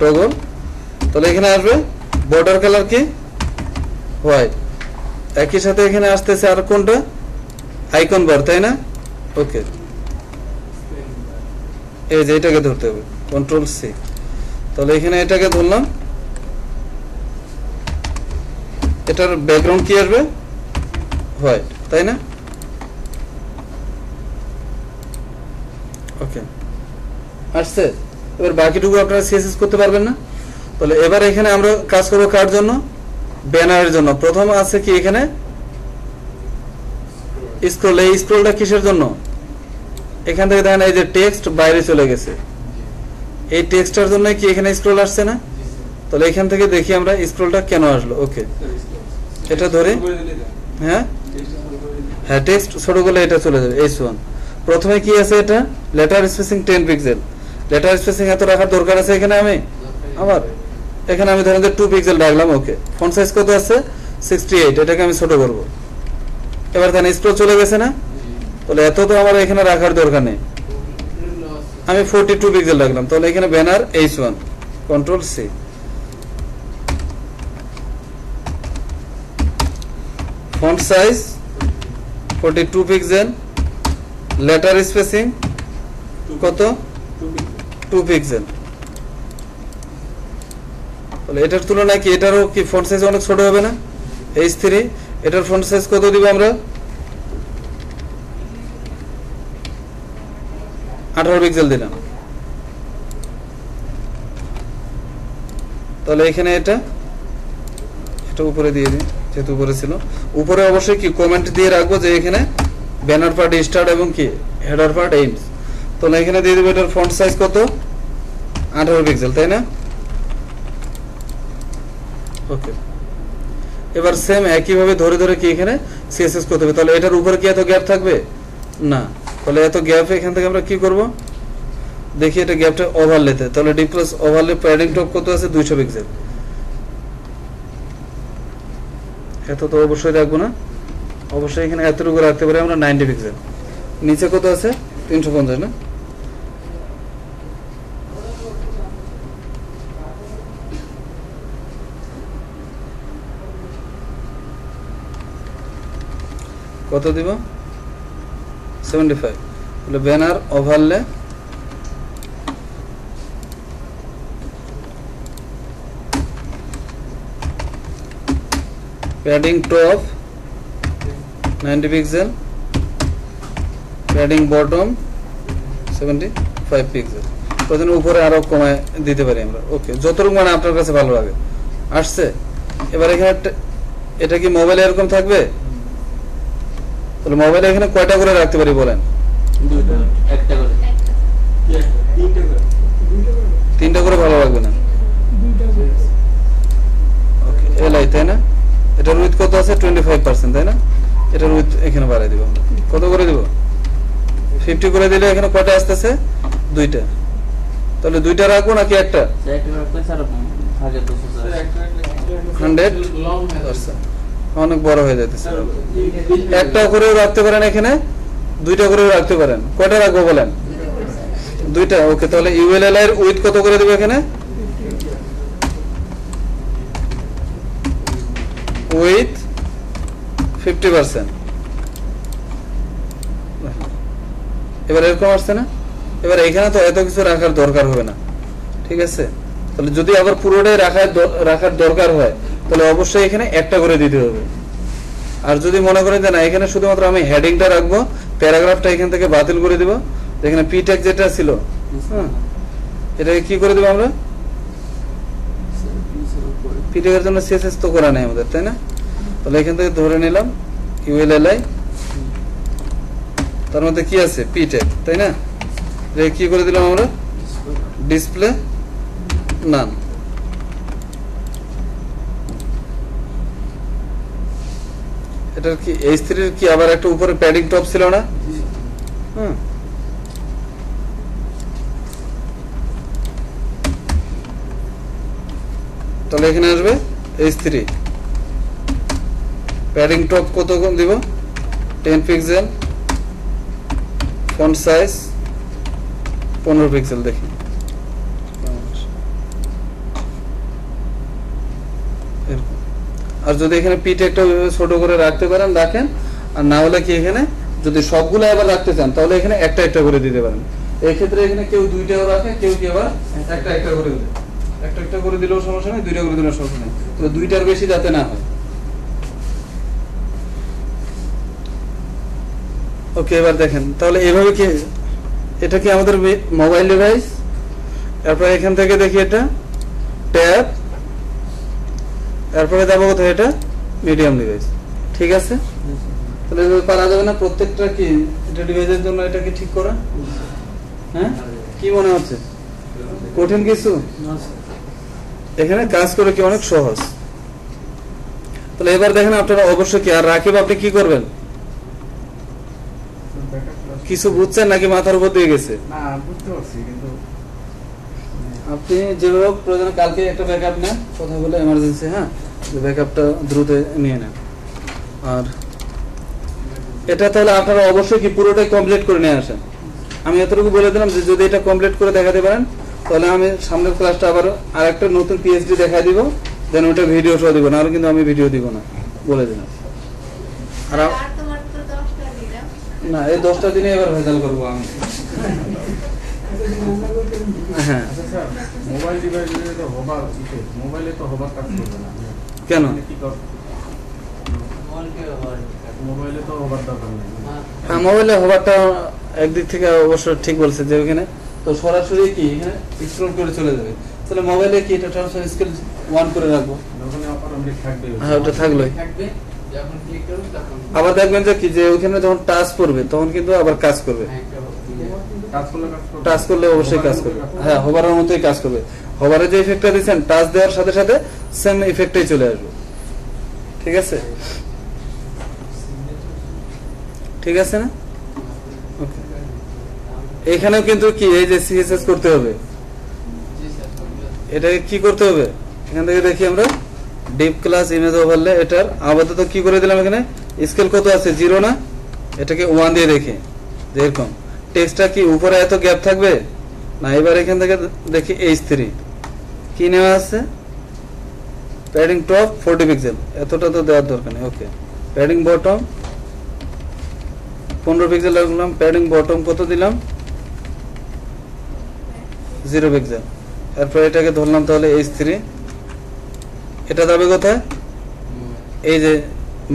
টগল তাহলে এখানে আসবে বর্ডার কালার কি হোয়াইট একই সাথে এখানে আসতেছে আর কোনটা আইকন বার তাই না ওকে এই যে এটাকে ধরতে হবে কন্ট্রোল সি তাহলে এখানে এটাকে ধরলাম এটার ব্যাকগ্রাউন্ড কি আসবে হোয়াইট তাই না ওকে আসছে এবার বাকিটুকু আপনারা সিএসএস করতে পারবেন না তাহলে এবার এখানে আমরা কাজ করব কার জন্য ব্যানারের জন্য প্রথম আছে কি এখানে স্ক্রল এই স্ক্রলটা কিসের জন্য এখান থেকে দেখেন এই যে টেক্সট বাইরে চলে গেছে এই টেক্সটের জন্য কি এখানে স্ক্রল আসছে না তাহলে এখান থেকে দেখি আমরা স্ক্রলটা কেন আসলো ওকে এটা ধরে হ্যাঁ হ্যাঁ টেক্সট ছোট করলে এটা চলে যাবে H1 প্রথমে কি আছে এটা letter spacing 10 pixel letter spacing এত রাখার দরকার আছে এখানে আমি আবার এখানে আমি ধরেন যে 2 পিক্সেল রাখলাম ওকে ফন্ট সাইজ কত আছে 68 এটাকে আমি ছোট করব এবার তাহলে স্ক্রল চলে গেছে না তাহলে এত তো আমার এখানে রাখার দরকার নেই আমি 42 পিক্সেল রাখলাম তাহলে এখানে banner H1 control C font size 42 pixel letter spacing কত 2 পিক্সেল তাহলে এটার তুলনায় কি এটারও কি ফন্ট সাইজ অনেক ছোট হবে না H3 এটার ফন্ট সাইজ কত দিব আমরা 18 পিক্সেল দিলাম তাহলে এখানে এটা উপরে দিয়ে দিই যেহেতু উপরে ছিল উপরে অবশ্যই কি কমেন্ট দিয়ে রাখবো যে এখানে ব্যানার পার্ট স্টার্ট এবং কি হেডার পার্ট এন্ডস তাহলে এখানে দিয়ে দেব এটার ফন্ট সাইজ কত 18 পিক্সেল তাই না ওকে এবার সেম একই ভাবে ধরে ধরে কি এখানে সিএসএস করতে হবে তাহলে এটার উপরে কি এত গ্যাপ থাকবে না তাহলে এত গ্যাপ এখান থেকে আমরা কি করব দেখি এটা গ্যাপটা ওভারলেতে তাহলে D plus overlay padding top কত আছে 200 পিক্সেল এত তো অবশ্যই রাখবো না অবশ্যই এখানে এতটুকু রাখতে পারি আমরা 90 পিক্সেল নিচে কত আছে 350 না কত দিব 75 তাহলে banner overlay padding top 90 pixel padding bottom 75 pixel প্রয়োজন উপরে আরো কমায় দিতে পারি আমরা ওকে যতটুকু মানে আপনার কাছে ভালো লাগে আসছে এবার এখানে এটা কি মোবাইলে এরকম থাকবে তাহলে মোবাইলে এখানে কয়টা করে রাখতে পারি বলেন দুইটা একটা করে তিনটা করে ভালো লাগবে না ওকে এলাই তাই না এটার উইথ কত আছে 25% তাই না এটার উইথ এখানে বাড়াই দিব আমরা কত করে দিব 50 করে দিলে এখানে কয়টা আসতেছে দুইটা তাহলে দুইটা রাখবো নাকি একটা একটা রাখলে স্যার ভাগে তো স্যার 100% অনেক বড় হয়ে যাচ্ছে একটা করেও রাখতে পারেন এখানে দুইটা করেও রাখতে পারেন কয়টা রাখবো বলেন দুইটা ওকে তাহলে ইউএলএল এর উইথ কত করে দেব এখানে উইথ 50% এবার এরকম আসছে না? এবার এখানে তো এত কিছু রাখার দরকার হবে না, ঠিক আছে? তাহলে যদি আবার পুরোটাই রাখার দরকার হয় তাহলে অবশ্যই এখানে একটা করে দিতে হবে। আর যদি মনে করেন যে না এখানে শুধুমাত্র আমি হেডিংটা রাখবো, প্যারাগ্রাফটা এখান থেকে বাতিল করে দিব, এখানে পি ট্যাগ যেটা ছিল হ্যাঁ এটাকে কি করে দেবো আমরা? পি ট্যাগের জন্য সিএসএস তো করা নেই আমাদের, তাই না? তাহলে এখান থেকে ধরে নিলাম ইউএলএলআই, তার মধ্যে কি আছে? পি ট্যাগ, তাই না? এটা কি করে দিলাম আমরা? ডিসপ্লে নান। এটার কি H3 এর কি আবার একটা উপরে প্যাডিং টপ ছিল না? হুম, তাহলে এখানে আসবে H3 প্যাডিং টপ কত দিব? 10 পিক্সেল, ফন্ট সাইজ 15 পিক্সেল। দেখি আর যদি এখানে পিঠ একটা ছোট করে রাখতে পারেন রাখেন, আর না হলে কি এখানে যদি সবগুলো আবার রাখতে চান তাহলে এখানে একটা একটা করে দিতে পারেন। এই ক্ষেত্রে এখানে কেউ দুইটাও রাখে, কেউ কি আবার একটা একটা করে দিলে, একটা একটা করে দিলেও সমস্যা নেই, দুইটা করে দিলেও সমস্যা নেই, তো দুইটার বেশি যাতে না হয়। ওকে, এবার দেখেন তাহলে এভাবে কি এটা কি আমাদের মোবাইল ডিভাইস, এরপর এখান থেকে দেখি এটা ট্যাব, এরপরে যাবো কোথায়? এটা মিডিয়াম ডিভাইস, ঠিক আছে? তাহলে পারা যাবে না প্রত্যেকটা কি এটা ডিভাইসের জন্য এটা কি ঠিক করা? হ্যাঁ, কি মনে হচ্ছে কঠিন কিছু? এখানে কাজ করে কি অনেক সহজ। তাহলে এবার দেখেন আপনারা অবশ্যই কি আর রাকিব আপনি কি করবেন? কিছু বুঝছেন নাকি মাথার উপর দিয়ে গেছে? না বুঝতে পারছি, কিন্তু আপনি যেভাবে প্রয়োজন কালকে একটা ব্যাকআপ নেন, কথা বলে এমার্জেন্সি, হ্যাঁ ব্যাকআপটা দ্রুত নিয়ে নেন। আর এটা তাহলে আপনারা অবশ্যই কি পুরোটাই কমপ্লিট করে নিয়ে আসেন। আমি এতটুকু বলে দিলাম যে যদি এটা কমপ্লিট করে দেখাতে পারেন তাহলে আমি সামনের ক্লাসটা আবার আরেকটা নতুন পিএইচডি দেখাই দিব, দেন ওটা ভিডিও সহ দিব না, আর কিন্তু আমি ভিডিও দিব না বলে দিলাম। আর তোমার তো 10টা দিলাম না, এই 10টা দিনে এবার ভেজাল করবো আমি। হ্যাঁ, আচ্ছা স্যার, মোবাইল ডিভাইসে তো হবার মোবাইলে তো হবার কাজ করবে না, কেন? কি কর মোবাইলে তো হবার দরকার নেই। হ্যাঁ, মোবাইলে হবারটা একদিক থেকে অবশ্য ঠিক বলছে যে ওখানে তো সরাসরি কি এখানে স্ক্রল করে চলে যাবে। তাহলে মোবাইলে কি এটা ট্রান্সফার স্কেল 1 করে রাখবো, ওখানে অটোমেটিক থাকবে। হ্যাঁ ওটা থাকলোই। থাকবে, যখন ক্লিক করব তখন আবার দেখবেন যে কি যে ওখানে যখন টাচ করবে তখন কিন্তু আবার কাজ করবে, টাচ করলে অবশ্যই কাজ করবে। হ্যাঁ, হোভারের মতোই কাজ করবে। হোভারে যে ইফেক্টটা দিচ্ছেন টাচ দেওয়ার সাথে সাথে সেম ইফেক্টই চলে আসবে, ঠিক আছে? ঠিক আছে না? ওকে, এখানেও কিন্তু কি এই যে সিএসএস করতে হবে, এটাকে কি করতে হবে? এখান থেকে দেখি আমরা ডিপ ক্লাস ইমেজ ওভারলে, এটার আপাতত কি করে দিলাম এখানে স্কেল কত আছে? 0 না, এটাকে 1 দিয়ে রেখে যেরকম টেক্সটটা কি উপরে এত গ্যাপ থাকবে না। এবার এখান থেকে দেখি H3 কি নেওয়া আছে? প্যাডিং টপ 40 পিক্সেল, এতটা তো দেওয়ার দরকার নেই। ওকে, প্যাডিং বটম 15 পিক্সেল রাখলাম, প্যাডিং বটম কত দিলাম? 0 পিক্সেল। এরপর এটাকে ধরলাম তাহলে H3, এটা যাবে কোথায়? এই যে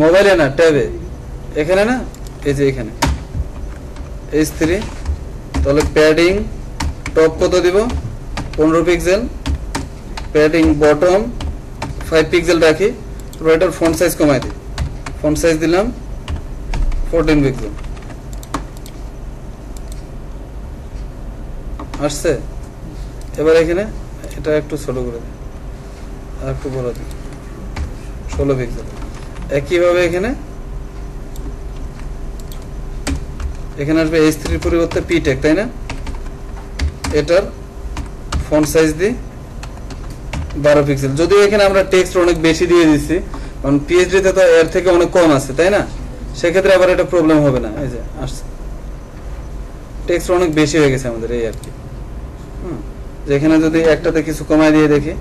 মোবাইলে না, ট্যাবে, এখানে না, এই যে এখানে H3। তাহলে প্যাডিং টপ কত দিব? 15 পিক্সেল, প্যাডিং বটম 5 পিক্সেল রাখি। তারপর এটার ফন্ট সাইজ কমাই দিই, ফন্ট সাইজ দিলাম 14 পিক্সেল। আসছে? এবার এখানে এটা একটু ছোট করে দিই, আর একটু বড় দিই 16 পিক্সেল। একইভাবে এখানে এখানে আসবে H3 পরিবর্তে পি ট্যাগ, তাই না? এটার ফন্ট সাইজ দিই 12 পিক্সেল। যদিও এখানে আমরা টেক্সট অনেক বেশি দিয়ে দিচ্ছি, কারণ পিএইচডি তে তো এর থেকে অনেক কম আছে, তাই না? সেক্ষেত্রে আবার এটা প্রবলেম হবে না। এই যে আসছে, টেক্সট অনেক বেশি হয়ে গেছে আমাদের, এই আর কি। যেখানে যদি একটাতে কিছু কমাই দিয়ে দেখি,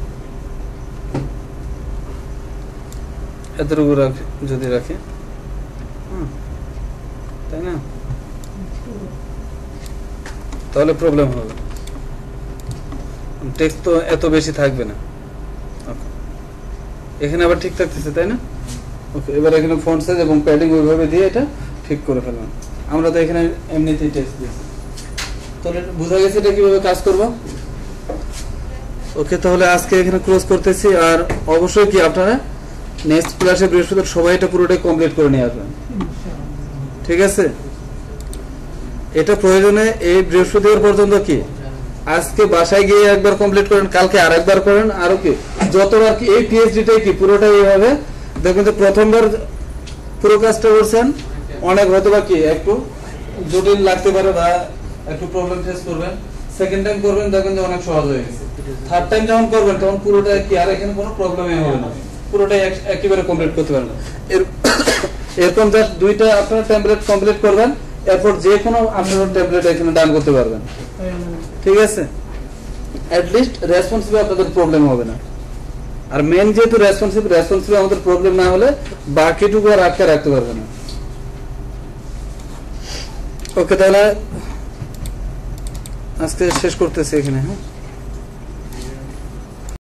এতটুকু যদি রাখি, তাই না? তাহলে প্রবলেম হবে, টেক্সট তো এত বেশি থাকবে না। Okay. এখানে আবার ঠিক থাকতেছে তাই না? ওকে, এবার এখানে ফন্ট সাইজ এবং প্যাডিং ওইভাবে দিয়ে এটা ঠিক করে ফেললাম। আমরা তো এখানে এমনিতেই টেক্সট দিয়েছি, তাহলে বোঝা গেছে এটা কিভাবে কাজ করব। ওকে, তাহলে আজকে এখানে ক্লোজ করতেছি। আর অবশ্যই কি আপনারা নেক্সট ক্লাসে বৃহস্পতিবার সবাই এটা পুরোটাই কমপ্লিট করে নিয়ে আসবেন, ঠিক আছে? এটা প্রয়োজনে এই বৃহস্পতিবার পর্যন্ত কি আজকে বাসায় গিয়ে একবার কমপ্লিট করেন, কালকে আরেকবার করেন, আরো কি যতবার কি এই পিএইচডিটাই কি পুরোটাই এইভাবে দেখবেন যে প্রথমবার পুরো কাজটা করছেন, অনেক হয়তো বা কি একটু জটিল লাগতে পারে বা একটু প্রবলেম ফেস করবেন, সেকেন্ড টাইম করবেন দেখবেন যে অনেক সহজ হয়ে গেছে, থার্ড টাইম যখন করবেন তখন পুরোটা কি আর এখানে কোনো প্রবলেমই হবে না, পুরোটাই একেবারে কমপ্লিট করতে পারবেন। এরকম জাস্ট দুইটা আপনারা টেমপ্লেট কমপ্লিট করবেন, এরপর যে কোনো আপনারা টেমপ্লেট এখানে ডান করতে পারবেন, ঠিক আছে? এট লিস্ট রেসপন্সিভ আপনাদের প্রবলেম হবে না। আর মেন যেহেতু রেসপন্সিভ আমাদের প্রবলেম না হলে বাকিটুকু আর আটকে রাখতে পারবে না। ওকে, তাহলে আজকে শেষ করতেছি এখানে, হ্যাঁ।